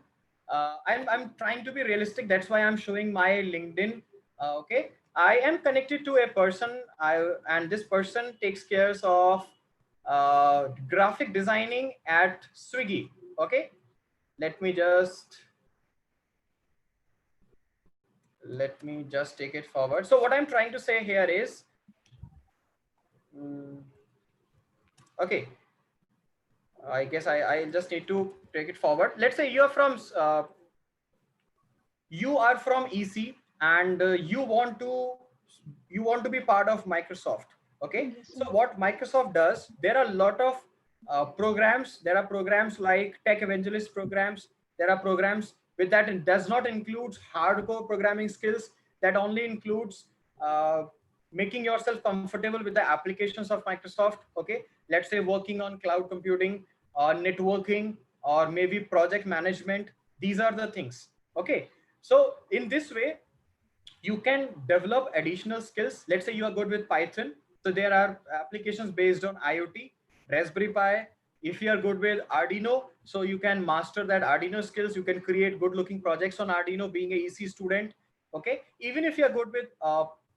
I'm trying to be realistic. That's why I'm showing my LinkedIn. Okay, I am connected to a person. And this person takes care of graphic designing at Swiggy. Okay, let me just take it forward. So what I'm trying to say here is, okay, I guess I just need to take it forward. Let's say you are from EC, and you want to be part of Microsoft. Okay, so what Microsoft does, there are a lot of programs. There are programs like tech evangelist programs. There are programs with that. It does not include hardcore programming skills. That only includes making yourself comfortable with the applications of Microsoft. Okay, let's say working on cloud computing or networking or maybe project management. These are the things. Okay, so in this way, you can develop additional skills. Let's say you are good with Python. So there are applications based on IoT, Raspberry Pi. If you are good with Arduino, so you can master that Arduino skills. You can create good looking projects on Arduino being a EC student. Okay, even if you are good with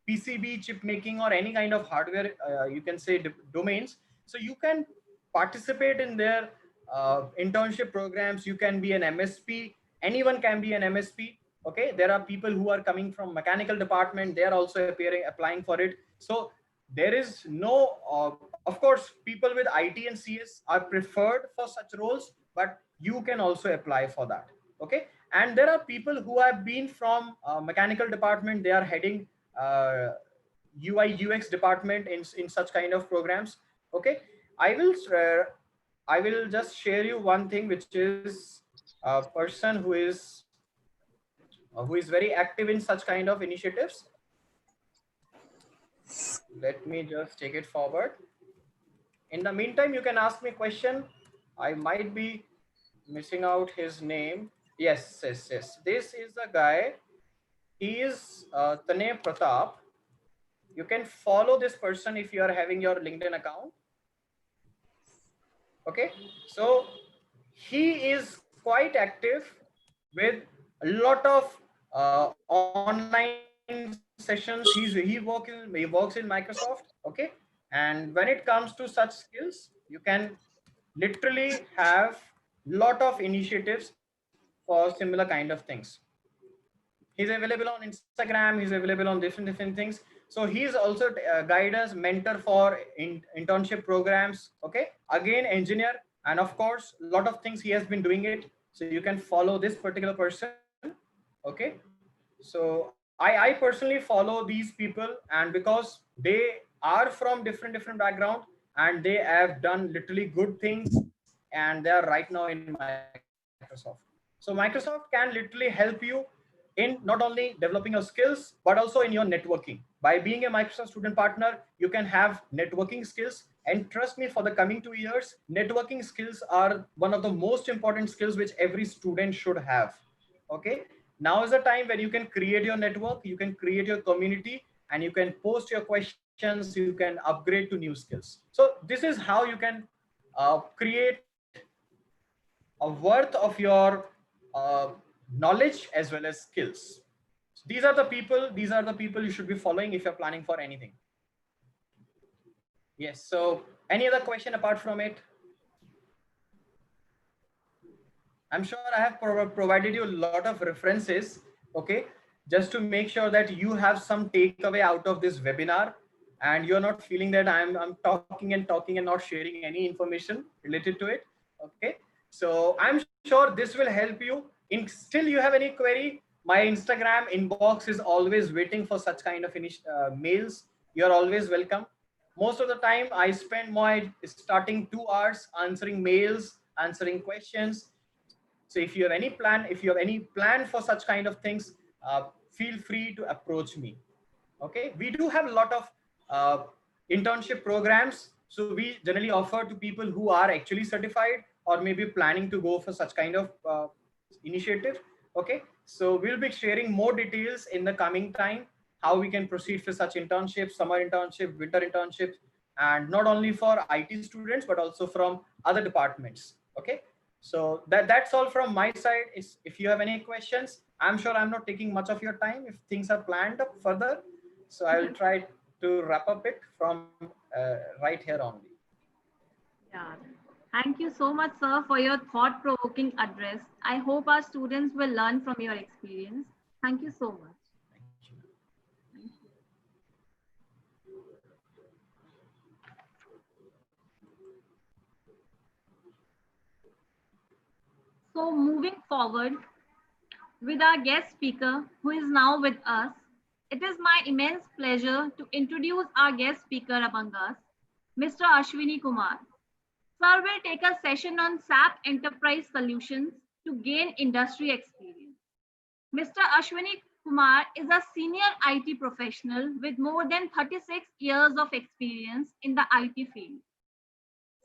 PCB chip making or any kind of hardware, you can say domains. So you can participate in their internship programs. You can be an MSP. Anyone can be an MSP. Okay, there are people who are coming from mechanical department. They are also applying for it. So there is no, of course, people with IT and CS are preferred for such roles, but you can also apply for that. Okay, and there are people who have been from mechanical department. They are heading UI UX department in such kind of programs. Okay, I will just share you one thing, which is a person who is very active in such kind of initiatives. Let me just take it forward. In the meantime, you can ask me question. I might be missing out his name. Yes. This is the guy. He is Tanay Pratap. You can follow this person if you are having your LinkedIn account. Okay, so he is quite active with a lot of online sessions. He works in Microsoft. Okay, and when it comes to such skills, you can literally have lot of initiatives for similar kind of things. He's available on Instagram. He's available on different things. So he's also guidance mentor for internship programs. Okay, again engineer, and of course a lot of things he has been doing it. So you can follow this particular person. Okay, so I personally follow these people, and because they are from different background, and they have done literally good things, and they are right now in Microsoft. So Microsoft can literally help you in not only developing your skills, but also in your networking. By being a Microsoft student partner, you can have networking skills. And trust me, for the coming 2 years, networking skills are one of the most important skills which every student should have. Okay, now is the time when you can create your network, you can create your community, and you can post your questions, you can upgrade to new skills. So this is how you can create a worth of your knowledge as well as skills. So these are the people you should be following if you're planning for anything. Yes. So any other question apart from it? I'm sure I have provided you a lot of references, okay, just to make sure that you have some takeaway out of this webinar and you're not feeling that I'm talking and talking and not sharing any information related to it, okay. So I'm sure this will help you. In still you have any query, my Instagram inbox is always waiting for such kind of mails. You're always welcome. Most of the time I spend my starting 2 hours answering mails, answering questions. So if you have any plan for such kind of things, feel free to approach me. Okay, we do have a lot of uh, internship programs. So we generally offer to people who are actually certified or maybe planning to go for such kind of initiative. Okay, so we'll be sharing more details in the coming time, how we can proceed for such internships, summer internship, winter internships, and not only for IT students but also from other departments. Okay, so that's all from my side. If you have any questions, I'm sure I'm not taking much of your time if things are planned up further. So I will try to wrap up it from right here only. Yeah. Thank you so much, sir, for your thought-provoking address. I hope our students will learn from your experience. Thank you so much. So moving forward with our guest speaker who is now with us, it is my immense pleasure to introduce our guest speaker among us, Mr. Ashwini Kumar. Sir will take a session on SAP Enterprise Solutions to gain industry experience. Mr. Ashwini Kumar is a senior IT professional with more than 36 years of experience in the IT field.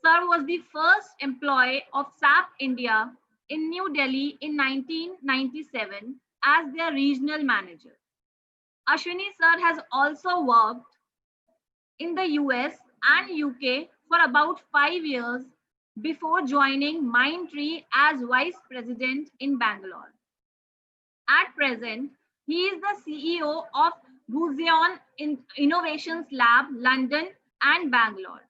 Sir was the first employee of SAP India in New Delhi in 1997 as their regional manager. Ashwini sir has also worked in the US and UK for about 5 years before joining Mindtree as vice president in Bangalore. At present, he is the CEO of Buzion Innovations Lab, London and Bangalore.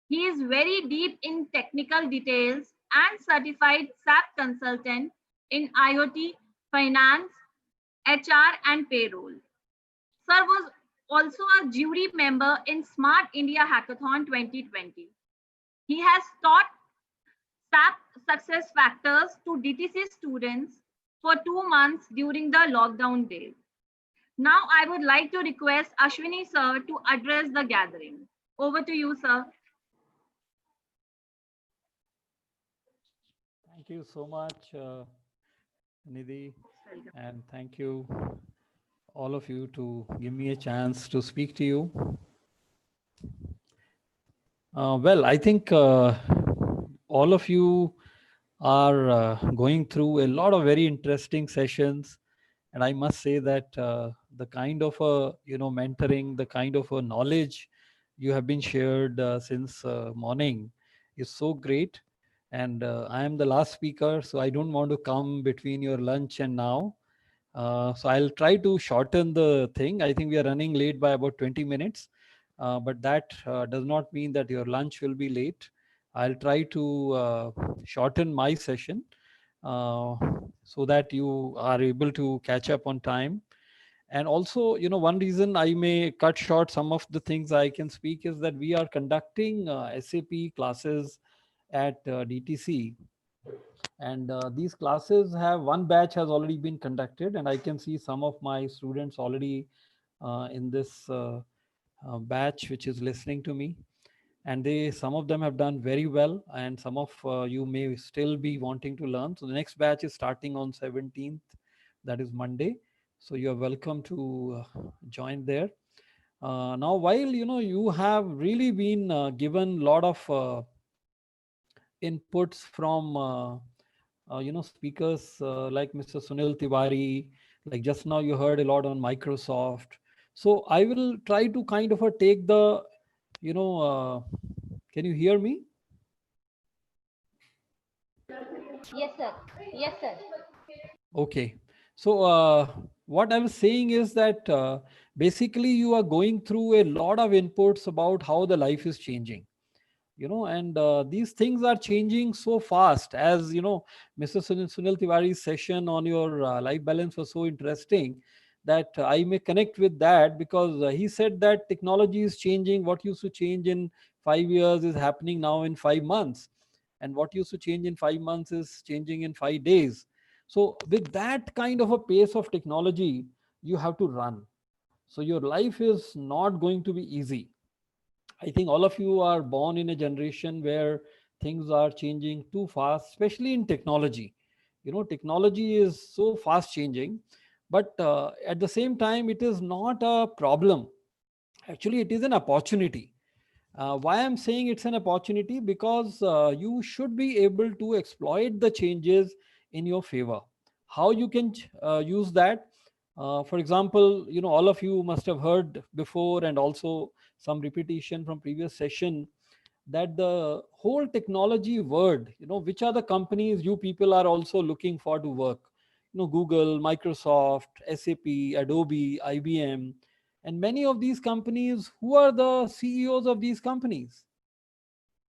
He is very deep in technical details and certified SAP consultant in IoT, finance, HR and payroll. Sir was also a jury member in Smart India Hackathon 2020. He has taught SAP success factors to DTC students for 2 months during the lockdown days. Now I would like to request Ashwini sir to address the gathering. Over to you, sir. Thank you so much, Nidhi, and thank you all of you to give me a chance to speak to you. Well, I think all of you are going through a lot of very interesting sessions, and I must say that the kind of mentoring, the kind of knowledge you have been shared since morning is so great. And I am the last speaker, so I don't want to come between your lunch and now. So I'll try to shorten the thing. I think we are running late by about 20 minutes, but that does not mean that your lunch will be late. I'll try to shorten my session so that you are able to catch up on time. And also, one reason I may cut short some of the things I can speak is that we are conducting SAP classes at DTC. And these classes one batch has already been conducted, and I can see some of my students already in this batch which is listening to me. And some of them have done very well, and some of you may still be wanting to learn. So the next batch is starting on 17th, that is Monday. So you're welcome to join there. Now, while you have really been given a lot of inputs from speakers like Mr. Sunil Tiwari, like just now you heard a lot on Microsoft. So I will try to kind of take the, can you hear me? Yes, sir. Yes, sir. Okay. So what I was saying is that basically you are going through a lot of inputs about how the life is changing, and these things are changing so fast. As you know, Mr. Sunil Tiwari's session on your life balance was so interesting that I may connect with that, because he said that technology is changing. What used to change in 5 years is happening now in 5 months, and what used to change in 5 months is changing in 5 days. So with that kind of a pace of technology, you have to run. So your life is not going to be easy. I think all of you are born in a generation where things are changing too fast, especially in technology. Technology is so fast changing, but at the same time, it is not a problem. Actually, it is an opportunity. Why I'm saying it's an opportunity? Because you should be able to exploit the changes in your favor. How you can use that? For example, all of you must have heard before, and also some repetition from previous session, that the whole technology word, which are the companies you people are also looking for to work? Google, Microsoft, SAP, Adobe, IBM, and many of these companies. Who are the CEOs of these companies?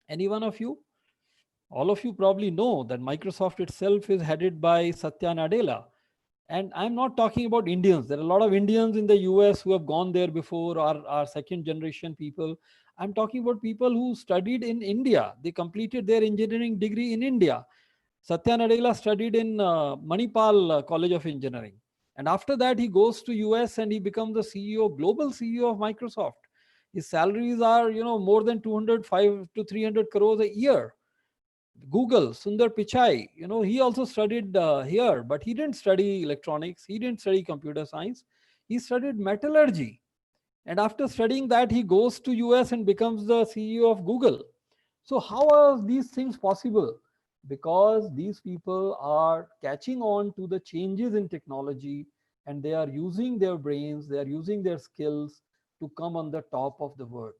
Any one of you? All of you probably know that Microsoft itself is headed by Satya Nadella. And I'm not talking about Indians. There are a lot of Indians in the US who have gone there before, or are second generation people. I'm talking about people who studied in India. They completed their engineering degree in India. Satya Nadella studied in Manipal College of Engineering. And after that, he goes to US and he becomes the CEO, global CEO of Microsoft. His salaries are, more than 205 to 300 crores a year. Google, Sundar Pichai, he also studied here, but he didn't study electronics. He didn't study computer science. He studied metallurgy. And after studying that, he goes to US and becomes the CEO of Google. So how are these things possible? Because these people are catching on to the changes in technology, and they are using their brains, they are using their skills to come on the top of the world.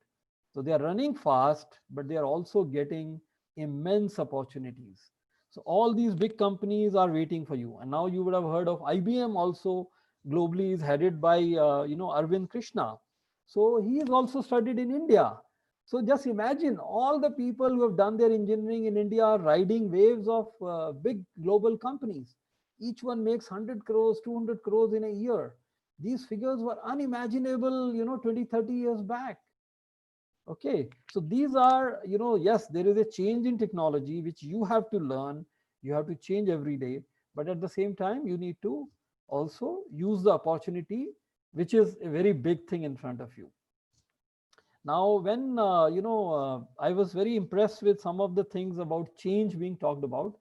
So they are running fast, but they are also getting immense opportunities. So all these big companies are waiting for you. And now you would have heard of IBM also globally is headed by, Arvind Krishna. So he is also studied in India. So just imagine all the people who have done their engineering in India are riding waves of big global companies. Each one makes 100 crores, 200 crores in a year. These figures were unimaginable, 20, 30 years back. Okay, so these are, yes, there is a change in technology which you have to learn. You have to change every day, but at the same time, you need to also use the opportunity, which is a very big thing in front of you. Now, when, I was very impressed with some of the things about change being talked about.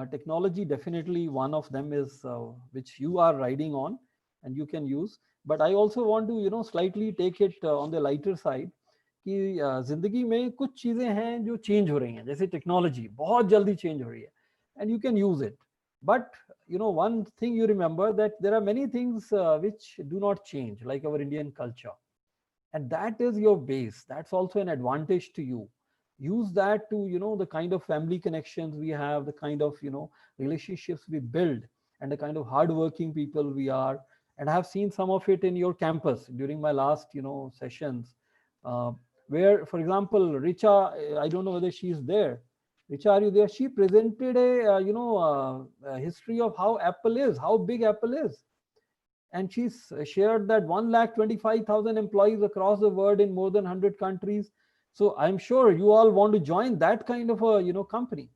Technology, definitely one of them is which you are riding on and you can use. But I also want to, slightly take it on the lighter side. कि जिंदगी में कुछ चीजें हैं जो change हो रही हैं, जैसे टेक्नोलॉजी बहुत जल्दी चेंज हो रही है, and you can use it. But one thing you remember, that there are many things which do not change, like our Indian culture, and that is your base. That's also an advantage to you. Use that to, the kind of family connections we have, the kind of, relationships we build, and the kind of hardworking people we are. And I have seen some of it in your campus during my last, sessions, where, for example, Richa, I don't know whether she's there. Richa, are you there? She presented a history of how Apple is, how big Apple is. And she's shared that 1,25,000 employees across the world in more than 100 countries. So I'm sure you all want to join that kind of a company.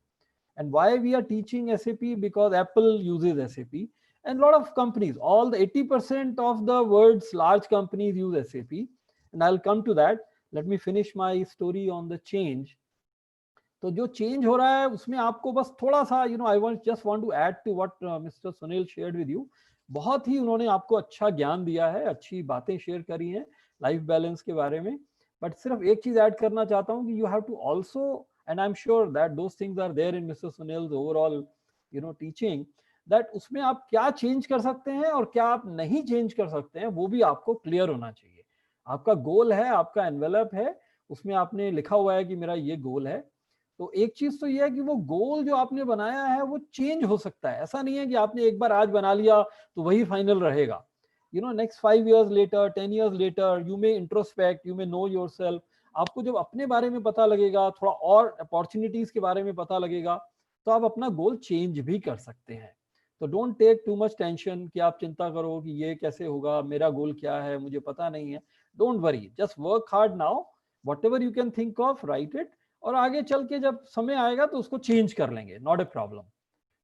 And why we are teaching SAP? Because Apple uses SAP, and a lot of companies, all the 80% of the world's large companies use SAP. And I'll come to that. Let me finish my story on the change. तो जो change हो रहा है उसमें आपको बस थोड़ा सा I just want to add to what mister Sunil shared with you. बहुत ही उन्होंने आपको अच्छा ज्ञान दिया है, अच्छी बातें शेयर करी हैं लाइफ बैलेंस के बारे में. बट सिर्फ एक चीज ऐड करना चाहता हूँ कि you have to also, and I am sure that those things are there in mister Sunil's overall teaching, that उसमें आप क्या चेंज कर सकते हैं और क्या आप नहीं चेंज कर सकते हैं, वो भी आपको क्लियर होना चाहिए. आपका गोल है, आपका एनवेलप है, उसमें आपने लिखा हुआ है कि मेरा ये गोल है. तो एक चीज तो ये है कि वो गोल जो आपने बनाया है वो चेंज हो सकता है, ऐसा नहीं है कि आपने एक बार आज बना लिया तो वही फाइनल रहेगा. Next 5 years later, 10 years later, you may introspect, you may know yourself. आपको जब अपने बारे में पता लगेगा, थोड़ा और अपॉर्चुनिटीज के बारे में पता लगेगा, तो आप अपना गोल चेंज भी कर सकते हैं. तो don't take too much tension कि आप चिंता करो कि ये कैसे होगा, मेरा गोल क्या है, मुझे पता नहीं है. Don't worry, just work hard now, whatever you can think of, right it, और आगे चल के जब समय आएगा तो उसको चेंज कर लेंगे, नॉट ए प्रॉब्लम.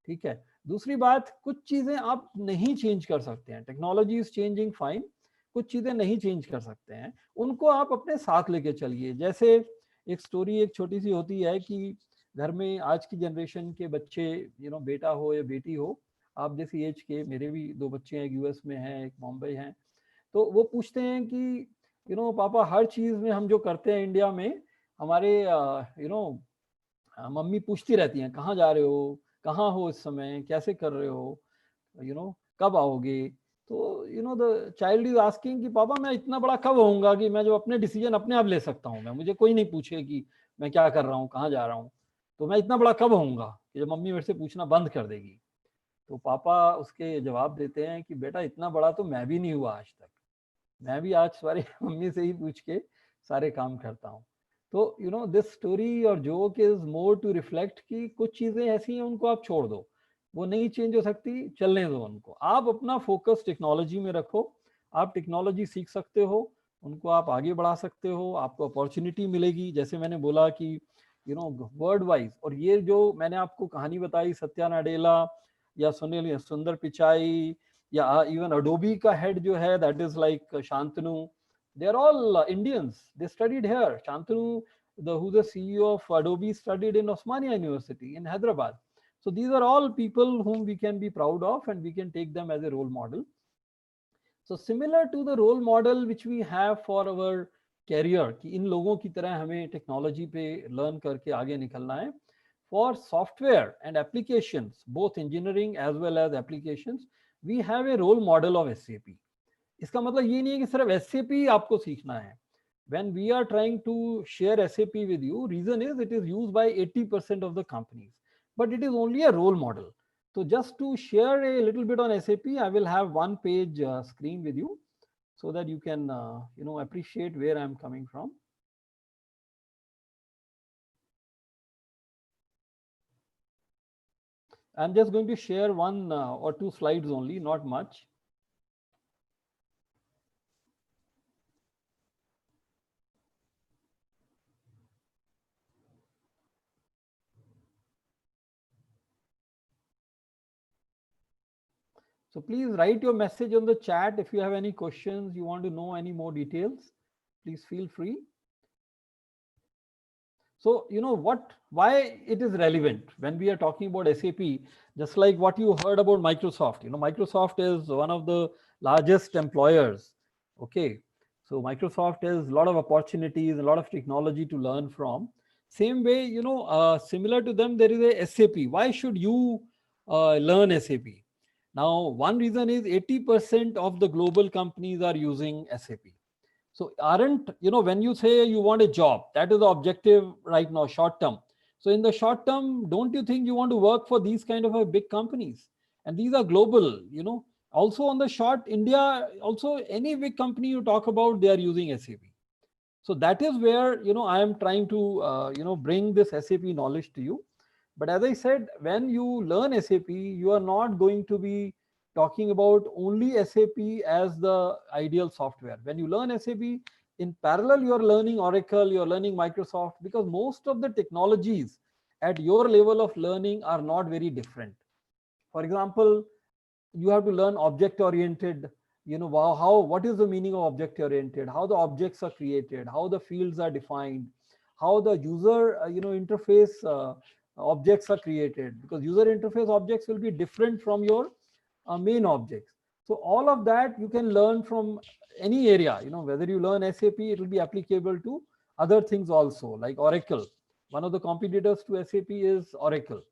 ठीक है. दूसरी बात, कुछ चीजें आप नहीं चेंज कर सकते हैं, टेक्नोलॉजी इज चेंजिंग फाइन, कुछ चीजें नहीं चेंज कर सकते हैं, उनको आप अपने साथ लेके चलिए. जैसे एक स्टोरी एक छोटी सी होती है कि घर में आज की जनरेशन के बच्चे, बेटा हो या बेटी हो, आप जैसी एज के, मेरे भी 2 बच्चे हैं, एक यूएस में हैं, एक मुंबई हैं, तो वो पूछते हैं कि पापा हर चीज में हम जो करते हैं इंडिया में, हमारे मम्मी पूछती रहती हैं कहाँ जा रहे हो, कहाँ हो इस समय, कैसे कर रहे हो, कब आओगे. तो द चाइल्ड इज आस्किंग कि पापा मैं इतना बड़ा कब होऊंगा कि मैं जो अपने डिसीजन अपने आप ले सकता हूँ, मैं, मुझे कोई नहीं पूछे कि मैं क्या कर रहा हूँ, कहाँ जा रहा हूँ, तो मैं इतना बड़ा कब होऊंगा कि जब मम्मी मेरे से पूछना बंद कर देगी. तो पापा उसके जवाब देते हैं कि बेटा इतना बड़ा तो मैं भी नहीं हुआ आज तक, मैं भी आज सारी मम्मी से ही पूछ के सारे काम करता हूँ. तो दिस स्टोरी और joke is more to reflect कि कुछ चीजें ऐसी हैं उनको आप छोड़ दो, वो नहीं चेंज हो सकती, चलने दो उनको. आप अपना फोकस टेक्नोलॉजी में रखो, आप टेक्नोलॉजी सीख सकते हो, उनको आप आगे बढ़ा सकते हो, आपको अपॉर्चुनिटी मिलेगी. जैसे मैंने बोला कि वर्ड वाइज, और ये जो मैंने आपको कहानी बताई सत्या नाडेला या सुनील सुंदर पिचाई या इवन अडोबी का हेड जो है, that is like Shantanu, they are all Indians, they studied here. Shantanu, who's the CEO of Adobe, studied in Osmania University in Hyderabad. So these are all people whom we can be proud of and we can take them as a role model. So similar to the role model which we have for our career, कि इन लोगों की तरह हमें technology पे learn करके आगे निकलना है. For software and applications, both engineering as well as applications, we have a role model of SAP. इसका मतलब ये नहीं है कि सिर्फ SAP आपको सीखना है. When we are trying to share SAP with you, reason is it is used by 80% of the companies, but it is only a role model. So just to share a little bit on SAP, I will have one page screen with you so that you can appreciate where I am coming from. I'm just going to share one or two slides only, not much. So please write your message on the chat if you have any questions, you want to know any more details, please feel free. So why it is relevant when we are talking about SAP, just like what you heard about Microsoft. Microsoft is one of the largest employers. Okay, so Microsoft has a lot of opportunities, a lot of technology to learn from. Same way, similar to them, there is a SAP. Why should you learn SAP? Now, one reason is 80% of the global companies are using SAP. So when you say you want a job, that is the objective right now, short term. So in the short term, don't you think you want to work for these kind of big companies? And these are global, Also on the short, India, also any big company you talk about, they are using SAP. So that is where, I am trying to, bring this SAP knowledge to you. But as I said, when you learn SAP, you are not going to be talking about only SAP as the ideal software. When you learn SAP, in parallel, you are learning Oracle, you are learning Microsoft, because most of the technologies at your level of learning are not very different. For example, you have to learn object oriented, what is the meaning of object oriented, how the objects are created, how the fields are defined, how the user interface objects are created, because user interface objects will be different from your main objects. So all of that you can learn from any area, whether you learn SAP, it will be applicable to other things also, like Oracle. One of the competitors to SAP is Oracle.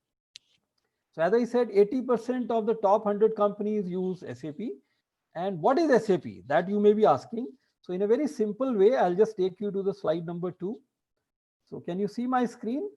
So as I said, 80% of the top 100 companies use SAP. And what is SAP? That you may be asking. So in a very simple way, I'll just take you to the slide number 2. So can you see my screen?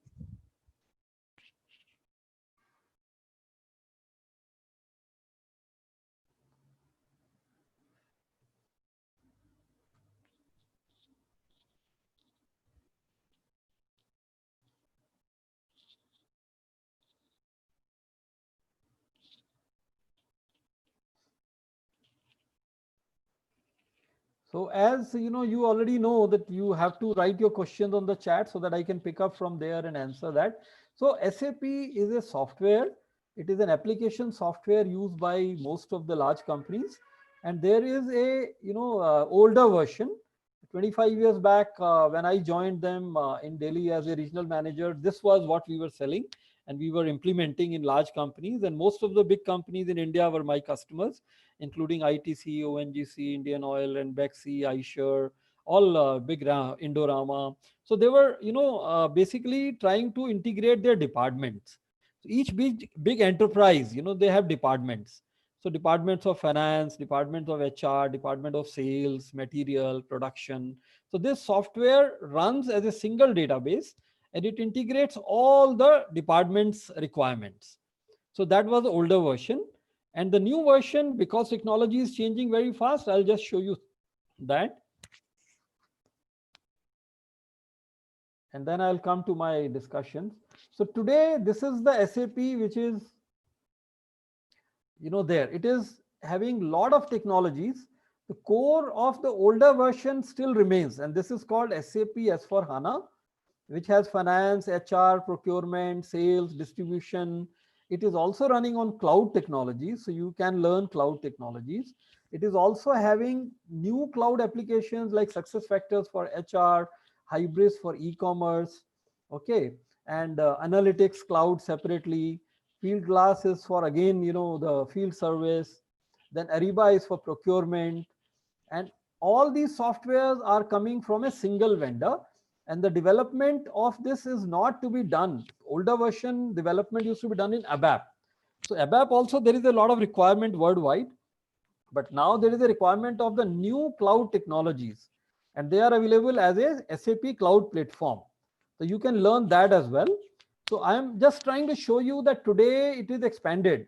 So as you know, you already know that you have to write your questions on the chat so that I can pick up from there and answer that. So SAP is a software. It is an application software used by most of the large companies. And there is a, older version. 25 years back, when I joined them in Delhi as a regional manager, this was what we were selling and we were implementing in large companies. And most of the big companies in India were my customers, including ITC, ONGC, Indian Oil, and Bexy, Aisher, all big Indorama. So they were, basically trying to integrate their departments. So each big enterprise, they have departments. So departments of finance, departments of HR, department of sales, material, production. So this software runs as a single database and it integrates all the departments' requirements. So that was the older version. And the new version, because technology is changing very fast, I'll just show you that. And then I'll come to my discussions. So today, this is the SAP, which is, there. It is having a lot of technologies. The core of the older version still remains. And this is called SAP S/4HANA, which has finance, HR, procurement, sales, distribution. It is also running on cloud technologies, so you can learn cloud technologies. It is also having new cloud applications like SuccessFactors for HR, Hybris for e-commerce, okay, and analytics cloud separately. Field Glass is for, again, the field service. Then Ariba is for procurement. And all these softwares are coming from a single vendor. And the development of this is not to be done. Older version development used to be done in ABAP. So ABAP also, there is a lot of requirement worldwide. But now there is a requirement of the new cloud technologies. And they are available as a SAP cloud platform. So you can learn that as well. So I am just trying to show you that today it is expanded.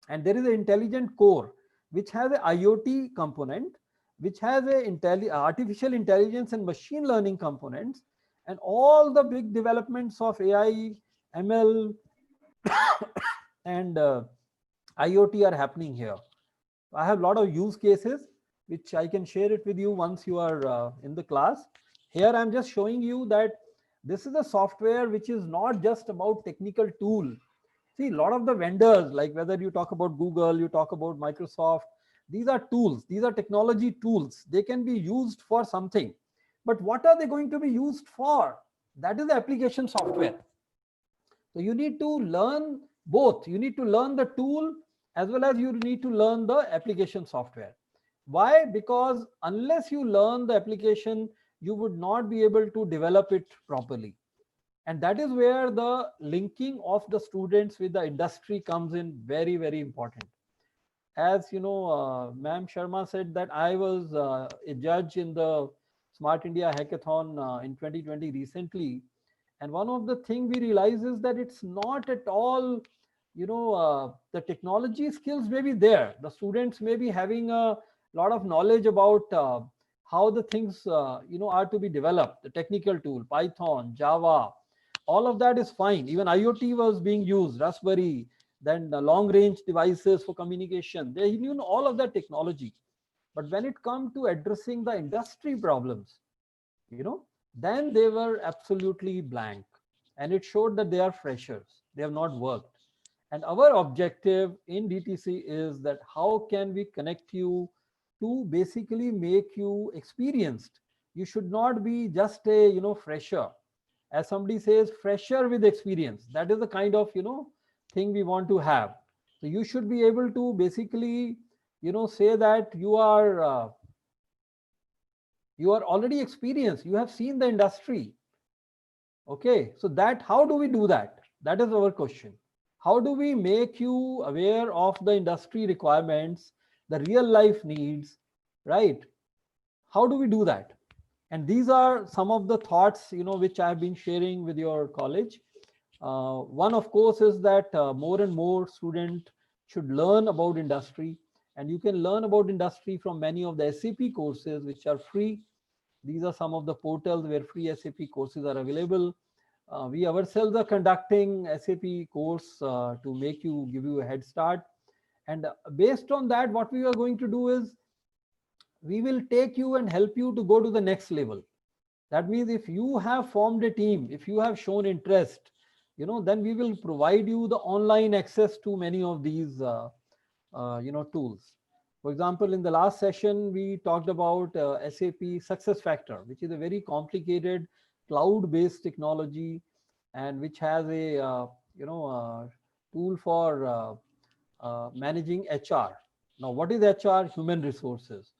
And there is an intelligent core, which has an IoT component, which has a artificial intelligence and machine learning components, and all the big developments of AI, ML, and IoT are happening here. I have a lot of use cases, which I can share it with you once you are in the class. Here I'm just showing you that this is a software which is not just about technical tool. See, a lot of the vendors, like whether you talk about Google, you talk about Microsoft, these are tools, these are technology tools. They can be used for something. But what are they going to be used for? That is the application software. So you need to learn both. You need to learn the tool as well as you need to learn the application software. Why? Because unless you learn the application, you would not be able to develop it properly. And that is where the linking of the students with the industry comes in very, very important. As you know, Ma'am Sharma said that I was a judge in the Smart India Hackathon in 2020 recently. And one of the things we realize is that it's not at all, the technology skills may be there. The students may be having a lot of knowledge about how the things, are to be developed, the technical tool, Python, Java, all of that is fine. Even IoT was being used, Raspberry, then the long range devices for communication. They knew all of that technology. But when it comes to addressing the industry problems, then they were absolutely blank. And it showed that they are freshers. They have not worked. And our objective in DTC is that how can we connect you to basically make you experienced. You should not be just a, fresher. As somebody says, fresher with experience. That is the kind of, thing we want to have. So you should be able to basically, say that you are already experienced. You have seen the industry. Okay, so that, how do we do that? That is our question. How do we make you aware of the industry requirements, the real life needs, right? How do we do that? And these are some of the thoughts, which I have been sharing with your college. One, of course, is that more and more students should learn about industry. And you can learn about industry from many of the SAP courses, which are free. These are some of the portals where free SAP courses are available. We ourselves are conducting SAP course to give you a head start. And based on that, what we are going to do is, we will take you and help you to go to the next level. That means if you have formed a team, if you have shown interest, then we will provide you the online access to many of these tools. For example, in the last session, we talked about SAP SuccessFactors, which is a very complicated cloud-based technology, and which has a tool for managing HR. Now, what is HR? Human resources.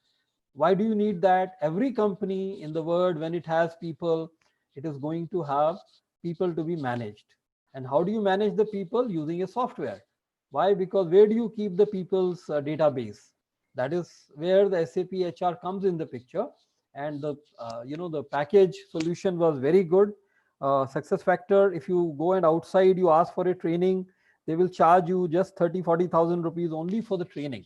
Why do you need that? Every company in the world, when it has people, it is going to have people to be managed. And how do you manage the people? Using a software. Why? Because where do you keep the people's database? That is where the SAP HR comes in the picture. And the package solution was very good. SuccessFactors, if you go and outside, you ask for a training, they will charge you just 30,000-40,000 rupees only for the training.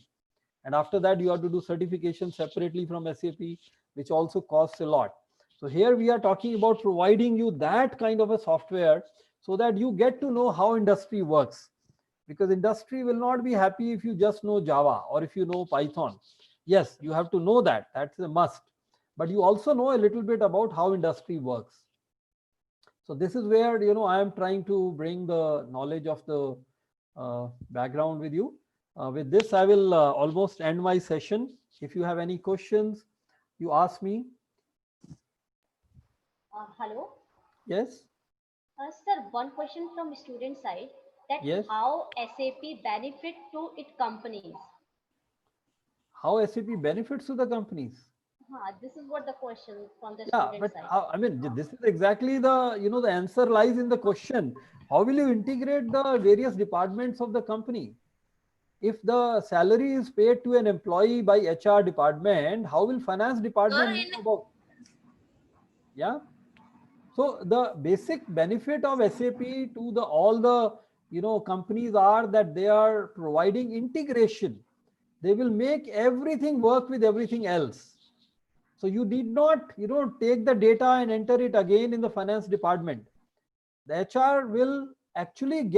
And after that, you have to do certification separately from SAP, which also costs a lot. So here we are talking about providing you that kind of a software so that you get to know how industry works. Because industry will not be happy if you just know Java or if you know Python. Yes, you have to know that. That's a must. But you also know a little bit about how industry works. So this is where, I am trying to bring the knowledge of the background with you. With this, I will almost end my session. If you have any questions, you ask me. Hello. Yes. Sir, one question from student side, that Yes. how SAP benefit to its companies? How SAP benefits to the companies? This is what the question from the Yeah, student but side. how, I mean, this is exactly the, the answer lies in the question. How will you integrate the various departments of the company? If the salary is paid to an employee by HR department, how will finance department know about? Yeah. So the basic benefit of SAP to the all the companies are that they are providing integration. They will make everything work with everything else. So you need not take the data and enter it again in the finance department. The HR will actually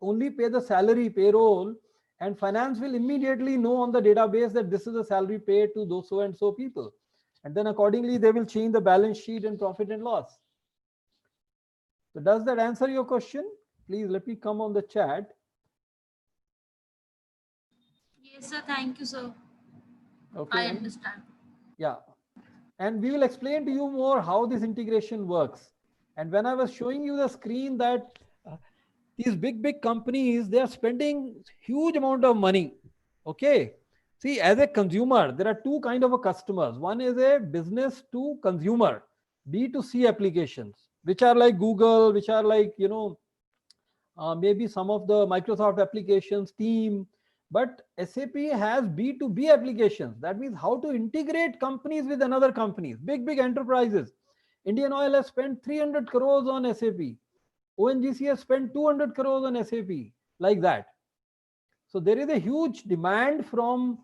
only pay the salary, payroll, and finance will immediately know on the database that this is the salary paid to those so and so people. And then accordingly, they will change the balance sheet and profit and loss. So does that answer your question? Please let me come on the chat. Yes, sir. Thank you, sir. Okay. I understand. Yeah. And we will explain to you more how this integration works. And when I was showing you the screen that these big companies, they are spending huge amount of money. Okay. See, as a consumer, there are two kind of customers. One is a business to consumer, B2C applications, which are like Google, which are like, maybe some of the Microsoft applications, Team. But SAP has B2B applications. That means how to integrate companies with another companies, big enterprises. Indian Oil has spent 300 crores on SAP. ONGC has spent 200 crores on SAP, like that. So there is a huge demand from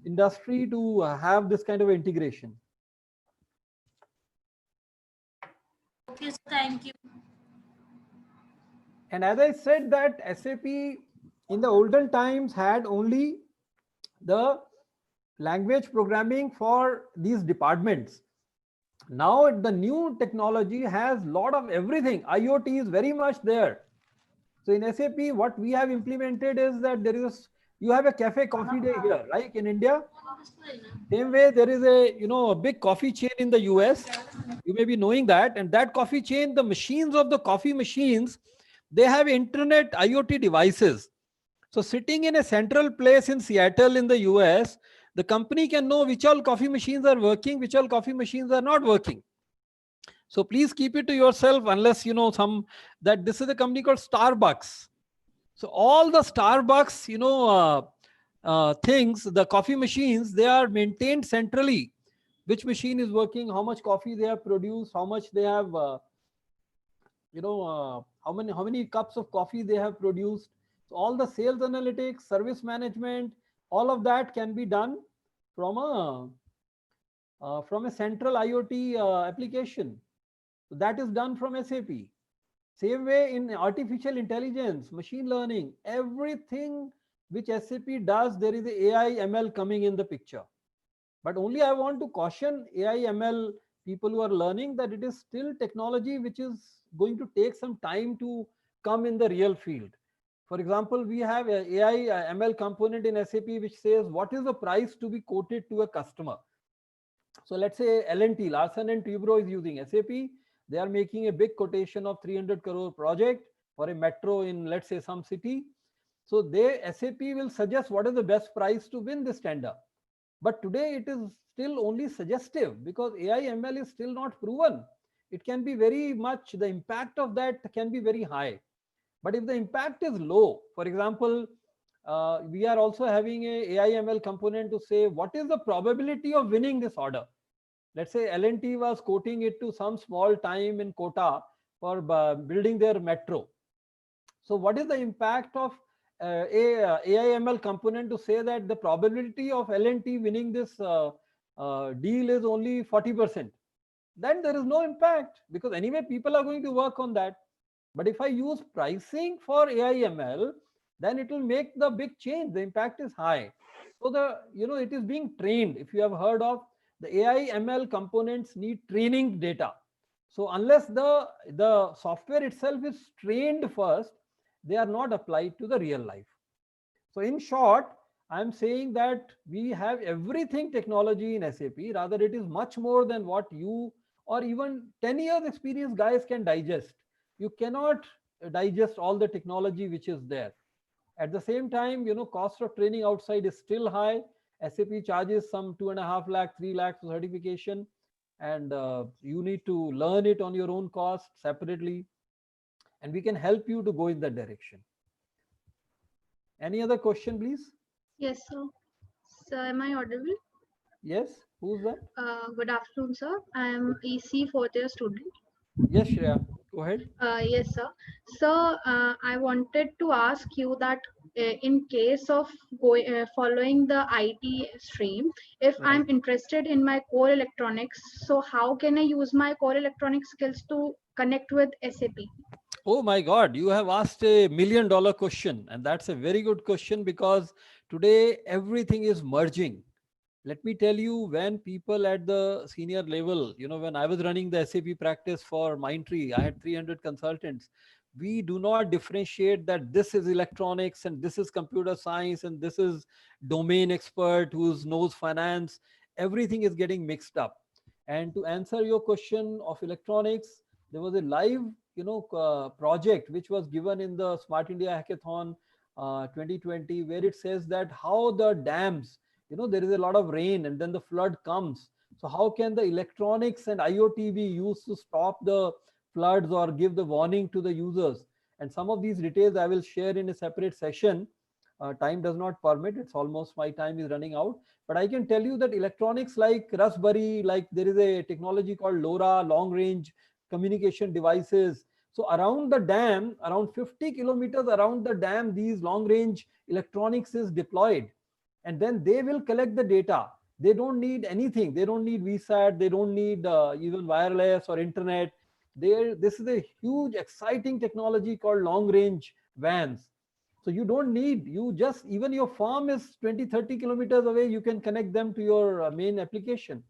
industry to have this kind of integration. Okay, thank you. And as I said that SAP in the olden times had only the language programming for these departments. Now the new technology has a lot of everything. IoT is very much there. So in SAP, what we have implemented is that you have a cafe coffee day here, right? In India. Same way, there is a big coffee chain in the US. You may be knowing that, and that coffee chain, the machines of the coffee machines, they have internet IoT devices. So sitting in a central place in Seattle in the US, the company can know which all coffee machines are working, which all coffee machines are not working. So please keep it to yourself unless you know that this is a company called Starbucks. So all the Starbucks, things, the coffee machines, they are maintained centrally. Which machine is working, how much coffee they have produced, how much they have, how many cups of coffee they have produced. So all the sales analytics, service management, all of that can be done from a central IoT application. So that is done from SAP. Same way in artificial intelligence, machine learning, everything which SAP does, there is a AI ML coming in the picture. But only I want to caution AI ML people who are learning that it is still technology which is going to take some time to come in the real field. For example, we have a AI ML component in SAP which says what is the price to be quoted to a customer. So let's say L&T, Larsen and Toubro is using SAP. They are making a big quotation of 300 crore project for a metro in, let's say, some city. So SAP will suggest what is the best price to win this tender. But today it is still only suggestive because AI ML is still not proven. It can be very much, the impact of that can be very high. But if the impact is low, for example, we are also having a AI ML component to say what is the probability of winning this order. Let's say L&T was quoting it to some small time in Kota for building their metro. So what is the impact of a AI ML component to say that the probability of L&T winning this deal is only 40%? Then there is no impact because anyway people are going to work on that. But if I use pricing for AI ML, then it will make the big change. The impact is high. So it is being trained. If you have heard of the AI ML components need training data. So unless the software itself is trained first, they are not applied to the real life. So in short, I'm saying that we have everything technology in SAP. Rather, it is much more than what you or even 10 years experience guys can digest. You cannot digest all the technology which is there. At the same time, cost of training outside is still high. SAP charges some 2.5 lakh, 3 lakhs for certification, and you need to learn it on your own cost separately, and we can help you to go in that direction. Any other question, please? Yes, sir. Sir, am I audible? Yes, who's that? Good afternoon, sir. I am EC fourth year student. Yes, Shreya, go ahead. Yes, sir. So I wanted to ask you that in case of following the IT stream, if Right. I'm interested in my core electronics, so how can I use my core electronics skills to connect with SAP? Oh my God, you have asked a $1 million question, and that's a very good question because today everything is merging. Let me tell you, when people at the senior level, when I was running the SAP practice for Mindtree, I had 300 consultants. We do not differentiate that this is electronics and this is computer science and this is domain expert who knows finance. Everything is getting mixed up. And to answer your question of electronics, there was a live, project which was given in the Smart India Hackathon 2020, where it says that how the dams, there is a lot of rain and then the flood comes. So how can the electronics and IoT be used to stop the floods or give the warning to the users? And some of these details I will share in a separate session. Time does not permit. It's almost my time is running out. But I can tell you that electronics like Raspberry, like there is a technology called LoRa, long range communication devices. So around the dam, around 50 kilometers around the dam, these long range electronics is deployed. And then they will collect the data. They don't need anything. They don't need VSAT. They don't need even wireless or internet. This is a huge, exciting technology called long range WANs. So you don't need, even your farm is 20, 30 kilometers away, you can connect them to your main application.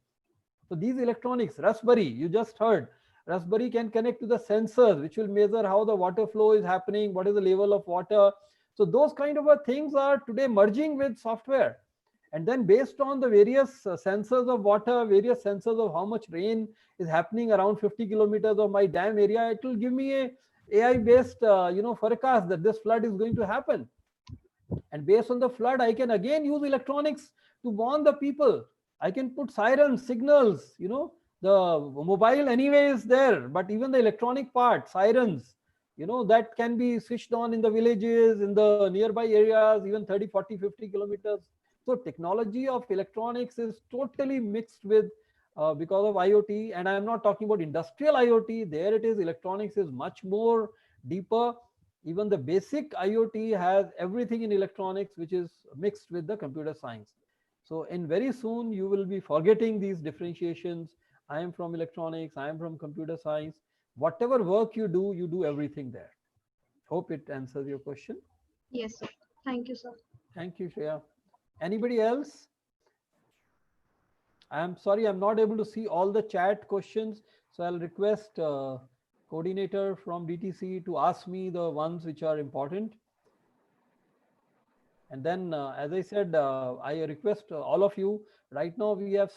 So these electronics, Raspberry, you just heard, Raspberry can connect to the sensors, which will measure how the water flow is happening, what is the level of water. So those kind of things are today merging with software. And then based on the various sensors of water, various sensors of how much rain is happening around 50 kilometers of my dam area, it will give me a AI-based, forecast that this flood is going to happen. And based on the flood, I can again use electronics to warn the people. I can put sirens, signals, the mobile anyway is there, but even the electronic part, sirens, that can be switched on in the villages, in the nearby areas, even 30, 40, 50 kilometers. So technology of electronics is totally mixed with because of IoT. And I'm not talking about industrial IoT. There it is, electronics is much more deeper. Even the basic IoT has everything in electronics, which is mixed with the computer science. So in very soon, you will be forgetting these differentiations. I am from electronics, I am from computer science. Whatever work you do everything there. Hope it answers your question. Yes, sir. Thank you, sir. Thank you, Shreya. Anybody else? I'm sorry, I'm not able to see all the chat questions. So I'll request coordinator from DTC to ask me the ones which are important. And then, as I said, I request all of you. Right now, we are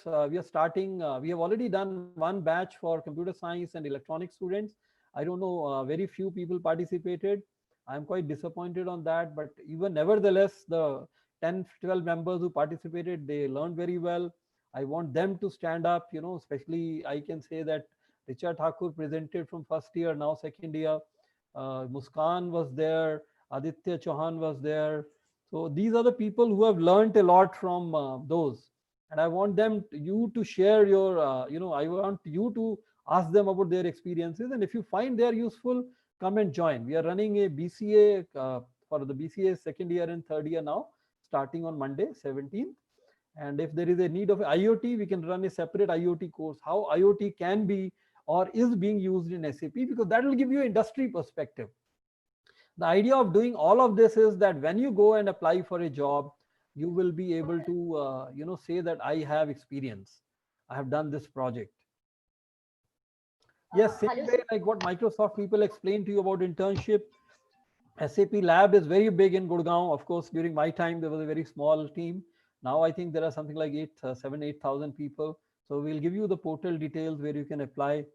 starting. We have already done one batch for computer science and electronics students. I don't know. Very few people participated. I'm quite disappointed on that. But even nevertheless, the 10, 12 members who participated, they learned very well. I want them to stand up. You know, especially I can say that Richard Thakur presented from first year, now second year. Muskan was there. Aditya Chauhan was there. So these are the people who have learned a lot from those, and I want them, you to share your, I want you to ask them about their experiences, and if you find they are useful, come and join. We are running a BCA for the BCA second year and third year now, starting on Monday, 17th. And if there is a need of IoT, we can run a separate IoT course, how IoT can be or is being used in SAP, because that will give you industry perspective. The idea of doing all of this is that when you go and apply for a job, you will be able to say that I have experience, I have done this project. Yes, same Hello, way like what Microsoft people explained to you about internship. SAP lab is very big in Gurgaon. Of course, during my time there was a very small team. Now I think there are something like 8,000 people. So we'll give you the portal details where you can apply.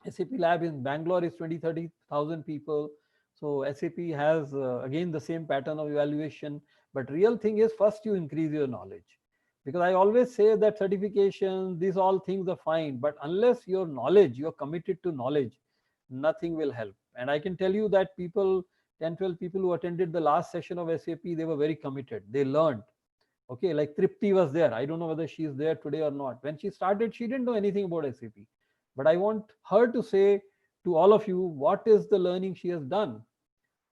SAP lab in Bangalore is 20-30,000 people. So SAP has again the same pattern of evaluation, but real thing is first you increase your knowledge, because I always say that certification, these all things are fine, but unless your knowledge, you're committed to knowledge, nothing will help. And I can tell you that people, 10, 12 people who attended the last session of SAP, they were very committed. They learned. Okay, like Tripti was there. I don't know whether she is there today or not. When she started, she didn't know anything about SAP. But I want her to say to all of you what is the learning she has done.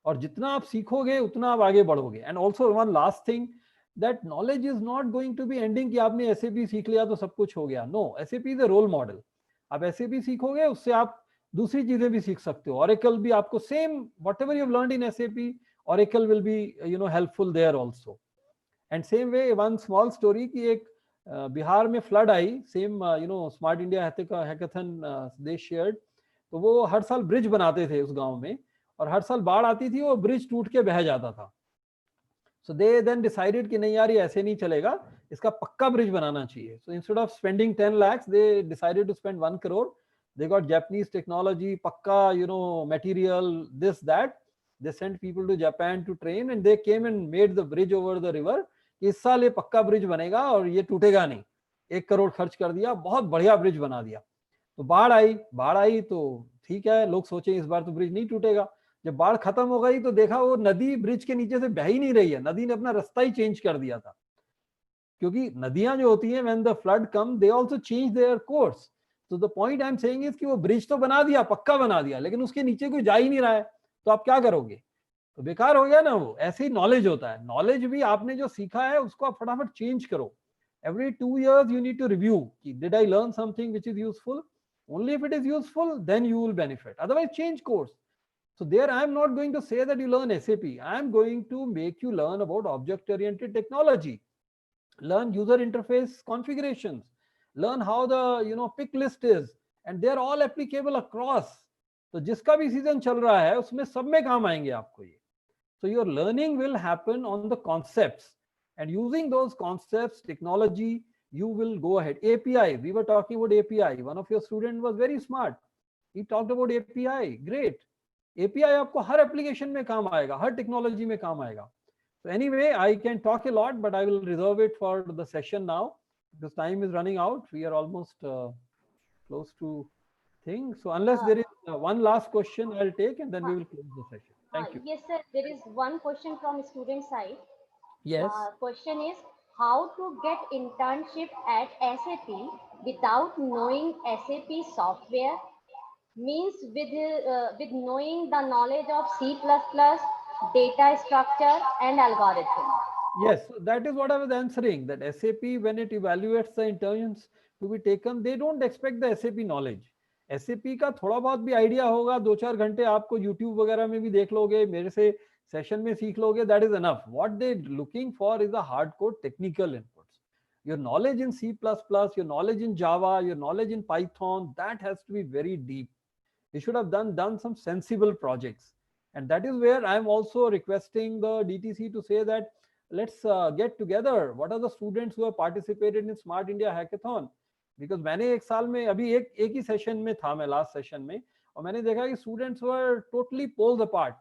और जितना आप सीखोगे उतना आप आगे बढ़ोगे. And also one last thing, that knowledge is not going to be ending कि आपने SAP सीख लिया तो सब कुछ हो गया. No, SAP is a role model. आप SAP सीखोगे उससे आप दूसरी चीजें भी सीख सकते हो. Oracle भी आपको same whatever you have learned in SAP, Oracle will be helpful there also. And same way one small story कि एक बिहार में फ्लड आई, सेम स्मार्ट इंडिया हैकाथन दे शेयर्ड. तो वो हर साल ब्रिज बनाते थे उस गांव में, और हर साल बाढ़ आती थी वो ब्रिज टूट के बह जाता था. सो दे देन डिसाइडेड कि नहीं यार ये ऐसे नहीं चलेगा, इसका पक्का ब्रिज बनाना चाहिए. So instead of spending 10 lakhs they decided to spend 1 crore. They got Japanese technology, pakka, material, this, that. They sent people to Japan to train, and they came and made the bridge over the river. इस साल ये पक्का bridge बनेगा और ये टूटेगा नहीं. 1 crore खर्च कर दिया, बहुत बढ़िया ब्रिज बना दिया. तो बाढ़ आई तो ठीक है, लोग सोचे इस बार तो ब्रिज नहीं टूटेगा. जब बाढ़ खत्म हो गई तो देखा वो नदी ब्रिज के नीचे से बह ही नहीं रही है. नदी ने अपना रास्ता ही चेंज कर दिया था, क्योंकि नदियां जो होती हैं, when the flood come, they also change their course. तो the point I am saying is कि वो ब्रिज तो बना दिया, पक्का बना दिया, लेकिन उसके नीचे कोई जा ही नहीं रहा है, तो आप क्या करोगे? तो बेकार हो गया ना. वो ऐसे ही नॉलेज होता है. नॉलेज भी आपने जो सीखा है उसको आप फटाफट चेंज करो. Every 2 years you need to review कि did I learn something which is useful? Only if it is useful, then you will benefit. Otherwise, change course. So there I am not going to say that you learn SAP. I am going to make you learn about object-oriented technology. Learn user interface configurations. Learn how the pick list is, and they are all applicable across. तो जिसका भी season चल रहा है उसमें सब में काम आएंगे आपको ये. So your learning will happen on the concepts, and using those concepts, technology, you will go ahead. API, we were talking about API. One of your students was very smart. He talked about API. Great. API आपको हर application में काम आएगा, हर technology में काम आएगा. So anyway, I can talk a lot, but I will reserve it for the session now because time is running out. We are almost close to thing. So unless there is one last question, I'll take, and then we will close the session. Thank you. Yes, sir. There is one question from student side. Yes. Question is how to get internship at SAP without knowing SAP software, means with knowing the knowledge of C++, data structure and algorithm. Yes, so that is what I was answering, that SAP, when it evaluates the interns to be taken, they don't expect the SAP knowledge. SAP का थोड़ा बहुत भी idea होगा, 2-4 घंटे आपको YouTube वगैरह में भी देख लोगे, मेरे से सेशन में सीख लोगे, that is enough. What they looking for is the hardcore technical inputs. Your knowledge in C++, your knowledge in Java, your knowledge in Python, that has to be very deep. You should have done some sensible projects. And that is where I'm also requesting the DTC to say that let's get together. What are the students who have participated in Smart India Hackathon? Because मैंने एक साल में अभी एक ही session में था मैं last session में, और मैंने देखा कि students were totally polled apart.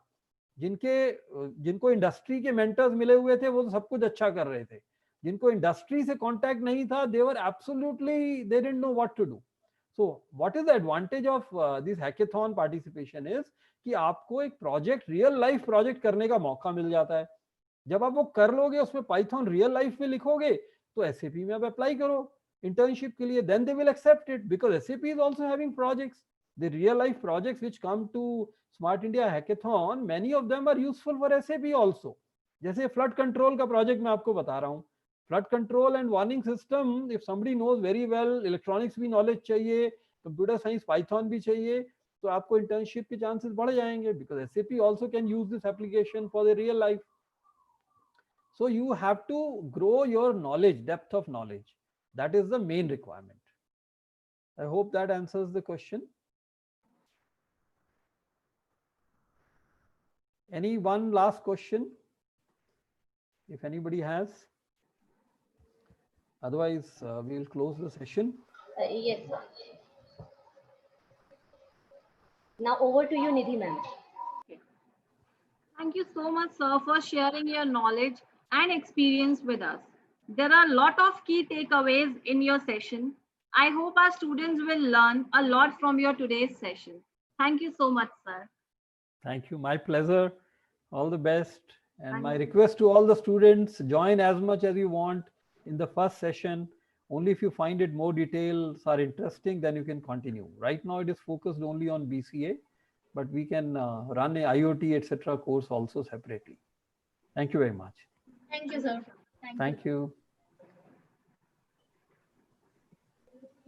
जिनको इंडस्ट्री के मेंटर्स मिले हुए थे वो तो सब कुछ अच्छा कर रहे थे. जिनको इंडस्ट्री से कांटेक्ट नहीं था, they were absolutely, they didn't know what to do. So what is the advantage of this hackathon participation is कि आपको एक प्रोजेक्ट, रियल लाइफ प्रोजेक्ट करने का मौका मिल जाता है. जब आप वो कर लोगे, उसमें पाइथन रियल लाइफ में लिखोगे, तो एसएपी में आप अप्लाई करो इंटर्नशिप के लिए, then they will accept it because SAP is also having projects. The real life projects which come to Smart India Hackathon, many of them are useful for SAP also. जैसे flood control का project मैं आपको बता रहा हूँ. Flood control and warning system, if somebody knows very well, electronics भी knowledge चाहिए, computer science Python भी चाहिए, तो आपको इंटर्नशिप के चांसेस बढ़ जाएंगे because SAP also can use this application for the real life. So you have to grow your knowledge, depth of knowledge. That is the main requirement. I hope that answers the question. Any one last question, if anybody has? Otherwise, we will close the session. Yes, sir. Now over to you, Nidhi ma'am. Thank you so much, sir, for sharing your knowledge and experience with us. There are a lot of key takeaways in your session. I hope our students will learn a lot from your today's session. Thank you so much, sir. Thank you. My pleasure. All the best. And my request to all the students, join as much as you want in the first session. Only if you find it more details are interesting, then you can continue. Right now, it is focused only on BCA, but we can run a IoT, etc. course also separately. Thank you very much. Thank you, sir. Thank you.